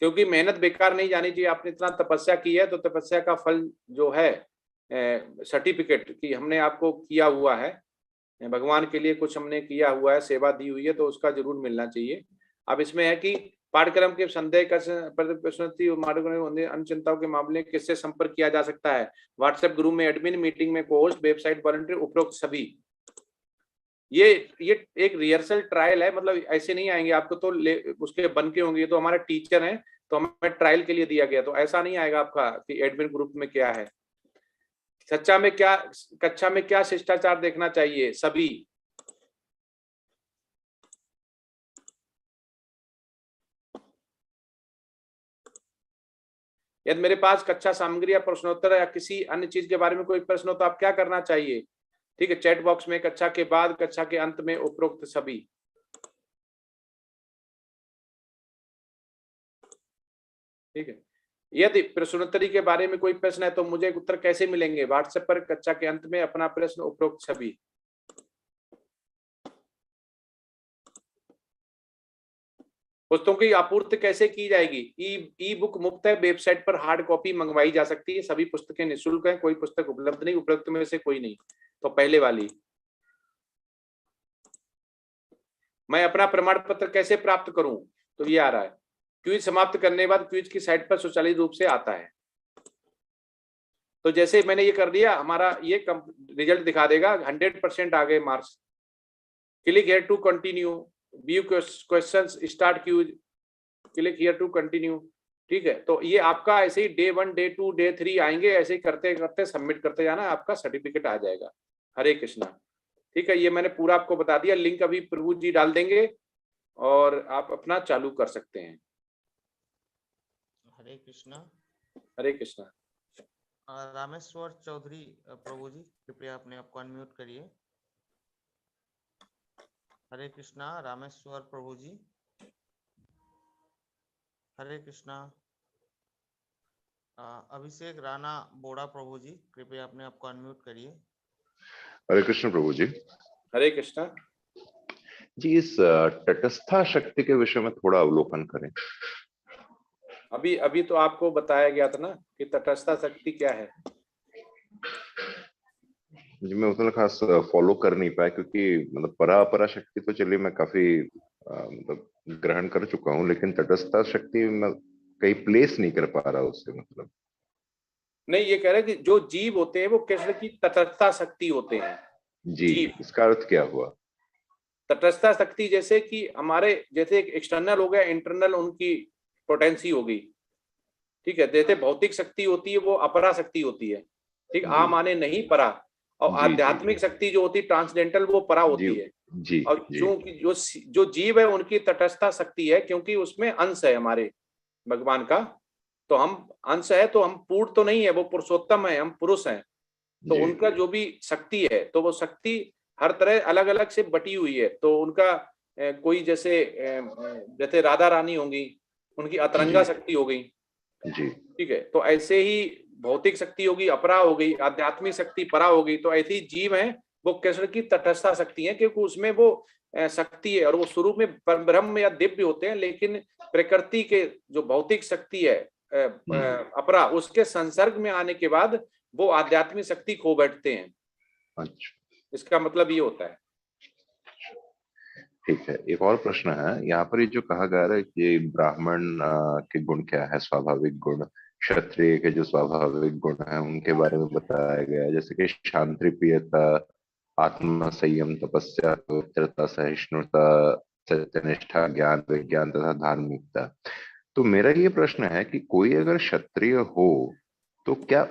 क्योंकि मेहनत बेकार नहीं जानी चाहिए। आपने इतना तपस्या की है तो तपस्या का फल जो है सर्टिफिकेट कि हमने आपको किया हुआ है, भगवान के लिए कुछ हमने किया हुआ है, सेवा दी हुई है, तो उसका जरूर मिलना चाहिए। अब इसमें है कि पाठ्यक्रम के संदेह का अन्य चिंताओं के मामले में किससे संपर्क किया जा सकता है? व्हाट्सएप ग्रुप में एडमिन, मीटिंग में कोहोस्ट, वेबसाइट वॉलंटियर, उपरोक्त सभी। ये एक रिहर्सल ट्रायल है, मतलब ऐसे नहीं आएंगे आपको तो उसके बन के होंगे। तो हमारे टीचर हैं तो हमें ट्रायल के लिए दिया गया, तो ऐसा नहीं आएगा आपका कि एडमिन ग्रुप में क्या है। कक्षा में क्या शिष्टाचार देखना चाहिए? सभी। यदि मेरे पास कक्षा सामग्री या प्रश्नोत्तर या किसी अन्य चीज के बारे में कोई प्रश्न हो तो आप क्या करना चाहिए? ठीक है, चैट बॉक्स में, कक्षा के बाद, कक्षा के अंत में, उपरोक्त सभी। ठीक है, यदि प्रश्नोत्तरी के बारे में कोई प्रश्न है तो मुझे उत्तर कैसे मिलेंगे? व्हाट्सएप पर कक्षा के अंत में अपना प्रश्न, उपरोक्त सभी। पुस्तकों की आपूर्ति कैसे की जाएगी? ई बुक मुफ्त है, वेबसाइट पर हार्ड कॉपी मंगवाई जा सकती है। सभी पुस्तकें निःशुल्क हैं, कोई पुस्तक उपलब्ध नहीं, उपलब्ध में से कोई नहीं। तो पहले वाली, मैं अपना प्रमाण पत्र कैसे प्राप्त करूं? तो ये आ रहा है, क्विज समाप्त करने के बाद क्विज की साइट पर स्वचालित रूप से आता है। तो जैसे मैंने ये कर दिया, हमारा ये रिजल्ट दिखा देगा, 100% आ गए marks. Click here to continue, view questions, start quiz, click here to continue. ठीक है, तो ये आपका ऐसे ही डे 1, डे 2, डे 3 आएंगे, ऐसे ही करते करते सबमिट करते जाना, आपका सर्टिफिकेट आ जाएगा। हरे कृष्णा। ठीक है, ये मैंने पूरा आपको बता दिया, लिंक अभी प्रभु जी डाल देंगे और आप अपना चालू कर सकते हैं। हरे कृष्णा। हरे कृष्णा। रामेश्वर चौधरी प्रभु जी, कृपया अपने आप को अनम्यूट करिए। हरे कृष्णा। रामेश्वर प्रभु जी। हरे कृष्णा। अभिषेक राणा बोड़ा प्रभु जी, कृपया अपने आप को अनम्यूट करिए। हरे कृष्ण प्रभु जी। हरे कृष्णा जी। इस तटस्था शक्ति के विषय में थोड़ा अवलोकन करें। अभी तो आपको बताया गया था ना कि तटस्था शक्ति क्या है। जी, मैं उतना खास फॉलो कर नहीं पाया, क्योंकि मतलब परा शक्ति तो चलिए मैं काफी मतलब ग्रहण कर चुका हूँ, लेकिन तटस्था शक्ति मैं कहीं प्लेस नहीं कर पा रहा उससे। मतलब नहीं, ये कह रहे कि जो जीव होते हैं वो कृष्ण की तटस्था शक्ति होते हैं। जी, इसका अर्थ क्या हुआ? तटस्था शक्ति जैसे कि हमारे, जैसे एक एक्सटर्नल हो गया, इंटरनल उनकी पोटेंसी हो गई। ठीक है, जैसे भौतिक शक्ति होती है वो अपरा शक्ति होती है। ठीक, आ माने नहीं, परा। और आध्यात्मिक शक्ति जो होती है ट्रांसडेंटल, वो परा होती है। जी, और चूंकि जो जीव है उनकी तटस्था शक्ति है, क्योंकि उसमें अंश है हमारे भगवान का। तो हम अंश है, तो हम पूर्ण तो नहीं है, वो पुरुषोत्तम है, हम पुरुष हैं। तो उनका जो भी शक्ति है, तो वो शक्ति हर तरह अलग अलग से बटी हुई है। तो उनका कोई जैसे राधा रानी होंगी, उनकी अतरंगा शक्ति हो गई। ठीक है, तो ऐसे ही भौतिक शक्ति होगी, अपरा हो गई, आध्यात्मिक शक्ति परा हो गई। तो ऐसी जीव है वो कृष्ण की तटस्था शक्ति है, क्योंकि उसमें वो शक्ति है, और वो स्वरूप में ब्रह्म या दिव्य होते हैं, लेकिन प्रकृति के जो भौतिक शक्ति है अपरा, उसके संसर्ग में आने के बाद वो आध्यात्मिक शक्ति खो बैठते हैं। अच्छा, इसका मतलब ये होता है। ठीक है, एक और प्रश्न है यहाँ पर। ये जो कहा गया है कि ब्राह्मण के गुण क्या है, स्वाभाविक गुण, क्षत्रिय के जो स्वाभाविक गुण है उनके बारे में बताया गया है, जैसे कि शांति प्रियता, आत्म संयम, तपस्या, पवित्रता, सहिष्णुता, सत्यनिष्ठा, ज्ञान, विज्ञान तथा धार्मिकता। तो मेरा ये प्रश्न है कि कोई अगर क्षत्रिय हो तो क्या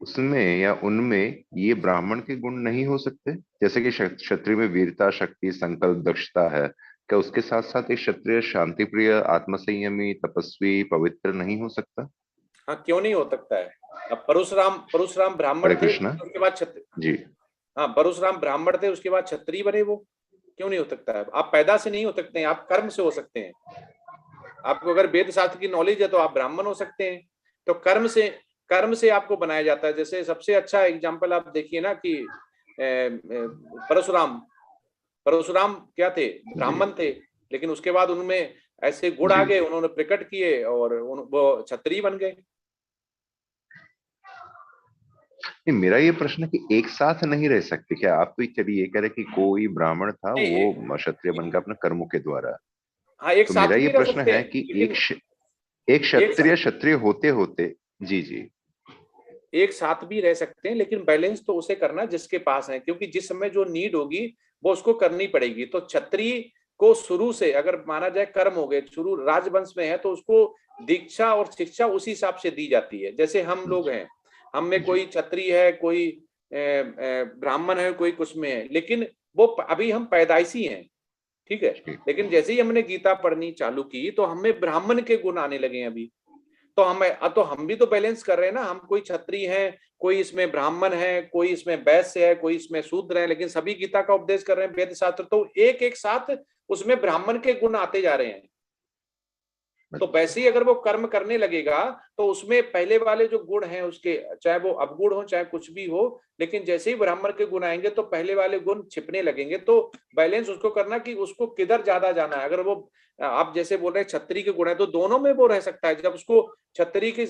उसमें या उनमें ये ब्राह्मण के गुण नहीं हो सकते? जैसे कि क्षत्रिय में वीरता, शक्ति, संकल्प, दक्षता है, क्या उसके साथ साथ एक क्षत्रिय शांति प्रिय, आत्मसंयमी, तपस्वी, पवित्र नहीं हो सकता? हाँ, क्यों नहीं हो सकता है? अब परशुराम ब्राह्मण थे, उसके बाद जी हाँ, परशुराम ब्राह्मण थे, उसके बाद क्षत्रिय बने, वो क्यों नहीं हो सकता है? आप पैदा से नहीं हो सकते हैं, आप कर्म से हो सकते हैं। आपको अगर वेद शास्त्र की नॉलेज है तो आप ब्राह्मण हो सकते हैं। तो कर्म से आपको बनाया जाता है। जैसे सबसे अच्छा एग्जाम्पल आप देखिए ना कि परशुराम क्या थे? ब्राह्मण थे, लेकिन उसके बाद उनमें ऐसे गुण आ गए, उन्होंने प्रकट किए और वो क्षत्रिय बन गए। मेरा ये प्रश्न है कि एक साथ नहीं रह सकते क्या? आप तो चलिए ये कह रहे कि कोई ब्राह्मण था, वो क्षत्रिय बनकर अपने कर्मों के द्वारा। हाँ, एक तो साथ मेरा ये भी रह प्रश्न सकते है हैं, कि लेकिन एक क्षत्रिय होते होते जी एक साथ भी रह सकते हैं, लेकिन बैलेंस तो उसे करना जिसके पास है, क्योंकि जिस समय जो नीड होगी वो उसको करनी पड़ेगी। तो क्षत्रिय को शुरू से अगर माना जाए कर्म हो गए, शुरू राजवंश में है तो उसको दीक्षा और शिक्षा उसी हिसाब से दी जाती है। जैसे हम लोग हैं, हम में कोई क्षत्रिय है, कोई ब्राह्मण है, कोई कुछ में है, लेकिन वो अभी हम पैदाइशी हैं, ठीक है। लेकिन जैसे ही हमने गीता पढ़नी चालू की तो हमें ब्राह्मण के गुण आने लगे हैं अभी। तो हम भी तो बैलेंस कर रहे हैं ना। हम कोई क्षत्रिय है, कोई इसमें ब्राह्मण है, कोई इसमें वैश्य है, कोई इसमें शूद्र है, लेकिन सभी गीता का उपदेश कर रहे हैं, वेद शास्त्र। तो एक एक साथ उसमें ब्राह्मण के गुण आते जा रहे हैं। तो वैसे ही अगर वो कर्म करने लगेगा तो उसमें पहले वाले जो गुण हैं उसके, चाहे वो अवगुण हो चाहे कुछ भी हो, लेकिन जैसे ही ब्राह्मण के गुण आएंगे तो पहले वाले गुण छिपने लगेंगे। तो बैलेंस उसको करना कि उसको किधर ज्यादा जाना है। अगर वो आप जैसे बोल रहे हैं क्षत्रिय के गुण है तो दोनों में वो रह सकता है। जब उसको क्षत्रिय की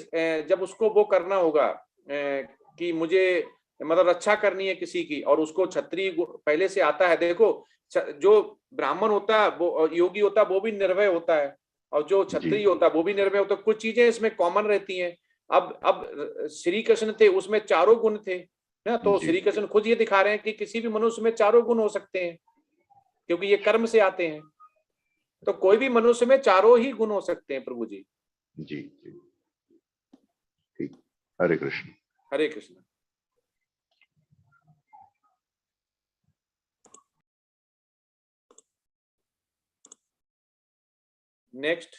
जब उसको वो करना होगा कि मुझे मतलब रक्षा करनी है किसी की, और उसको क्षत्रिय पहले से आता है। देखो, जो ब्राह्मण होता है वो योगी होता है, वो भी निर्भय होता है, और जो क्षत्रिय होता है वो भी निर्भय होता है। कुछ चीजें इसमें कॉमन रहती हैं। अब श्री कृष्ण थे, उसमें चारों गुण थे ना। तो श्री कृष्ण खुद ये दिखा रहे हैं कि किसी भी मनुष्य में चारों गुण हो सकते हैं, क्योंकि ये कर्म से आते हैं। तो कोई भी मनुष्य में चारों ही गुण हो सकते हैं प्रभु जी। जी ठीक। हरे कृष्ण। हरे कृष्ण। नेक्स्ट।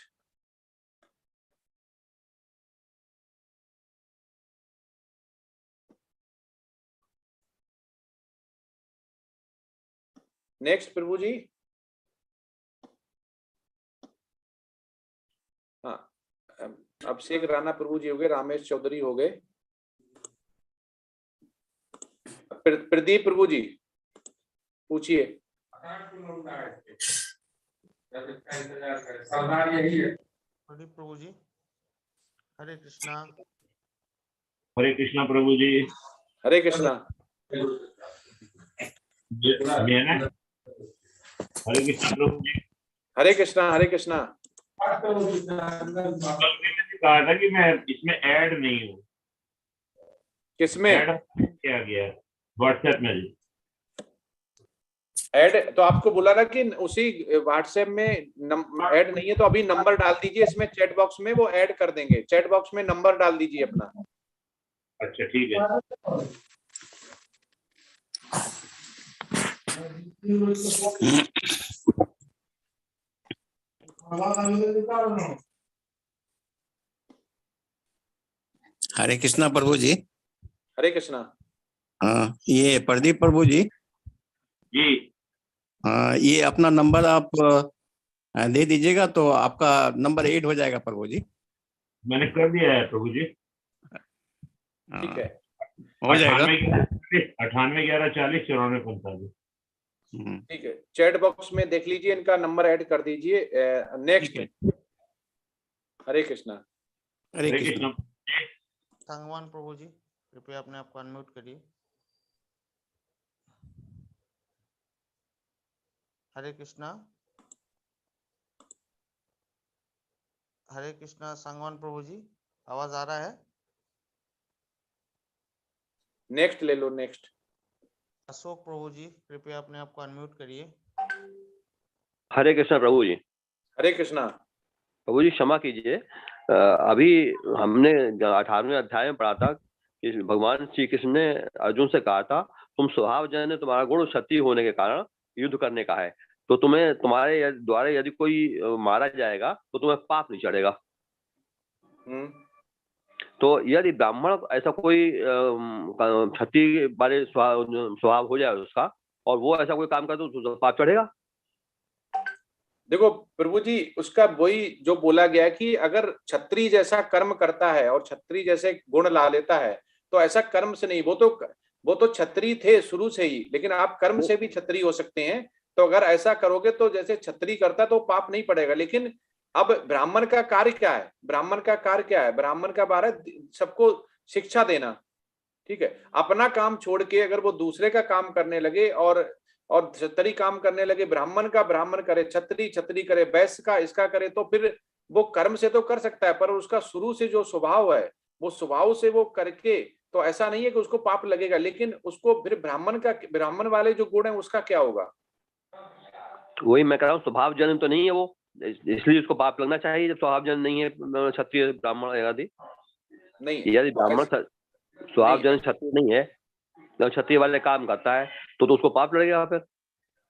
नेक्स्ट प्रभु जी। हाँ, अभिषेक राणा प्रभु जी हो गए, रामेश चौधरी हो गए, प्रदीप प्रभु जी पूछिए। प्रदीप प्रभु जी। हरे कृष्णा। हरे कृष्णा प्रभु जी। हरे कृष्णा। हरे कृष्णा प्रभु जी। हरे कृष्णा। हरे कृष्णा। कहा था कि मैं इसमें ऐड नहीं हूँ। किसमें ऐड किया गया है? व्हाट्सएप में जी ऐड। तो आपको बोला ना कि उसी व्हाट्सएप में ऐड नहीं है, तो अभी नंबर डाल दीजिए इसमें चैट बॉक्स में, वो ऐड कर देंगे। चैट बॉक्स में नंबर डाल दीजिए अपना। अच्छा ठीक है। हरे कृष्णा प्रभु जी। हरे कृष्णा। हाँ, ये प्रदीप प्रभु जी। जी। हाँ, ये अपना नंबर आप दे दीजिएगा तो आपका नंबर ऐड हो जाएगा प्रभु जी। मैंने कर दिया है प्रभु जी। ठीक है, हो जाएगा। 9811409445। ठीक है, चैट बॉक्स में देख लीजिए, इनका नंबर ऐड कर दीजिए। नेक्स्ट। हरे कृष्णा। हरे कृष्णा। संगवान प्रभु जी, कृपया अपने आप को अनम्यूट करिए। हरे कृष्णा। हरे कृष्णा। संगवान प्रभु जी, आवाज आ रहा है? नेक्स्ट ले लो, नेक्स्ट। अशोक प्रभु जी, कृपया अपने आप को अनम्यूट करिए। हरे कृष्णा प्रभु जी। हरे कृष्णा। प्रभु जी क्षमा कीजिए, अभी हमने 18वें अध्याय में पढ़ा था कि भगवान श्री कृष्ण ने अर्जुन से कहा था तुम स्वभाव जन तुम्हारा गुण क्षत्रिय होने के कारण युद्ध करने का है। तो तुम्हें तुम्हारे द्वारा यदि कोई मारा जाएगा तो तुम्हें पाप नहीं चढ़ेगा। तो यदि ब्राह्मण ऐसा कोई क्षत्रिय वाले स्वभाव हो जाए उसका, और वो ऐसा कोई काम करे तो पाप चढ़ेगा। देखो प्रभु जी, उसका वही जो बोला गया है कि अगर क्षत्रिय जैसा कर्म करता है और क्षत्रिय जैसे गुण ला लेता है तो ऐसा कर्म से नहीं, वो तो क्षत्रिय थे शुरू से ही, लेकिन आप कर्म से भी क्षत्रिय हो सकते हैं। तो अगर ऐसा करोगे तो जैसे क्षत्रिय करता तो पाप नहीं पड़ेगा। लेकिन अब ब्राह्मण का कार्य क्या है? ब्राह्मण का कार्य क्या है? ब्राह्मण का कार्य सबको शिक्षा देना, ठीक है। अपना काम छोड़ के अगर वो दूसरे का काम करने लगे और क्षत्रिय काम करने लगे, ब्राह्मण का ब्राह्मण करे, क्षत्रिय करे, वैश्य का इसका करे, तो फिर वो कर्म से तो कर सकता है, पर उसका शुरू से जो स्वभाव है वो स्वभाव से वो करके तो ऐसा नहीं है कि उसको पाप लगेगा। लेकिन उसको फिर ब्राह्मण वाले जो गुण है उसका क्या होगा? वही मैं कह रहा हूँ, स्वभाव जन्म तो नहीं है वो, इसलिए उसको पाप लगना चाहिए जब स्वभाव जन्म नहीं है क्षत्रिय ब्राह्मण आदि। नहीं, यदि ब्राह्मण स्वभाव जन्म क्षत्रिय नहीं है, जब क्षत्रिय वाले काम करता है तो उसको पाप लगेगा फिर।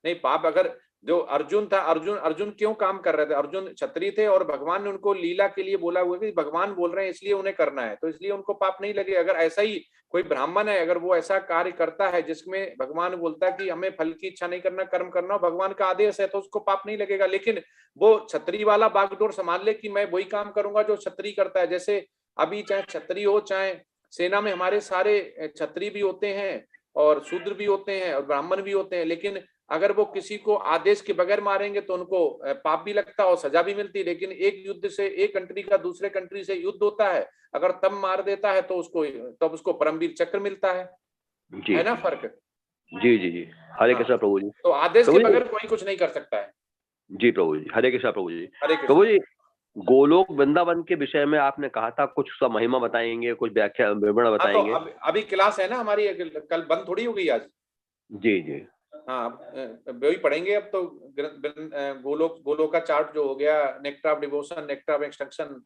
नहीं, पाप अगर जो अर्जुन था, अर्जुन क्यों काम कर रहे थे? अर्जुन क्षत्रिय थे और भगवान ने उनको लीला के लिए बोला हुआ कि भगवान बोल रहे हैं इसलिए उन्हें करना है, तो इसलिए उनको पाप नहीं लगे। अगर ऐसा ही कोई ब्राह्मण है, अगर वो ऐसा कार्य करता है जिसमें भगवान बोलता है कि हमें फल की इच्छा नहीं करना, कर्म करना, भगवान का आदेश है, तो उसको पाप नहीं लगेगा। लेकिन वो क्षत्रिय वाला बागडोर संभाल ले कि मैं वही काम करूंगा जो क्षत्रिय करता है। जैसे अभी चाहे क्षत्रिय हो, चाहे सेना में हमारे सारे क्षत्रिय भी होते हैं और शूद्र भी होते हैं और ब्राह्मण भी होते हैं, लेकिन अगर वो किसी को आदेश के बगैर मारेंगे तो उनको पाप भी लगता है और सजा भी मिलती है। लेकिन एक युद्ध से, एक कंट्री का दूसरे कंट्री से युद्ध होता है, अगर तब मार देता है तो उसको परमवीर चक्र मिलता है ना फर्क? जी जी जी, हरे कृष्णा प्रभु जी। तो आदेश के बगैर कोई कुछ नहीं कर सकता है। जी प्रभु जी, हरे कृष्णा प्रभु जी। हरे प्रभु जी, गोलोक वृंदावन के विषय में आपने कहा था कुछ उसका महिमा बताएंगे, कुछ व्याख्या विवरण बताएंगे। तो अभी क्लास है ना हमारी, कल बंद थोड़ी हो गई आज। जी जी, हाँ, वही पढ़ेंगे अब तो। गोलोक का चार्ट जो हो गया, nectar of devotion, nectar of extraction,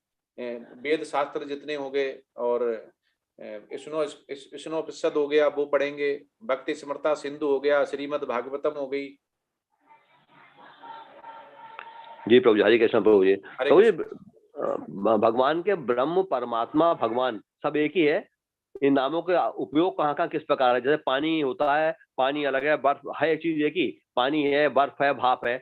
वेद शास्त्र जितने हो गए, और विष्णुपनिषद हो गया वो पढ़ेंगे, भक्ति समर्था सिंधु हो गया, श्रीमद् भागवतम हो गई। जी प्रभु जी, हरे कृष्ण प्रभु जी। प्रभु जी, भगवान के ब्रह्म, परमात्मा, भगवान सब एक ही है। इन नामों का उपयोग कहाँ कहाँ किस प्रकार है? जैसे पानी होता है, पानी अलग है, बर्फ है, एक चीज एक ही, पानी है, बर्फ है, भाप है,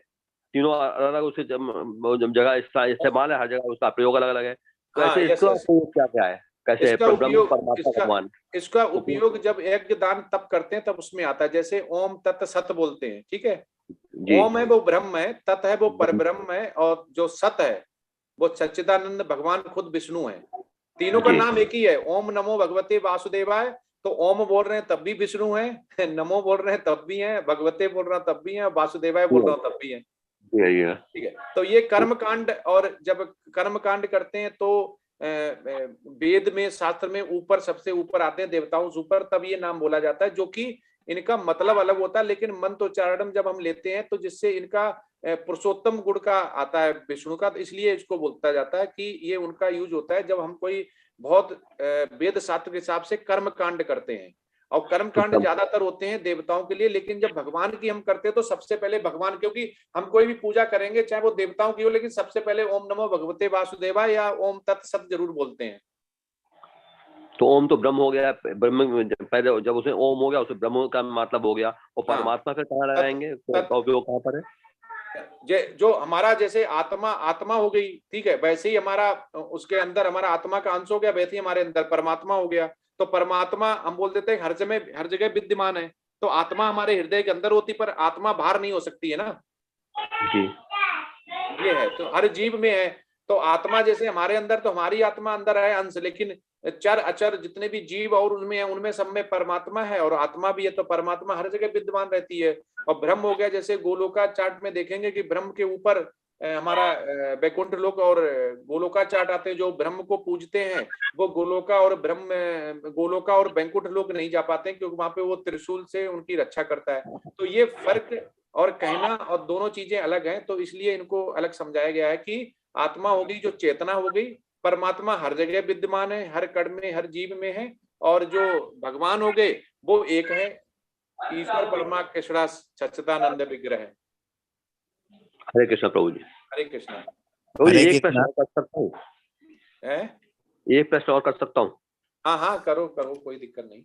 तीनों अलग अलग उसके जगह इस्तेमाल है, हर जगह उसका प्रयोग अलग अलग है। तो ऐसे इसका क्या क्या है, कैसे है ब्रह्म, परमात्मा, भगवान? इसका उपयोग जब यज्ञ दान तब करते हैं तब उसमें आता है। जैसे ओम तत् सत बोलते हैं, ठीक है। ओम है वो ब्रह्म है, तत् है वो परब्रह्म है, और जो सत है वो सच्चिदानंद भगवान खुद विष्णु है। तीनों का नाम एक ही है, ओम नमो भगवते वासुदेवाय। तो ओम बोल रहे हैं तब भी विष्णु है, नमो बोल रहे हैं तब भी है, भगवते बोल रहा तब भी है, वासुदेवाय बोल रहा तब भी है, ठीक है। तो ये कर्म कांड, और जब कर्म कांड करते हैं तो वेद में, शास्त्र में ऊपर, सबसे ऊपर आते हैं देवताओं से ऊपर, तब ये नाम बोला जाता है, जो कि इनका मतलब अलग होता है। लेकिन मंत्रोच्चारण जब हम लेते हैं तो जिससे इनका पुरुषोत्तम गुण का आता है विष्णु का, तो इसलिए इसको बोलता जाता है कि ये उनका यूज होता है जब हम कोई बहुत वेद शास्त्र के हिसाब से कर्म कांड करते हैं। और कर्म कांड ज्यादातर होते हैं देवताओं के लिए, लेकिन जब भगवान की हम करते हैं तो सबसे पहले भगवान, क्योंकि हम कोई भी पूजा करेंगे चाहे वो देवताओं की हो, लेकिन सबसे पहले ओम नमो भगवते वासुदेवाय या ओम तत् सत जरूर बोलते हैं। तो ओम तो ब्रह्म हो गया, ब्रह्म पहले जब उसे ओम हो गया उसे ब्रह्म का मतलब हो गया, और परमात्मा फिर कहाँ लगाएंगे, उसका उपयोग कहाँ पर है? जो हमारा जैसे आत्मा हो गई, ठीक है, वैसे ही हमारा उसके अंदर हमारा आत्मा का अंश हो गया, वैसे ही हमारे अंदर परमात्मा हो गया। तो परमात्मा हम बोल देते हैं हर जगह विद्यमान है। तो आत्मा हमारे हृदय के अंदर होती, पर आत्मा बाहर नहीं हो सकती है ना जी, ये है। तो हर जीव में है। तो आत्मा जैसे हमारे अंदर, तो हमारी आत्मा अंदर है अंश, लेकिन चर अचर जितने भी जीव और उनमें है, उनमें सब में परमात्मा है और आत्मा भी है। तो परमात्मा हर जगह विद्यमान रहती है। और ब्रह्म हो गया, जैसे गोलोका चार्ट में देखेंगे कि ब्रह्म के ऊपर हमारा वैकुंठ लोक और गोलोका चार्ट आते हैं। जो ब्रह्म को पूजते हैं वो गोलोका और वैकुंठ लोक नहीं जा पाते, क्योंकि वहां पे वो त्रिशूल से उनकी रक्षा करता है। तो ये फर्क और कहना और दोनों चीजें अलग हैं, तो इसलिए इनको अलग समझाया गया है कि आत्मा होगी जो चेतना हो गई, परमात्मा हर जगह विद्यमान है, हर कण में, हर जीव में है, और जो भगवान हो गए वो एक है, ईश्वर परमा कृष्णा सच्चिदानंद विग्रह है। हरे कृष्ण प्रभु जी। हरे कृष्ण। प्रभु जी एक प्रश्न और कर सकता हूँ? एक प्रश्न और कर सकता हूँ? हाँ हाँ करो करो, कोई दिक्कत नहीं।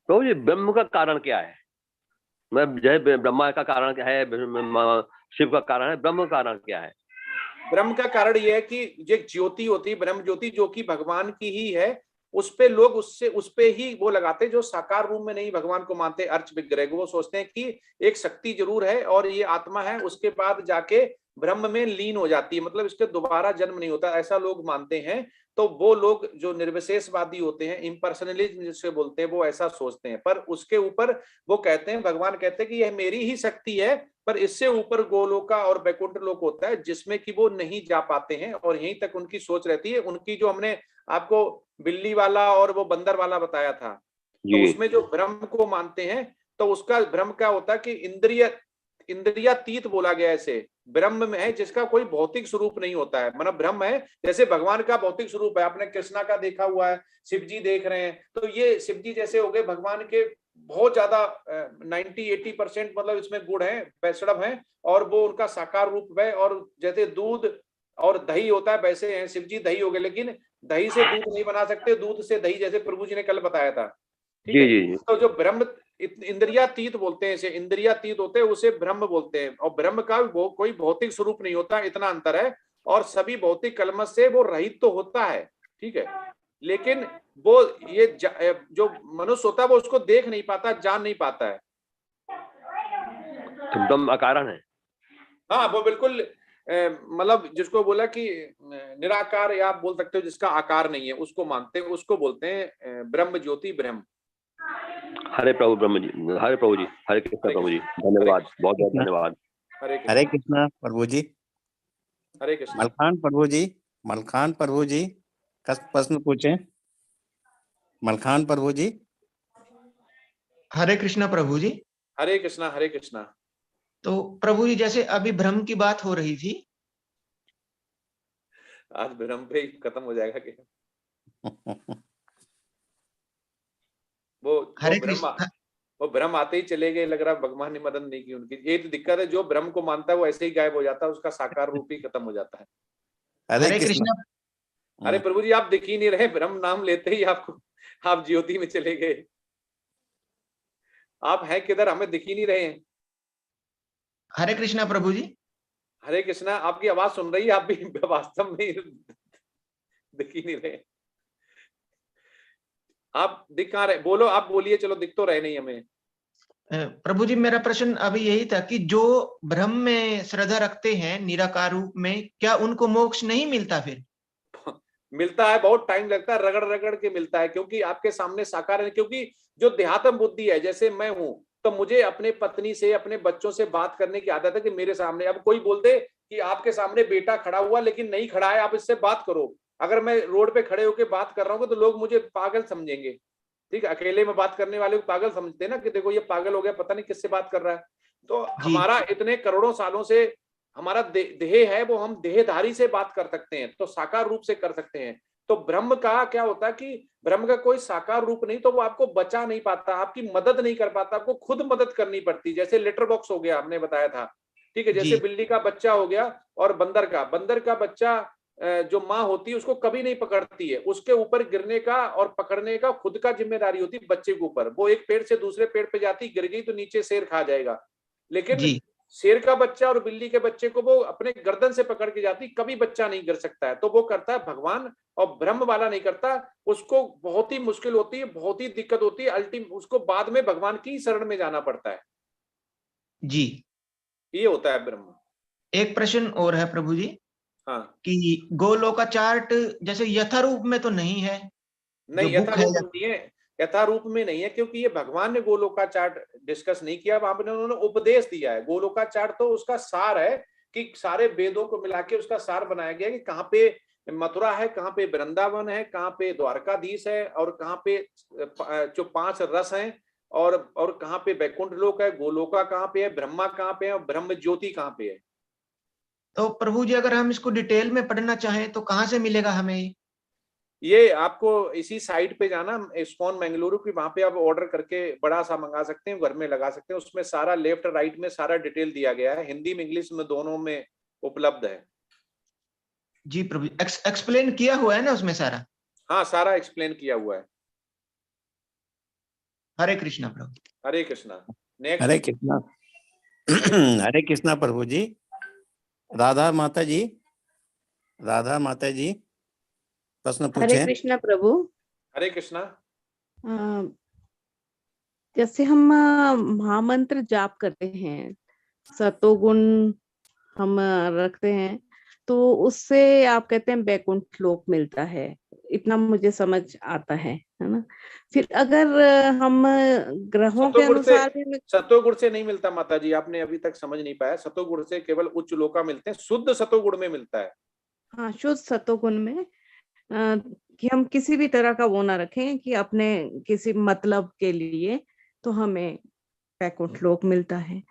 प्रभु जी ब्रह्म का कारण क्या है? मैं जय ब्रह्मा का कारण क्या है, शिव का कारण है, ब्रह्म का कारण क्या है? ब्रह्म का कारण यह है कि एक ज्योति होती है, ब्रह्म ज्योति, जो कि भगवान की ही है। उस पे लोग उस पे ही वो लगाते, जो साकार रूप में नहीं भगवान को मानते अर्च विग्रह को। वो सोचते हैं कि एक शक्ति जरूर है और ये आत्मा है, उसके बाद जाके ब्रह्म में लीन हो जाती है, मतलब इसके दोबारा जन्म नहीं होता, ऐसा लोग मानते हैं। तो वो लोग जो निर्विशेषवादी होते हैं, इम्पर्सनलिज्म जिसे बोलते हैं, वो ऐसा सोचते हैं। पर उसके ऊपर वो कहते हैं, भगवान कहते हैं कि यह मेरी ही शक्ति है, पर इससे ऊपर गोलोका और वैकुंठ लोक होता है, जिसमें कि वो नहीं जा पाते हैं, और यहीं तक उनकी सोच रहती है। उनकी जो हमने आपको बिल्ली वाला और वो बंदर वाला बताया था, तो उसमें जो ब्रह्म को मानते हैं, तो उसका ब्रह्म क्या होता है कि इंद्रियातीत बोला गया ऐसे ब्रह्म में है, जिसका कोई भौतिक स्वरूप नहीं होता है। मतलब ब्रह्म है, जैसे भगवान का भौतिक स्वरूप है, आपने कृष्णा का देखा हुआ है, शिव जी देख रहे हैं, तो ये शिव जी जैसे हो गए भगवान के बहुत ज्यादा 90-80% मतलब इसमें गुण है, वैष्णव है, और वो उनका साकार रूप है। और जैसे दूध और दही होता है, वैसे हैं शिव जी दही हो गए, लेकिन दही से दूध नहीं बना सकते, दूध से दही, जैसे प्रभु जी ने कल बताया था। ठीक है, तो जो ब्रह्म इंद्रियातीत बोलते हैं, इसे इंद्रियातीत होते हैं, उसे ब्रह्म बोलते हैं। और ब्रह्म का वो कोई भौतिक स्वरूप नहीं होता, इतना अंतर है। और सभी भौतिक कलमश से वो रहित तो होता है, ठीक है, लेकिन वो ये जो मनुष्य होता है वो उसको देख नहीं पाता, जान नहीं पाता है। तो ब्रह्म अकारण है। हाँ, वो बिल्कुल मतलब जिसको बोला कि निराकार, या आप बोल सकते हो जिसका आकार नहीं है, उसको मानते हैं, उसको बोलते हैं ब्रह्म ज्योति ब्रह्म। हरे प्रभु ब्रह्म जी, हरे प्रभु जी, हरे कृष्ण प्रभु जी, धन्यवाद, बहुत बहुत धन्यवाद। हरे कृष्णा प्रभु जी। हरे कृष्ण। मलखान प्रभु जी प्रश्न पूछे। मलखान प्रभु जी। हरे कृष्णा प्रभु जी। हरे कृष्णा, हरे कृष्णा। तो प्रभु जी जैसे अभी भ्रम की बात हो रही थी, आज भ्रम पे ही खत्म हो जाएगा क्या? वो भ्रम आते ही चले गए, लग रहा भगवान ने मदद नहीं की उनकी। ये तो दिक्कत है, जो भ्रम को मानता है वो ऐसे ही गायब हो जाता है, उसका साकार रूप ही खत्म हो जाता है। हरे कृष्णा। अरे प्रभु जी आप दिख ही नहीं रहे, ब्रह्म नाम लेते ही आपको, आप ज्योति में चले गए। आप हैं किधर, हमें दिख ही नहीं रहे हैं। हरे कृष्णा प्रभु जी। हरे कृष्णा। आपकी आवाज सुन रही है, आप भी वास्तव में दिख ही नहीं रहे। आप दिख कहाँ रहे, बोलो, आप बोलिए, चलो दिख तो रहे नहीं हमें। प्रभु जी मेरा प्रश्न अभी यही था कि जो ब्रह्म में श्रद्धा रखते हैं निराकार रूप में, क्या उनको मोक्ष नहीं मिलता? फिर मिलता है, बहुत टाइम लगता है, रगड़ रगड़ के मिलता है, क्योंकि आपके सामने साकार है। क्योंकि जो देहात्म बुद्धि है, जैसे मैं हूं, तो मुझे अपने पत्नी से, अपने बच्चों से बात करने की आदत है कि मेरे सामने, अब कोई बोल दे कि आपके सामने बेटा खड़ा हुआ लेकिन नहीं खड़ा है, आप इससे बात करो। अगर मैं रोड पे खड़े होकर बात कर रहा हूँ तो लोग मुझे पागल समझेंगे। ठीक है, अकेले में बात करने वाले को पागल समझते हैं ना, कि देखो ये पागल हो गया, पता नहीं किससे बात कर रहा है। तो हमारा इतने करोड़ों सालों से हमारा देह है, वो हम देहधारी से बात कर सकते हैं, तो साकार रूप से कर सकते हैं। तो ब्रह्म का क्या होता है कि ब्रह्म का कोई साकार रूप नहीं, तो वो आपको बचा नहीं पाता, आपकी मदद नहीं कर पाता, आपको खुद मदद करनी पड़ती। जैसे लेटर बॉक्स हो गया, हमने बताया था, ठीक है, जैसे बिल्ली का बच्चा हो गया, और बंदर का बच्चा जो माँ होती है उसको कभी नहीं पकड़ती है, उसके ऊपर गिरने का और पकड़ने का खुद का जिम्मेदारी होती है बच्चे के ऊपर। वो एक पेड़ से दूसरे पेड़ पे जाती, गिर गई तो नीचे शेर खा जाएगा, लेकिन शेर का बच्चा और बिल्ली के बच्चे को वो अपने गर्दन से पकड़ के जाती, कभी बच्चा नहीं गिर सकता है। तो वो करता है भगवान, और ब्रह्म वाला नहीं करता, उसको बहुत ही मुश्किल होती है, बहुत ही दिक्कत होती है, उसको बाद में भगवान की शरण में जाना पड़ता है। जी, ये होता है ब्रह्म। एक प्रश्न और है प्रभु जी। हाँ, कि गोलोका चार्ट जैसे यथारूप में तो नहीं है? नहीं, यथारूप नहीं है, यथारूप में नहीं है, क्योंकि ये भगवान ने गोलोका चार्ट डिस्कस नहीं किया, वहां पर उन्होंने उपदेश दिया है। गोलोका चार्ट तो उसका सार है, कि सारे वेदों को मिला के उसका सार बनाया गया कि कहाँ पे मथुरा है, कहाँ पे वृंदावन है, कहाँ पे द्वारकाधीश है, और कहाँ पे जो 5 रस हैं, और कहाँ पे वैकुंठ लोक है, गोलोका कहाँ पे है, ब्रह्मा कहाँ पे है, और ब्रह्म ज्योति कहाँ पे है। तो प्रभु जी अगर हम इसको डिटेल में पढ़ना चाहें तो कहाँ से मिलेगा हमें? ये आपको इसी साइट पे जाना, इस्कॉन बेंगलुरु की, वहां पे आप ऑर्डर करके बड़ा सा मंगा सकते हैं, घर में लगा सकते हैं। उसमें सारा लेफ्ट राइट में सारा डिटेल दिया गया है, हिंदी में इंग्लिश में दोनों में उपलब्ध है। जी प्रभु, एक्सप्लेन किया हुआ है ना उसमें सारा? हाँ, सारा एक्सप्लेन किया हुआ है। हरे कृष्णा प्रभु। हरे कृष्णा। नेक्स्ट। हरे कृष्णा। हरे कृष्णा प्रभु जी। राधा माता जी, राधा माता जी प्रश्न हरे पूछे। कृष्णा प्रभु। हरे कृष्णा। जैसे हम महामंत्र जाप करते हैं, सतोगुण हम रखते हैं, तो उससे आप कहते हैं बैकुंठ लोक मिलता है, इतना मुझे समझ आता है ना। फिर अगर हम ग्रहों के अनुसार भी सतोगुण से नहीं मिलता माता जी, आपने अभी तक समझ नहीं पाया। सतोगुण से केवल उच्च लोका मिलते हैं, शुद्ध सतोगुण में मिलता है। हाँ, शुद्ध सतोगुण में कि हम किसी भी तरह का वो ना रखें कि अपने किसी मतलब के लिए, तो हमें बैकुंठ लोक मिलता है।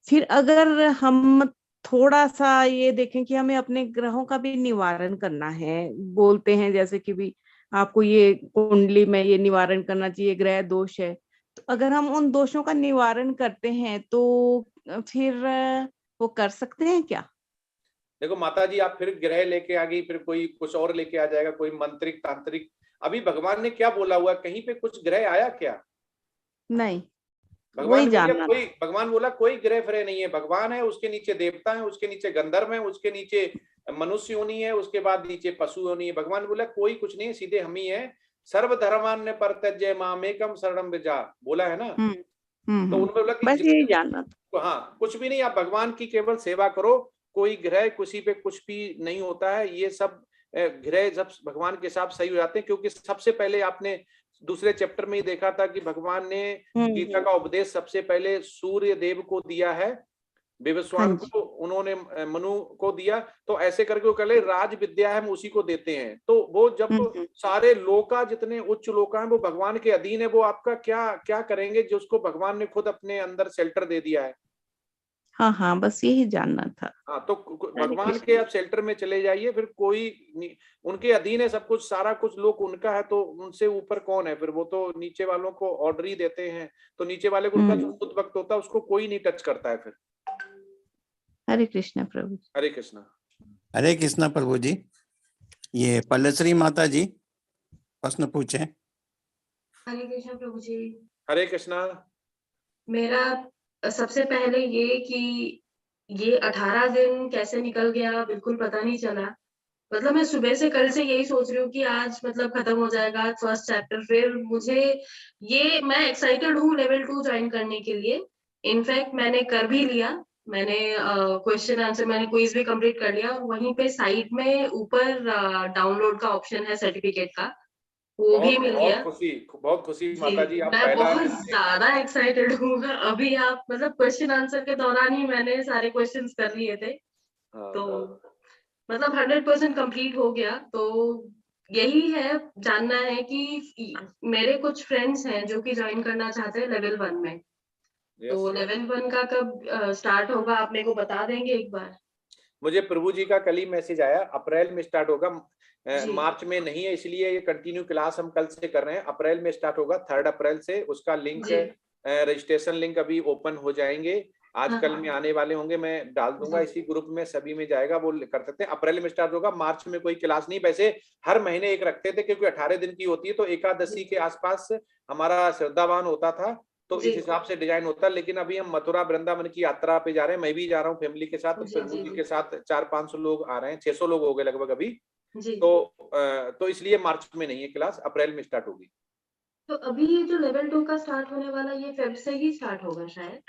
फिर अगर हम थोड़ा सा ये देखें कि हमें अपने ग्रहों का भी निवारण करना है, बोलते हैं जैसे कि भी आपको ये कुंडली में ये निवारण करना चाहिए, ग्रह दोष है, तो अगर हम उन दोषों का निवारण करते हैं तो फिर वो कर सकते हैं क्या? देखो माता जी, आप फिर ग्रह लेके आ गई, फिर कोई कुछ और लेके आ जाएगा, कोई मंत्रिक तांत्रिक। अभी भगवान ने क्या बोला हुआ, कहीं पे कुछ ग्रह आया क्या? नहीं, भगवान बोला कोई ग्रह फ्रह नहीं है। भगवान है, उसके नीचे देवता है, उसके नीचे गंधर्व है, उसके नीचे मनुष्य योनि है, उसके बाद नीचे पशु योनि है। भगवान बोला कोई कुछ नहीं, सीधे हम ही है। सर्वधर्मान्य परत्यज्य मामेकम शरणम व्रजा, बोला है ना। तो उन्होंने बोला कि बस यही जानना था। हाँ, कुछ भी नहीं, आप भगवान की केवल सेवा करो। कोई ग्रह किसी पे कुछ भी नहीं होता है। ये सब ग्रह जब भगवान के साथ सही हो जाते हैं, क्योंकि सबसे पहले आपने दूसरे चैप्टर में ही देखा था कि भगवान ने गीता का उपदेश सबसे पहले सूर्य देव को दिया है, विवस्वान को, उन्होंने मनु को दिया। तो ऐसे करके वो कहले राज विद्या है, हम उसी को देते हैं। तो वो जब सारे लोका, जितने उच्च लोका हैं, वो भगवान के अधीन है, वो आपका क्या क्या करेंगे जिसको भगवान ने खुद अपने अंदर शेल्टर दे दिया है। हाँ हाँ, बस यही जानना था। हाँ, तो भगवान के आप शेल्टर में चले जाइए, फिर कोई उनके अधीन है सब कुछ, सारा कुछ लोग उनका है, तो उनसे ऊपर कौन है फिर? वो तो नीचे वालों को ऑर्डर ही देते हैं। तो नीचे वाले को उनका जो खुद वक्त होता है उसको कोई नहीं टच करता है फिर। हरे कृष्णा प्रभु। हरे कृष्णा। हरे कृष्णा प्रभु जी। ये पल्लश्री माता जी प्रश्न पूछे। हरे कृष्णा प्रभु जी। हरे कृष्णा। मेरा सबसे पहले ये कि ये 18 दिन कैसे निकल गया बिल्कुल पता नहीं चला। मतलब मैं सुबह से कल से यही सोच रही हूँ कि आज मतलब खत्म हो जाएगा फर्स्ट चैप्टर। फिर मुझे ये, मैं एक्साइटेड हूँ लेवल 2 ज्वाइन करने के लिए। इनफैक्ट मैंने कर भी लिया, मैंने क्वेश्चन आंसर, मैंने क्विज भी कंप्लीट कर लिया। वहीं पे साइड में ऊपर डाउनलोड का ऑप्शन है सर्टिफिकेट का, वो भी मिल गया। बहुत खुशी माता जी। आप मैं बहुत ज्यादा एक्साइटेड हूँ। अभी आप मतलब क्वेश्चन आंसर के दौरान ही मैंने सारे क्वेश्चंस कर लिए थे। तो मतलब 100% कंप्लीट हो गया। तो यही है, जानना है कि मेरे कुछ फ्रेंड्स हैं जो कि ज्वाइन करना चाहते हैं लेवल 1 में। तो लेवल 1 का कब स्टार्ट होगा, आप मेरे को बता देंगे एक बार? मुझे प्रभु जी का कल ही मैसेज आया, अप्रैल में स्टार्ट होगा, मार्च में नहीं है, इसलिए ये कंटिन्यू क्लास हम कल से कर रहे हैं। अप्रैल में स्टार्ट होगा, 3 अप्रैल से। उसका लिंक, रजिस्ट्रेशन लिंक अभी ओपन हो जाएंगे, आज कल में आने वाले होंगे, मैं डाल दूंगा इसी ग्रुप में, सभी में जाएगा, वो कर सकते हैं। अप्रैल में स्टार्ट होगा, मार्च में कोई क्लास नहीं। वैसे हर महीने एक रखते थे, क्योंकि 18 दिन की होती है, तो एकादशी के आसपास हमारा श्रद्धावान होता था, तो इस हिसाब से डिजाइन होता है। लेकिन अभी हम मथुरा वृंदावन की यात्रा पे जा रहे हैं, मैं भी जा रहा हूँ फैमिली के साथ, प्रभु जी के साथ 400-500 लोग आ रहे हैं, 600 लोग हो गए लगभग अभी। तो इसलिए मार्च में नहीं है क्लास, अप्रैल में स्टार्ट होगी। तो अभी ये जो लेवल 2 का स्टार्ट होने वाला, ये फेब से ही स्टार्ट होगा शायद?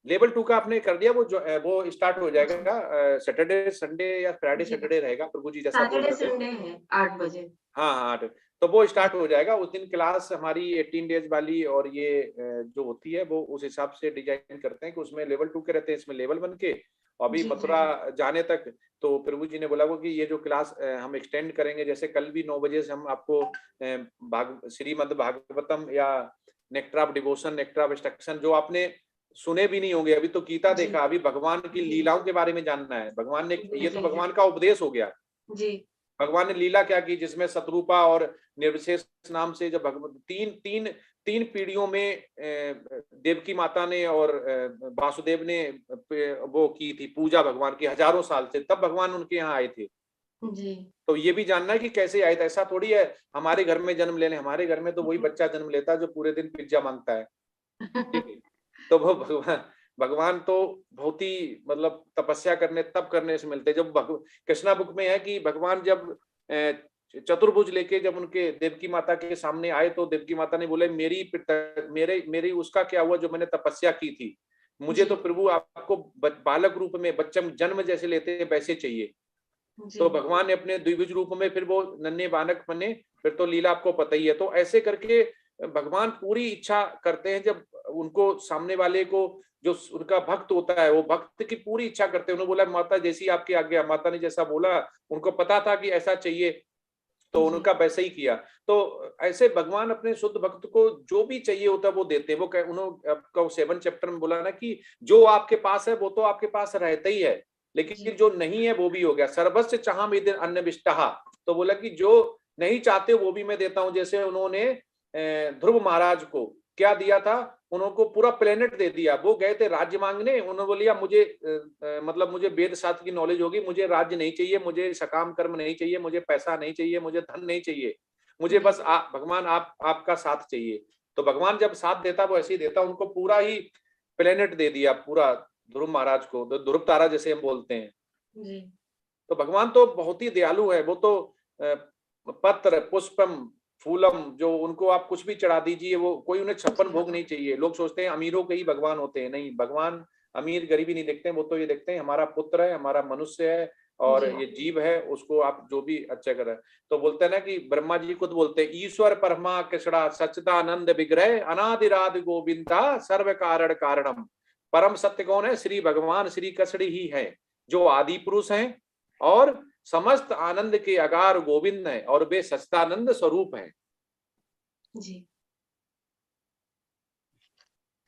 लेवल 2 का आपने कर दिया, वो स्टार्ट हो जाएगा सैटरडे संडे या फ्राइडे सैटरडे रहेगा, प्रभु जी जैसा बोल रहे थे। सैटरडे संडे है 8 बजे। हाँ 8, तो वो स्टार्ट हो जाएगा उस दिन क्लास हमारी 18 डेज वाली। और ये जो होती है वो उस हिसाब से डिजाइन करते हैं कि उसमें लेवल 2 के रहते हैं, इसमें लेवल 1 के। अभी मथुरा जाने तक तो प्रभु जी ने बोला वो कि ये जो क्लास हम एक्सटेंड करेंगे, जैसे कल भी 9 बजे से हम आपको श्रीमद् भागवतम या nectar of devotion, nectar of instruction, जो आपने सुने भी नहीं होंगे, अभी तो गीता देखा, अभी भगवान की लीलाओं के बारे में जानना है। भगवान ने, ये तो भगवान का उपदेश हो गया जी। भगवान ने लीला क्या की, जिसमें शत्रुपा और निर्विशेष नाम से जब 3 पीढ़ियों में देवकी माता ने और वासुदेव ने वो की थी पूजा भगवान की, हजारों साल से, तब भगवान उनके यहाँ आए थे। जी तो ये भी जानना है कि कैसे आए थे। ऐसा थोड़ी है हमारे घर में जन्म ले लें, हमारे घर में तो वही बच्चा जन्म लेता है जो पूरे दिन पिज्जा मांगता है, ठीक है। तो वो भगवान तो बहुत ही मतलब तपस्या करने तब करने से मिलते। जब कृष्णा बुक में है कि भगवान जब चतुर्भुज लेके जब उनके देवकी माता के सामने आए तो देवकी माता ने बोले मेरी उसका क्या हुआ जो मैंने तपस्या की थी, मुझे तो प्रभु आपको बालक रूप में बच्चा जन्म जैसे लेते हैं वैसे चाहिए। तो भगवान ने अपने द्विभुज रूप में फिर वो नन्हे बालक बने, फिर तो लीला आपको पता ही है। तो ऐसे करके भगवान पूरी इच्छा करते हैं, जब उनको सामने वाले को जो उनका भक्त होता है वो भक्त की पूरी इच्छा करते हैं। उन्होंने बोला माता जैसी आपकी आज्ञा, माता ने जैसा बोला, उनको पता था कि ऐसा चाहिए तो उनका वैसा ही किया। तो ऐसे भगवान अपने शुद्ध भक्त को जो भी चाहिए होता है वो देते हैं। वो उन्होंने 7 चैप्टर में बोला ना कि जो आपके पास है वो तो आपके पास रहता ही है, लेकिन जो नहीं है वो भी हो गया। सर्वस्व चाहम इदं अन्नविष्टः, तो बोला कि जो नहीं चाहते वो भी मैं देता हूं। जैसे उन्होंने ध्रुव महाराज को क्या दिया था, उनको पूरा प्लेनेट दे दिया। वो गए थे राज्य मांगने, उन्होंने बोलिया मुझे मतलब मुझे वेद शास्त्र की नॉलेज होगी, मुझे राज्य नहीं चाहिए, मुझे सकाम कर्म नहीं चाहिए, मुझे पैसा नहीं चाहिए, मुझे धन नहीं चाहिए, मुझे बस भगवान आपका साथ चाहिए। तो भगवान जब साथ देता वो ऐसे ही देता, उनको पूरा ही प्लेनेट दे दिया पूरा ध्रुव महाराज को, ध्रुव तारा जैसे हम बोलते हैं। जी तो भगवान तो बहुत ही दयालु है। वो तो पत्र पुष्पम फूलम, जो उनको आप कुछ भी चढ़ा दीजिए, वो कोई उन्हें 56 भोग नहीं चाहिए। लोग सोचते हैं अमीरों के ही भगवान होते हैं, नहीं, भगवान अमीर गरीबी नहीं देखते हैं। वो तो ये देखते हैं हमारा पुत्र है, हमारा मनुष्य है और ये जीव है, उसको आप जो भी अच्छा कर रहे हैं। तो बोलते हैं ना कि ब्रह्मा जी खुद बोलते हैं ईश्वर परमा कृष्णा सच्चिदानंद विग्रह अनादिरादि गोविंदा सर्व कारण कारणम। परम सत्य कौन है? श्री भगवान श्री कृष्ण ही है, जो आदि पुरुष हैं और समस्त आनंद के अगार गोविंद है और वे सच्चिदानंद स्वरूप हैं। जी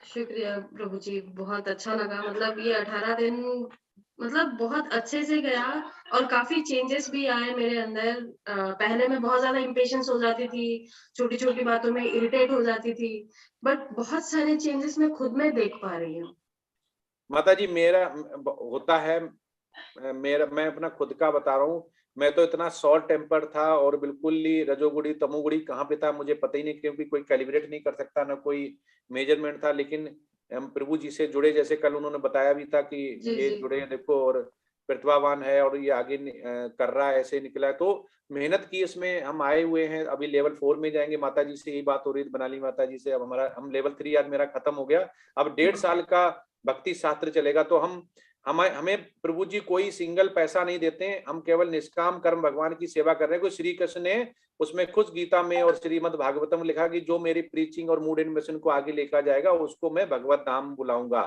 शुक्रिया प्रभु जी, बहुत अच्छा लगा। मतलब ये 18 दिन मतलब बहुत अच्छे से गया और काफी चेंजेस भी आए मेरे अंदर। पहले मैं बहुत ज्यादा इम्पेशंस हो जाती थी, छोटी छोटी बातों में इरिटेट हो जाती थी, बट बहुत सारे चेंजेस मैं खुद में देख पा रही हूँ। माता जी मेरा होता है, मैं अपना खुद का बता रहा हूँ, मैं तो इतना शॉर्ट टेम्पर था और बिल्कुल ही रजोगुड़ी तमोगुड़ी कहाँ पे था मुझे पता ही नहीं, क्योंकि कोई कैलिब्रेट नहीं कर सकता, ना कोई मेजरमेंट था। लेकिन हम प्रभु जी से जुड़े, जैसे कल उन्होंने बताया भी था कि ये जुड़े देखो और प्रतिभावान है और ये आगे कर रहा है, ऐसे निकला है। तो मेहनत की इसमें हम आए हुए हैं। अभी लेवल 4 में जाएंगे। माता जी से यही बात हो रही थी, बनाली माता जी से। अब हम लेवल 3 आज मेरा खत्म हो गया। अब 1.5 साल का भक्ति शास्त्र चलेगा। तो हमें प्रभु जी कोई सिंगल पैसा नहीं देते हैं, हम केवल निष्काम कर्म भगवान की सेवा कर रहे हैं। कोई श्री कृष्ण ने उसमें खुद गीता में और श्रीमद् भागवतम लिखा कि जो मेरी प्रीचिंग और मूड इन्वेशन को आगे लेकर जाएगा उसको मैं भगवत धाम बुलाऊंगा।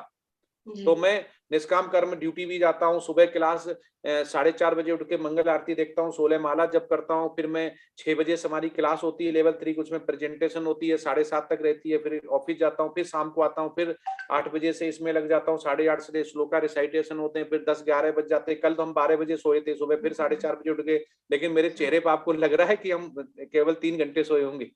तो मैं निष्काम कर्म ड्यूटी भी जाता हूँ, सुबह क्लास 4:30 बजे उठ के मंगल आरती देखता हूँ, 16 माला जप करता हूँ, फिर मैं 6 बजे से हमारी क्लास होती है लेवल 3, कुछ में प्रेजेंटेशन होती है, 7:30 तक रहती है, फिर ऑफिस जाता हूँ, फिर शाम को आता हूँ, फिर 8 बजे से इसमें लग जाता हूँ, 8:30 से श्लोका रिसाइटेशन होते हैं, फिर 10-11 बज जाते हैं। कल तो हम 12 बजे सोए थे सुबह, फिर 4:30 बजे उठ गए, लेकिन मेरे चेहरे पर आपको लग रहा है कि हम केवल 3 घंटे सोए होंगे।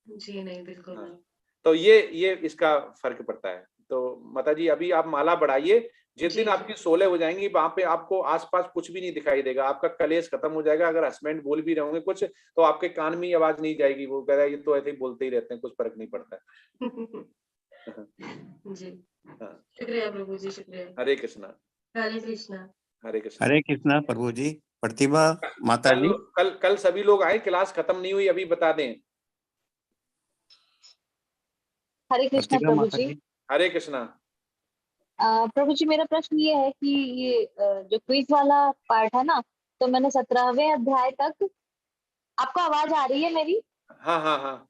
जी नहीं, बिल्कुल नहीं। तो ये इसका फर्क पड़ता है। तो माता जी अभी आप माला बढ़ाइए, जिस दिन आपकी 16 हो जाएंगी वहां पे आपको आसपास कुछ भी नहीं दिखाई देगा, आपका कलेश खत्म हो जाएगा। अगर हस्बैंड बोल भी रहे होंगे कुछ तो आपके कान में आवाज नहीं जाएगी, वो कह रहा है ये तो ऐसे ही बोलते ही रहते हैं, कुछ फर्क नहीं पड़ता है। जी शुक्रिया प्रभु जी, शुक्रिया। हरे कृष्णा। हरे कृष्णा। हरे कृष्णा। हरे कृष्णा प्रभु जी। प्रतिभा माता जी कल सभी लोग आए, क्लास खत्म नहीं हुई, अभी बता दें। हरे कृष्णा प्रभु जी। हरे कृष्णा। प्रभु जी मेरा प्रश्न ये है कि ये जो क्विज वाला पार्ट है ना, तो मैंने 17वें अध्याय तक, आपको आवाज आ रही है मेरी? हाँ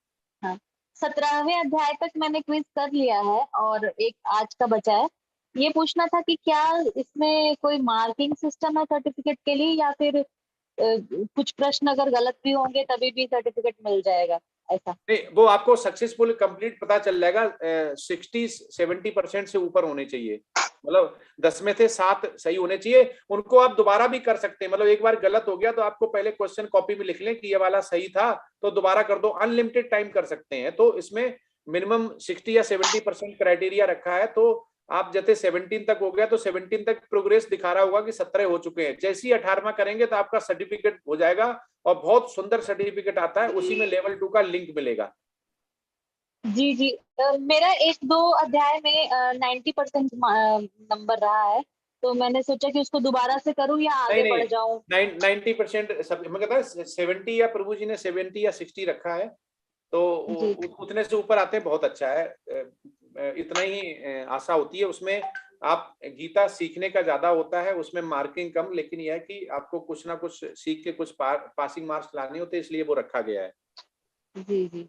17वें अध्याय तक मैंने क्विज कर लिया है और एक आज का बचा है। ये पूछना था कि क्या इसमें कोई मार्किंग सिस्टम है सर्टिफिकेट के लिए, या फिर कुछ प्रश्न अगर गलत भी होंगे तभी भी सर्टिफिकेट मिल जाएगा, ऐसा? नहीं, वो आपको सक्सेसफुल कंप्लीट पता चल जाएगा। 60-70% से ऊपर होने चाहिए, मतलब 10 में से 7 सही होने चाहिए। उनको आप दोबारा भी कर सकते हैं, मतलब एक बार गलत हो गया तो आपको पहले क्वेश्चन कॉपी में लिख लें कि ये वाला सही था तो दोबारा कर दो, अनलिमिटेड टाइम कर सकते हैं। तो इसमें मिनिमम 60 या 70% क्राइटेरिया रखा है, तो आप जैसे 17 तक हो गया तो 17 तक प्रोग्रेस दिखा रहा होगा कि 17 हो चुके हैं। जैसे ही 18वां करेंगे तो आपका सर्टिफिकेट हो जाएगा और बहुत सुंदर सर्टिफिकेट आता है, उसी में लेवल 2 का लिंक मिलेगा। जी जी, मेरा 1-2 अध्याय में 90% नंबर रहा है, तो मैंने सोचा कि उसको दोबारा से करूं या आगे बढ़ जाऊं। 90% सब मैं कहता है 70 या प्रभु जी ने 70 या 60 रखा है, तो उतने से ऊपर आते हैं बहुत अच्छा है। इतना ही आशा होती है उसमें। आप गीता सीखने का ज्यादा होता है, उसमें मार्किंग कम, लेकिन यह है कि आपको कुछ ना कुछ सीख के कुछ पासिंग मार्क्स लाने होते हैं, इसलिए वो रखा गया है। जी जी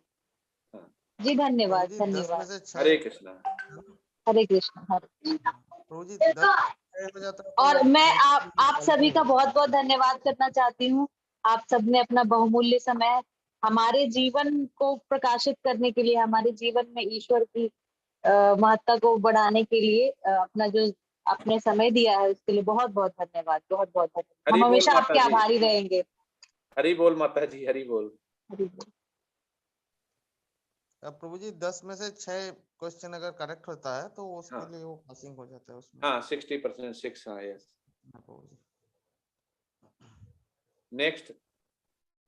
जी, धन्यवाद धन्यवाद। हरे कृष्णा। हरे कृष्णा। हरे प्रभु जी 10 हो जाता है और मैं आप सभी का बहुत बहुत धन्यवाद करना चाहती हूँ। आप सबने अपना बहुमूल्य समय हमारे जीवन को प्रकाशित करने के लिए, हमारे जीवन में ईश्वर की महत्ता को बढ़ाने के लिए अपना जो आपने समय दिया है उसके लिए बहुत बहुत धन्यवाद, बहुत बहुत धन्यवाद। हम हमेशा आपके आभारी रहेंगे। हरि बोल माता जी, हरि बोल। प्रभु जी 10 में से 6 क्वेश्चन अगर करेक्ट होता है तो उसके लिए वो पासिंग हो जाता है उसमें। हाँ 60% 6। हाँ यस। नेक्स्ट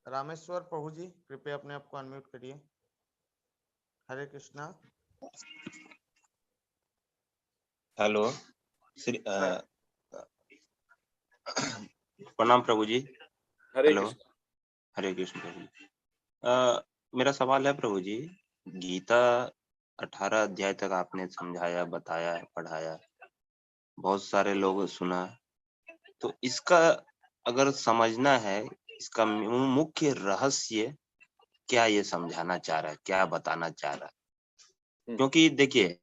रामेश्वर प्रभु जी, कृपया अपने आप को अनम्यूट करिए। हरे कृष्णा। हेलो श्री प्रणाम प्रभु जी। हरे कृष्ण। हरे कृष्ण प्रभु जी। मेरा सवाल है प्रभु जी, गीता 18 अध्याय तक आपने समझाया, बताया, पढ़ाया, बहुत सारे लोग सुना, तो इसका अगर समझना है, इसका मुख्य रहस्य क्या ये समझाना चाह रहा है, क्या बताना चाह रहा है? क्योंकि देखिए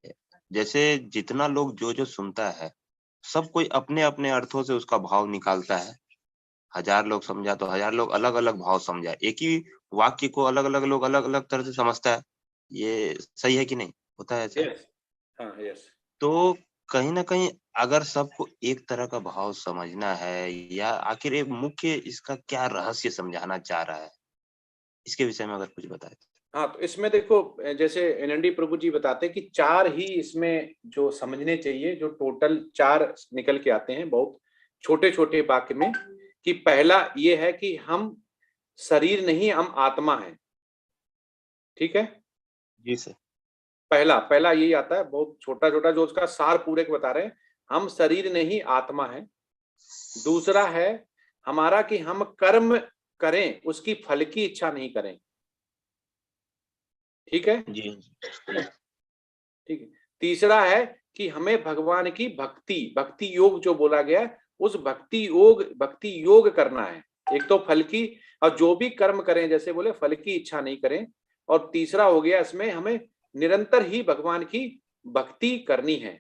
जैसे जितना लोग जो सुनता है, सब कोई अपने अपने अर्थों से उसका भाव निकालता है। 1000 लोग समझा तो 1000 लोग अलग अलग भाव समझा, एक ही वाक्य को अलग अलग लोग अलग अलग तरह से समझता है। ये सही है कि नहीं? होता है ऐसा? हाँ यस। तो कहीं ना कहीं अगर सबको एक तरह का भाव समझना है, या आखिर एक मुख्य इसका क्या रहस्य समझाना चाह रहा है, इसके विषय में अगर कुछ बताए। हाँ तो इसमें देखो, जैसे एनएनडी प्रभु जी बताते हैं कि 4 ही इसमें जो समझने चाहिए, जो टोटल 4 निकल के आते हैं बहुत छोटे छोटे वाक्य में, कि पहला ये है कि हम शरीर नहीं, हम आत्मा हैं। ठीक है जी सर। पहला यही आता है, बहुत छोटा छोटा, जो उसका सार पूरे को बता रहे हैं, हम शरीर नहीं आत्मा है। दूसरा है हमारा कि हम कर्म करें, उसकी फल की इच्छा नहीं करें। ठीक है जी ठीक है। तीसरा है कि हमें भगवान की भक्ति योग जो बोला गया, उस भक्ति योग करना है। एक तो फल की, और जो भी कर्म करें जैसे बोले फल की इच्छा नहीं करें। और तीसरा हो गया इसमें हमें निरंतर ही भगवान की भक्ति करनी है।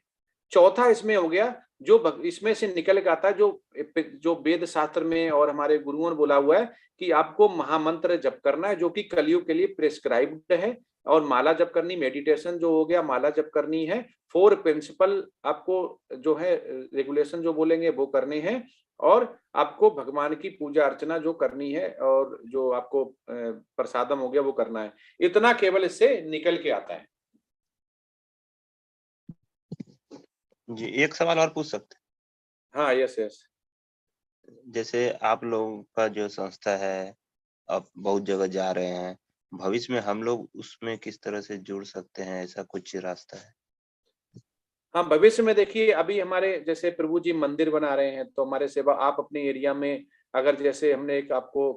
चौथा इसमें हो गया जो इसमें से निकल के आता है, जो वेद शास्त्र में और हमारे गुरुओं ने बोला हुआ है कि आपको महामंत्र जप करना है, जो कि कलयुग के लिए प्रिस्क्राइब्ड है। और माला जप करनी, मेडिटेशन जो हो गया, माला जप करनी है। 4 प्रिंसिपल आपको जो है रेगुलेशन जो बोलेंगे वो करने हैं। और आपको भगवान की पूजा अर्चना जो करनी है, और जो आपको प्रसादम हो गया वो करना है। इतना केवल इससे निकल के आता है। जी एक सवाल और पूछ सकते? हाँ यस। जैसे आप लोगों का जो संस्था है, आप बहुत जगह जा रहे हैं, भविष्य में हम लोग उसमें किस तरह से जुड़ सकते हैं, ऐसा कुछ रास्ता है? हाँ भविष्य में देखिए, अभी हमारे जैसे प्रभु जी मंदिर बना रहे हैं, तो हमारे सेवा आप अपने एरिया में, अगर जैसे हमने एक आपको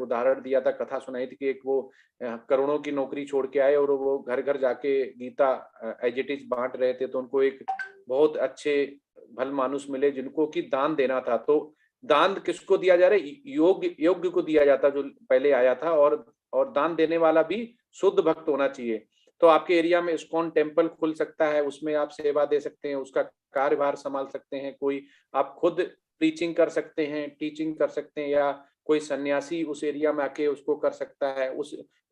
उदाहरण दिया था, कथा सुनाई थी कि एक वो करोड़ों की नौकरी छोड़ के आए और वो घर घर जाके गीता एज इट इज बांट रहे थे। तो उनको एक बहुत अच्छे भल मानुष मिले जिनको कि दान देना था। तो दान किसको दिया जा रहा है? योग्य को दिया जाता, जो पहले आया था। और दान देने वाला भी शुद्ध भक्त होना चाहिए। तो आपके एरिया में इस्कॉन टेम्पल खुल सकता है, उसमें आप सेवा दे सकते हैं, उसका कार्यभार संभाल सकते हैं। कोई आप खुद प्रीचिंग कर सकते हैं, टीचिंग कर सकते हैं, या कोई सन्यासी उस एरिया में आके उसको कर सकता है।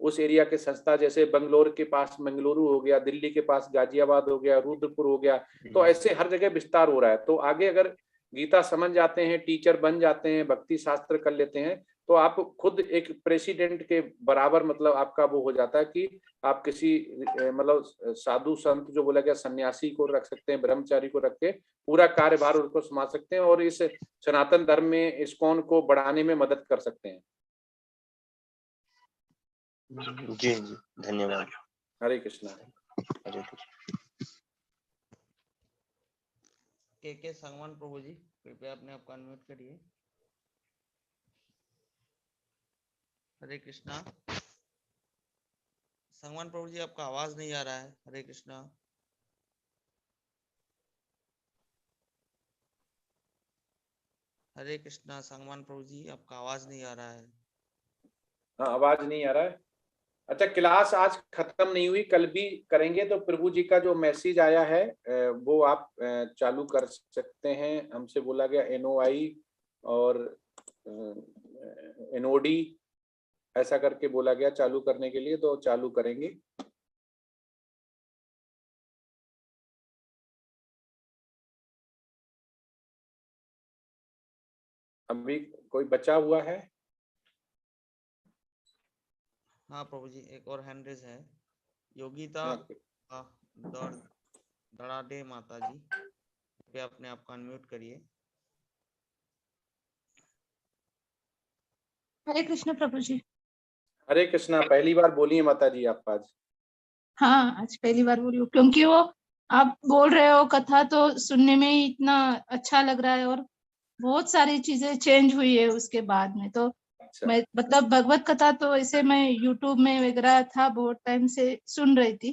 उस एरिया के संस्था, जैसे बंगलोर के पास मंगलुरु हो गया, दिल्ली के पास गाजियाबाद हो गया, रुद्रपुर हो गया, तो ऐसे हर जगह विस्तार हो रहा है। तो आगे अगर गीता समझ जाते हैं, टीचर बन जाते हैं, भक्ति शास्त्र कर लेते हैं, तो आप खुद एक प्रेसिडेंट के बराबर, मतलब आपका वो हो जाता है कि आप किसी मतलब साधु संत जो बोला गया सन्यासी को रख सकते हैं, ब्रह्मचारी को रख के पूरा कार्यभार उनको संभाल सकते हैं और इस सनातन धर्म में इस्कॉन को बढ़ाने में मदद कर सकते हैं। जी जी, धन्यवाद। हरे कृष्णा। हरे कृष्णा। के संगवान प्रभु जी, कृपया अपने आप को अनम्यूट करिए। हरे कृष्णा। संगवान प्रभु जी, आपका आवाज नहीं आ रहा है। हरे कृष्णा। हरे कृष्णा। संगवान प्रभु जी, आपका आवाज नहीं आ रहा है। हाँ, आवाज नहीं आ रहा है। अच्छा, क्लास आज खत्म नहीं हुई, कल भी करेंगे, तो प्रभु जी का जो मैसेज आया है वो आप चालू कर सकते हैं। हमसे बोला गया NOI और NOD ऐसा करके बोला गया चालू करने के लिए, तो चालू करेंगे। अभी कोई बचा हुआ है? हाँ प्रभु जी, एक और हैंड रेज है, योगिता दड़ाडे माता जी, कृपया अपने आप को अनम्यूट करिए। हरे कृष्ण प्रभु जी। हरे कृष्णा। पहली बार बोली है माता जी आप आज? हाँ, आज पहली बार बोली हूँ, क्योंकि वो आप बोल रहे हो कथा तो सुनने में ही इतना अच्छा लग रहा है और बहुत सारी चीजें चेंज हुई है उसके बाद में। तो मैं मतलब भगवत कथा तो ऐसे मैं यूट्यूब में वगैरह था, बहुत टाइम से सुन रही थी,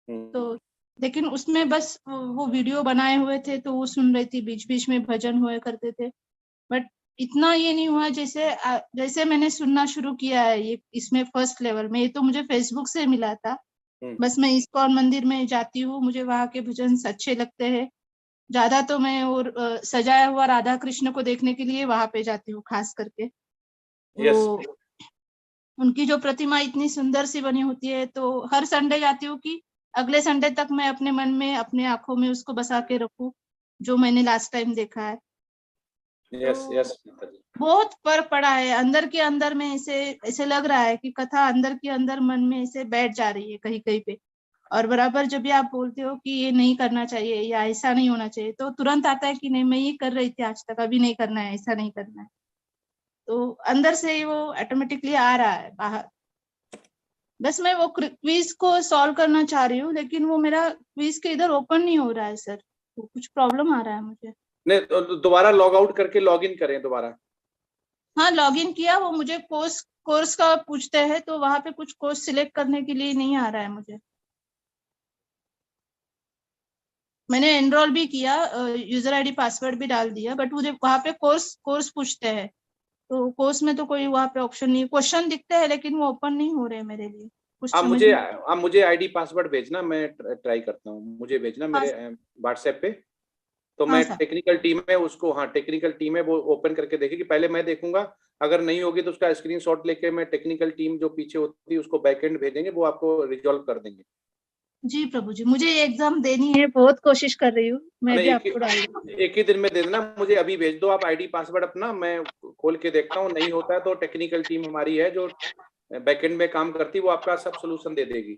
तो लेकिन उसमें बस वो वीडियो बनाए हुए थे तो वो सुन रही थी, बीच बीच में भजन हुए करते थे, बट इतना ये नहीं हुआ जैसे जैसे मैंने सुनना शुरू किया है ये इसमें फर्स्ट लेवल में। ये तो मुझे फेसबुक से मिला था, बस मैं इस्कॉन मंदिर में जाती हूँ, मुझे वहां के भजन अच्छे लगते हैं ज्यादा, तो मैं और सजाया हुआ राधा कृष्ण को देखने के लिए वहां पे जाती हूँ खास करके। वो उनकी जो प्रतिमा इतनी सुंदर सी बनी होती है, तो हर संडे जाती हूँ कि अगले संडे तक मैं अपने मन में अपने आंखों में उसको बसा के रखूं जो मैंने लास्ट टाइम देखा है। यस। बहुत फर्क पड़ा है अंदर के अंदर में, ऐसे लग रहा है कि कथा अंदर के अंदर मन में ऐसे बैठ जा रही है कहीं कहीं पे, और बराबर जब भी आप बोलते हो कि ये नहीं करना चाहिए या ऐसा नहीं होना चाहिए, तो तुरंत आता है कि नहीं मैं ये कर रही थी आज तक, अभी नहीं करना है, ऐसा नहीं करना है। तो अंदर से ही वो ऑटोमेटिकली आ रहा है बाहर। बस मैं वो क्विज को सॉल्व करना चाह रही हूँ, लेकिन वो मेरा क्विज के इधर ओपन नहीं हो रहा है सर, तो कुछ प्रॉब्लम आ रहा है मुझे। नहीं, तो दोबारा लॉग आउट करके लॉग इन करें दोबारा। हाँ, लॉग इन किया, वो मुझे कोर्स का पूछते हैं, तो वहां पे कुछ कोर्स सिलेक्ट करने के लिए नहीं आ रहा है मुझे। मैंने एनरोल भी किया, यूजर आईडी पासवर्ड भी डाल दिया, बट मुझे वहां पे कोर्स पूछते हैं, तो कोर्स में तो कोई वहां पे ऑप्शन नहीं, क्वेश्चन दिखते हैं लेकिन वो ओपन नहीं हो रहे मेरे लिए। आप मुझे आईडी पासवर्ड भेजना, मैं ट्राई करता हूँ, मुझे भेजना मेरे व्हाट्सएप पे, तो मैं टेक्निकल टीम में उसको, हाँ टेक्निकल टीम है वो ओपन करके देखेगी, पहले मैं देखूंगा, अगर नहीं होगी तो उसका स्क्रीनशॉट लेके मैं टेक्निकल टीम जो पीछे होती है उसको बैकएंड भेजेंगे, वो आपको रिजॉल्व कर देंगे। जी प्रभु जी, मुझे ये एग्जाम देनी है, बहुत कोशिश कर रही हूँ मैं भी आपको डाल दूँ। एक ही दिन में दे देना, मुझे अभी भेज दो आप आईडी पासवर्ड अपना, मैं खोल के देखता हूँ, नहीं होता है तो टेक्निकल टीम हमारी है जो बैकएंड में काम करती है, वो आपका सब सोल्यूशन दे देगी।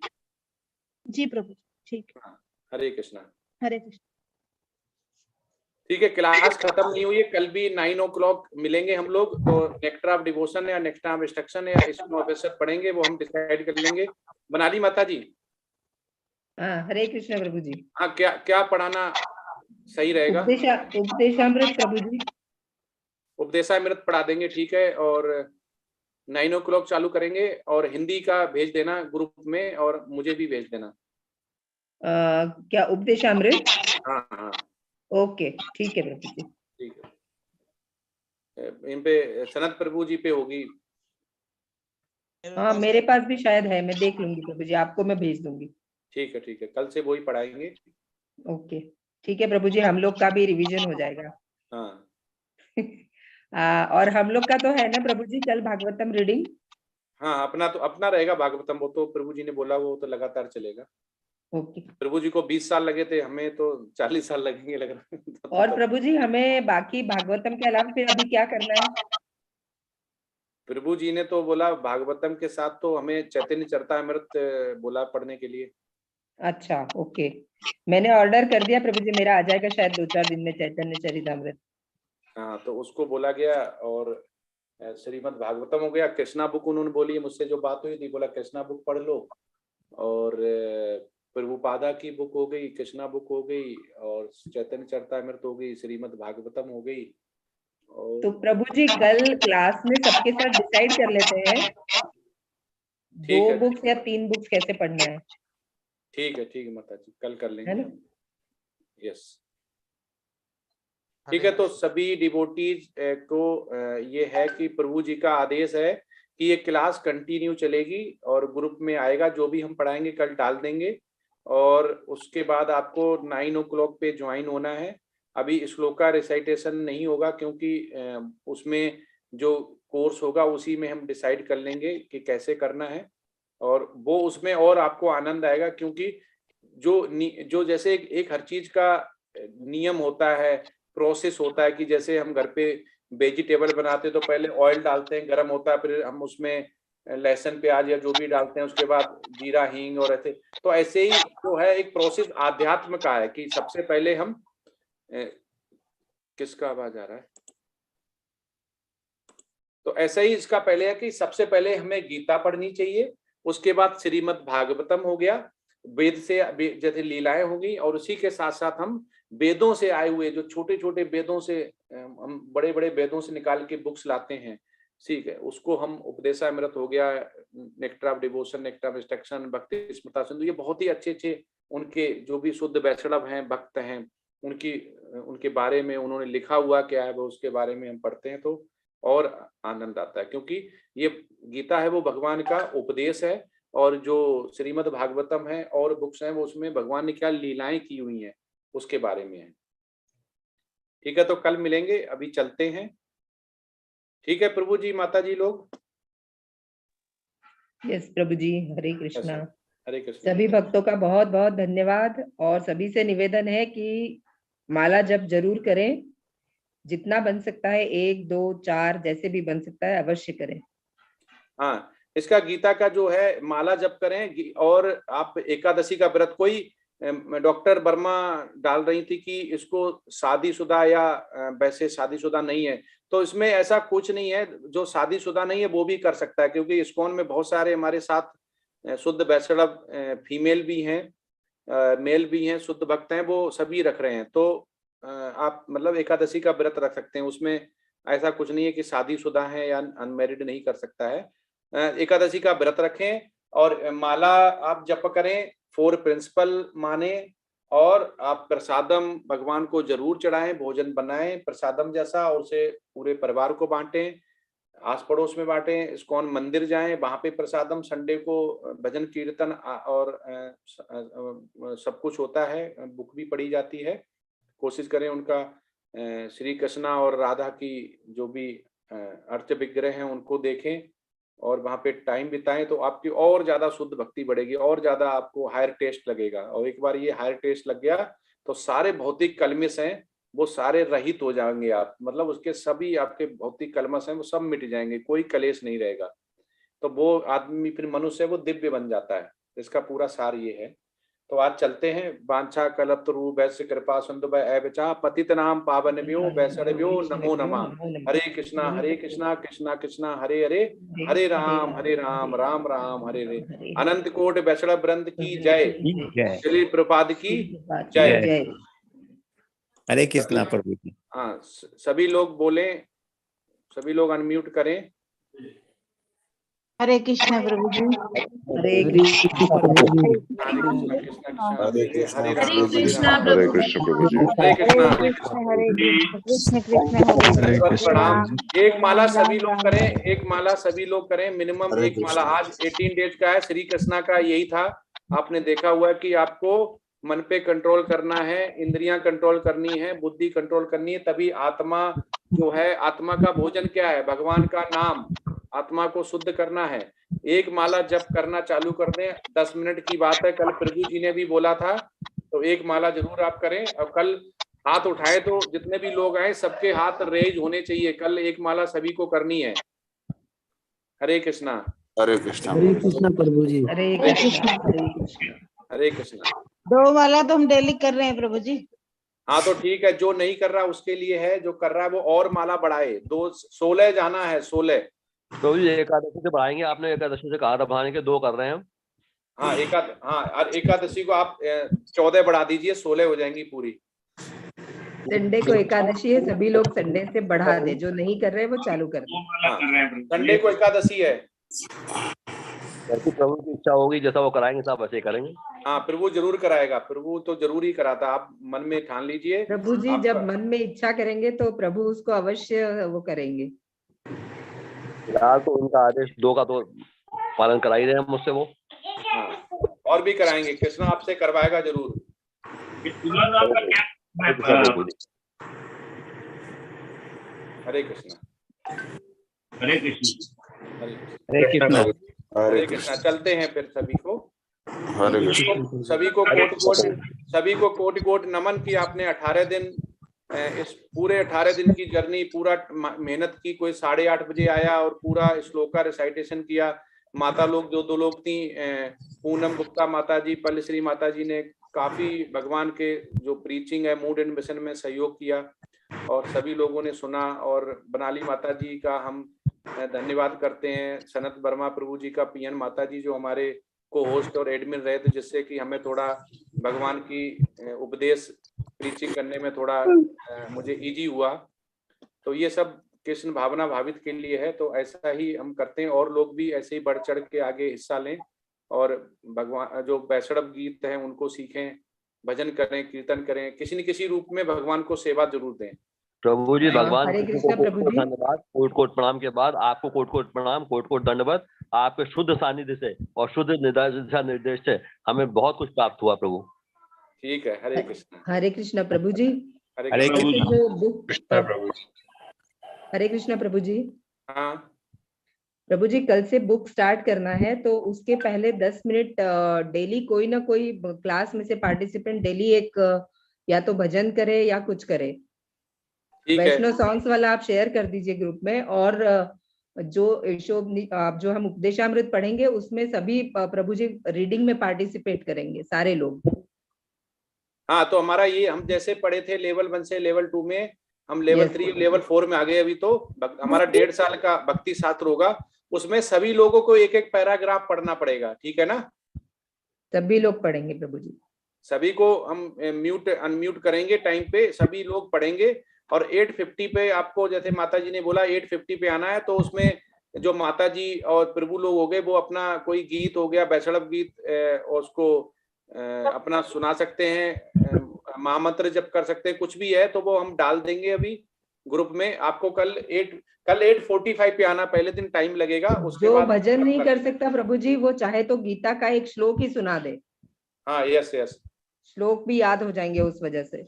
जी प्रभु, ठीक है। हरे कृष्णा। हरे कृष्ण। ठीक है, क्लास खत्म नहीं हुई है, कल भी 9 o'clock मिलेंगे हम लोग, तो नेक्स्ट ऑफ डिवोशन या नेक्स्ट ऑफ इंस्ट्रक्शन या इसमें ऑफिसर पढ़ेंगे, वो हम डिसाइड कर लेंगे। बनाली माता जी। हाँ, हरे कृष्ण प्रभु जी। हाँ, क्या पढ़ाना सही रहेगा? उपदेशामृत प्रभु जी। उपदेशामृत पढ़ा देंगे, ठीक है, और 9 o'clock चालू करेंगे, और हिंदी का भेज देना ग्रुप में और मुझे भी भेज देना। क्या उपदेशामृत? हाँ। ओके, ठीक है प्रभु जी। ठीक है, इन पे सनत प्रभु जी पे होगी। हाँ, मेरे पास भी शायद है, मैं देख लूंगी प्रभु जी, आपको मैं भेज दूंगी। ठीक है, कल से वही पढ़ाएंगे। ओके, ठीक है प्रभु जी, हम लोग का भी रिवीजन हो जाएगा। हाँ। और हम लोग का तो है ना प्रभु जी कल भागवतम रीडिंग? हाँ, अपना रहेगा भागवतम, वो तो प्रभु जी ने बोला, वो तो लगातार चलेगा। ओके। प्रभु जी को 20 साल लगे थे, हमें तो 40 साल लगेंगे लग रहा है। और प्रभु जी हमें बाकी भागवतम के अलावा फिर अभी क्या करना है? प्रभु जी ने तो बोला भागवतम के साथ तो हमें चैतन्य चरितामृत बोला पढ़ने के लिए। अच्छा, ओके, मैंने ऑर्डर कर दिया प्रभु जी, मेरा आ जाएगा शायद 2-4 दिन में चैतन्य चरितामृत। हाँ, तो उसको बोला गया और श्रीमद् भागवतम हो गया। कृष्णा बुक उन्होंने बोली, मुझसे जो बात हुई थी, बोला कृष्णा बुक पढ़ लो, और प्रभुपादा की बुक हो गई, कृष्णा बुक हो गई, और चैतन्य चरितामृत हो गई, श्रीमद् भागवतम हो गई। और तो प्रभु जी कल क्लास में सबके साथ डिसाइड कर लेते हैं 2 बुक्स या 3 बुक्स कैसे पढ़ना है। ठीक है माता जी, कल कर लेंगे, है ना? यस, ठीक है। तो सभी डिवोटीज को ये है कि प्रभु जी का आदेश है कि ये क्लास कंटिन्यू चलेगी और ग्रुप में आएगा, जो भी हम पढ़ाएंगे कल डाल देंगे, और उसके बाद आपको 9 o'clock पे ज्वाइन होना है। अभी श्लोका रिसाइटेशन नहीं होगा, क्योंकि उसमें जो कोर्स होगा उसी में हम डिसाइड कर लेंगे कि कैसे करना है, और वो उसमें और आपको आनंद आएगा, क्योंकि जो जैसे एक हर चीज का नियम होता है, प्रोसेस होता है, कि जैसे हम घर पे वेजिटेबल बनाते हैं तो पहले ऑयल डालते हैं, गर्म होता है, फिर हम उसमें लहसुन प्याज या जो भी डालते हैं, उसके बाद जीरा हींग और ऐसे, तो ऐसे ही जो है एक प्रोसेस आध्यात्म का है कि सबसे पहले हम किसका आवाज आ रहा है, तो ऐसा ही इसका पहले है कि सबसे पहले हमें गीता पढ़नी चाहिए, उसके बाद श्रीमद् भागवतम हो गया, वेद से जैसे लीलाएं होगी, और उसी के साथ साथ हम वेदों से आए हुए जो छोटे छोटे वेदों से, हम बड़े बड़े वेदों से निकाल के बुक्स लाते हैं, ठीक है, उसको हम उपदेशामृत हो गया, nectar of devotion, nectar of instruction, भक्ति स्मृता सिंधु, ये बहुत ही अच्छे उनके जो भी शुद्ध वैष्णव हैं, भक्त हैं, उनके बारे में उन्होंने लिखा हुआ क्या है वो उसके बारे में हम पढ़ते हैं, तो और आनंद आता है, क्योंकि ये गीता है वो भगवान का उपदेश है, और जो श्रीमद् भागवतम है और बुक्स हैं वो उसमें भगवान ने क्या लीलाएं की हुई हैं उसके बारे में है। ठीक है, तो कल मिलेंगे, अभी चलते हैं। ठीक है प्रभु जी, माता जी लोग। यस प्रभु जी, हरे कृष्णा। हरे कृष्णा। सभी भक्तों का बहुत बहुत धन्यवाद, और सभी से निवेदन है कि माला जप जरूर करें, जितना बन सकता है 1, 2, 4 जैसे भी बन सकता है अवश्य करें। हाँ, इसका गीता का जो है माला जप करें, और आप एकादशी का व्रत, कोई डॉक्टर वर्मा डाल रही थी कि इसको शादीशुदा या वैसे शादीशुदा नहीं है, तो इसमें ऐसा कुछ नहीं है, जो शादीशुदा नहीं है वो भी कर सकता है, क्योंकि इस्कॉन में बहुत सारे हमारे साथ शुद्ध वैष्णव फीमेल भी हैं, मेल भी हैं, शुद्ध भक्त हैं, वो सभी रख रहे हैं, तो आप मतलब एकादशी का व्रत रख सकते हैं, उसमें ऐसा कुछ नहीं है कि शादीशुदा है या अनमैरिड नहीं कर सकता है। एकादशी का व्रत रखें और माला आप जप करें, 4 प्रिंसिपल माने, और आप प्रसादम भगवान को जरूर चढ़ाएं, भोजन बनाएं प्रसादम जैसा, और उसे पूरे परिवार को बांटें, आस पड़ोस में बांटें, इस्कॉन मंदिर जाएं, वहां पे प्रसादम, संडे को भजन कीर्तन और सब कुछ होता है, बुक भी पढ़ी जाती है, कोशिश करें उनका श्री कृष्णा और राधा की जो भी अर्च विग्रह हैं उनको देखें और वहां पे टाइम बिताएं, तो आपकी और ज्यादा शुद्ध भक्ति बढ़ेगी, और ज्यादा आपको हायर टेस्ट लगेगा, और एक बार ये हायर टेस्ट लग गया तो सारे भौतिक कलमिश हैं वो सारे रहित हो जाएंगे आप, मतलब उसके सभी आपके भौतिक कलमश हैं वो सब मिट जाएंगे, कोई कलेश नहीं रहेगा, तो वो आदमी फिर मनुष्य वो दिव्य बन जाता है। इसका पूरा सार ये है। तो आज चलते हैं। वांछा कल्पतरु वैश्य कृपा सिंधु वैचा पतित नाम पावनेभ्यो वैष्णवेभ्यो नमो नमः। हरे कृष्णा कृष्णा कृष्णा हरे हरे, हरे राम राम राम हरे हरे। अनंत कोट वैष्णव वृंद की जय, श्री प्रभुपाद की जय। हरे कृष्णा प्रभु जी। हाँ, सभी लोग बोले, सभी लोग अनम्यूट करें। हरे कृष्ण प्रभु जी। हरे कृष्ण प्रभु जी। हरे कृष्णा हरे कृष्ण प्रभु जी। हरे कृष्ण प्रणाम। एक माला सभी लोग करें, एक माला सभी लोग करें, मिनिमम एक माला। आज 18 डेज का है, श्री कृष्णा का यही था। आपने देखा हुआ है कि आपको मन पे कंट्रोल करना है, इंद्रियां कंट्रोल करनी है, बुद्धि कंट्रोल करनी है, तभी आत्मा जो है, आत्मा का भोजन क्या है? भगवान का नाम। आत्मा को शुद्ध करना है। एक माला जप करना चालू कर दें, 10 मिनट की बात है। कल प्रभु जी ने भी बोला था, तो एक माला जरूर आप करें। और कल हाथ उठाए तो जितने भी लोग आए सबके हाथ रेज होने चाहिए। कल एक माला सभी को करनी है। हरे कृष्णा। हरे कृष्णा। हरे कृष्णा प्रभु जी। हरे कृष्णा। हरे कृष्णा। हरे कृष्णा। 2 माला तो हम डेली कर रहे हैं प्रभु जी। हाँ तो ठीक है, जो नहीं कर रहा उसके लिए है, जो कर रहा है वो और माला बढ़ाए। 16 जाना है, 16। प्रभु जी एकादशी से बढ़ाएंगे, आपने एकादशी से कहा था बढ़ाने के, 2 कर रहे हैं हम। हाँ और एकादशी को आप 14 बढ़ा दीजिए, 16 हो जाएंगी पूरी। संडे को एकादशी है, सभी लोग संडे से बढ़ा दे, जो नहीं कर रहे वो चालू कर दे। संडे को एकादशी है। जैसी प्रभु की इच्छा होगी, जैसा वो कराएंगे सब वैसे करेंगे। हाँ प्रभु जरूर कराएगा, प्रभु तो जरूर ही कराता, आप मन में ठान लीजिए। प्रभु जी जब मन में इच्छा करेंगे तो प्रभु उसको अवश्य वो करेंगे। फिलहाल तो उनका आदेश 2 का तो पालन करा ही रहे हैं मुझसे वो। हाँ और भी कराएंगे, कृष्णा आपसे करवाएगा जरूर। हरे कृष्णा। हरे कृष्ण। हरे कृष्णा। हरे कृष्णा। चलते हैं फिर सभी को। सभी को कोटि कोटि नमन की आपने 18 दिन, इस पूरे 18 दिन की जर्नी, पूरा मेहनत की। कोई 8:30 बजे आया और पूरा श्लोका रिसाइटेशन किया। माता लोग जो 2 लोग थी, पूनम गुप्ता माता जी, पल्लश्री माता जी ने काफी भगवान के जो प्रीचिंग है मूड एंड मिशन में सहयोग किया और सभी लोगों ने सुना। और बनाली माता जी का हम धन्यवाद करते हैं। सनत वर्मा प्रभु जी का, पीएन माता जी जो हमारे को होस्ट और एडमिन रहे थे, जिससे कि हमें थोड़ा भगवान की उपदेश प्रीचिंग करने में थोड़ा मुझे इजी हुआ। तो ये सब कृष्ण भावना भावित के लिए है। तो ऐसा ही हम करते हैं और लोग भी ऐसे ही बढ़ चढ़ के आगे हिस्सा लें और भगवान जो वैष्णव गीत हैं उनको सीखें, भजन करें, कीर्तन करें, किसी न किसी रूप में भगवान को सेवा जरूर दें। प्रभु जी भगवान हरे को कृष्णा प्रभु जी। धन्यवाद। कोट कोट प्रणाम के बाद आपको कोट कोट प्रणाम, कोट कोट दंडवत। आपके शुद्ध सानिध्य से और शुद्ध दिशा निर्देश से हमें बहुत कुछ प्राप्त हुआ प्रभु। ठीक है, हरे कृष्णा। हरे कृष्णा प्रभु जी। हरे कृष्णा हरे कृष्णा प्रभु जी। हाँ प्रभु जी, कल से बुक स्टार्ट करना है तो उसके पहले 10 मिनट डेली कोई ना कोई क्लास में से पार्टिसिपेंट डेली एक या तो भजन करे या कुछ करे। वैष्णव सॉन्ग्स वाला आप शेयर कर दीजिए ग्रुप में। और जो हम उपदेशामृत पढ़ेंगे उसमें सभी प्रभु जी रीडिंग में पार्टिसिपेट करेंगे सारे लोग। हाँ तो हमारा ये, हम जैसे पढ़े थे लेवल 1 से लेवल 2 में, हम लेवल 3 लेवल 4 में आ गए। अभी तो हमारा 1.5 साल का भक्ति शास्त्र होगा, उसमें सभी लोगों को एक एक पैराग्राफ पढ़ना पड़ेगा। ठीक है ना? सभी लोग पढ़ेंगे प्रभु जी। सभी को हम म्यूट अनम्यूट करेंगे टाइम पे, सभी लोग पढ़ेंगे। और 8:50 पे आपको, जैसे माता जी ने बोला 8:50 पे आना है, तो उसमें जो माता जी और प्रभु लोग हो गए वो अपना कोई गीत हो गया, वैष्णव गीत, और उसको अपना सुना सकते हैं, महामंत्र जप कर सकते हैं, कुछ भी है तो वो हम डाल देंगे अभी ग्रुप में। आपको कल 8:45 पे आना, पहले दिन टाइम लगेगा। उसके जो बाद भजन नहीं कर सकता प्रभु जी, वो चाहे तो गीता का एक श्लोक ही सुना दे। हाँ यस, श्लोक भी याद हो जाएंगे उस वजह से।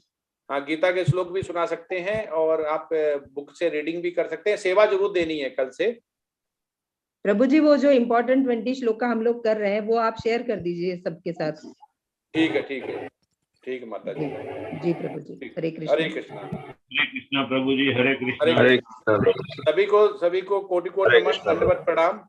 हाँ, गीता के श्लोक भी सुना सकते हैं और आप बुक से रीडिंग भी कर सकते हैं। सेवा जरूर देनी है कल से। प्रभु जी वो जो इम्पोर्टेंट 20 श्लोक का हम लोग कर रहे हैं वो आप शेयर कर दीजिए सबके साथ। ठीक है, ठीक है, ठीक है माता जी। जी प्रभु जी। हरे कृष्णा। हरे कृष्णा। हरे कृष्णा प्रभु जी। हरे कृष्णा। सभी को कोटि कोटि नमन, दंडवत प्रणाम।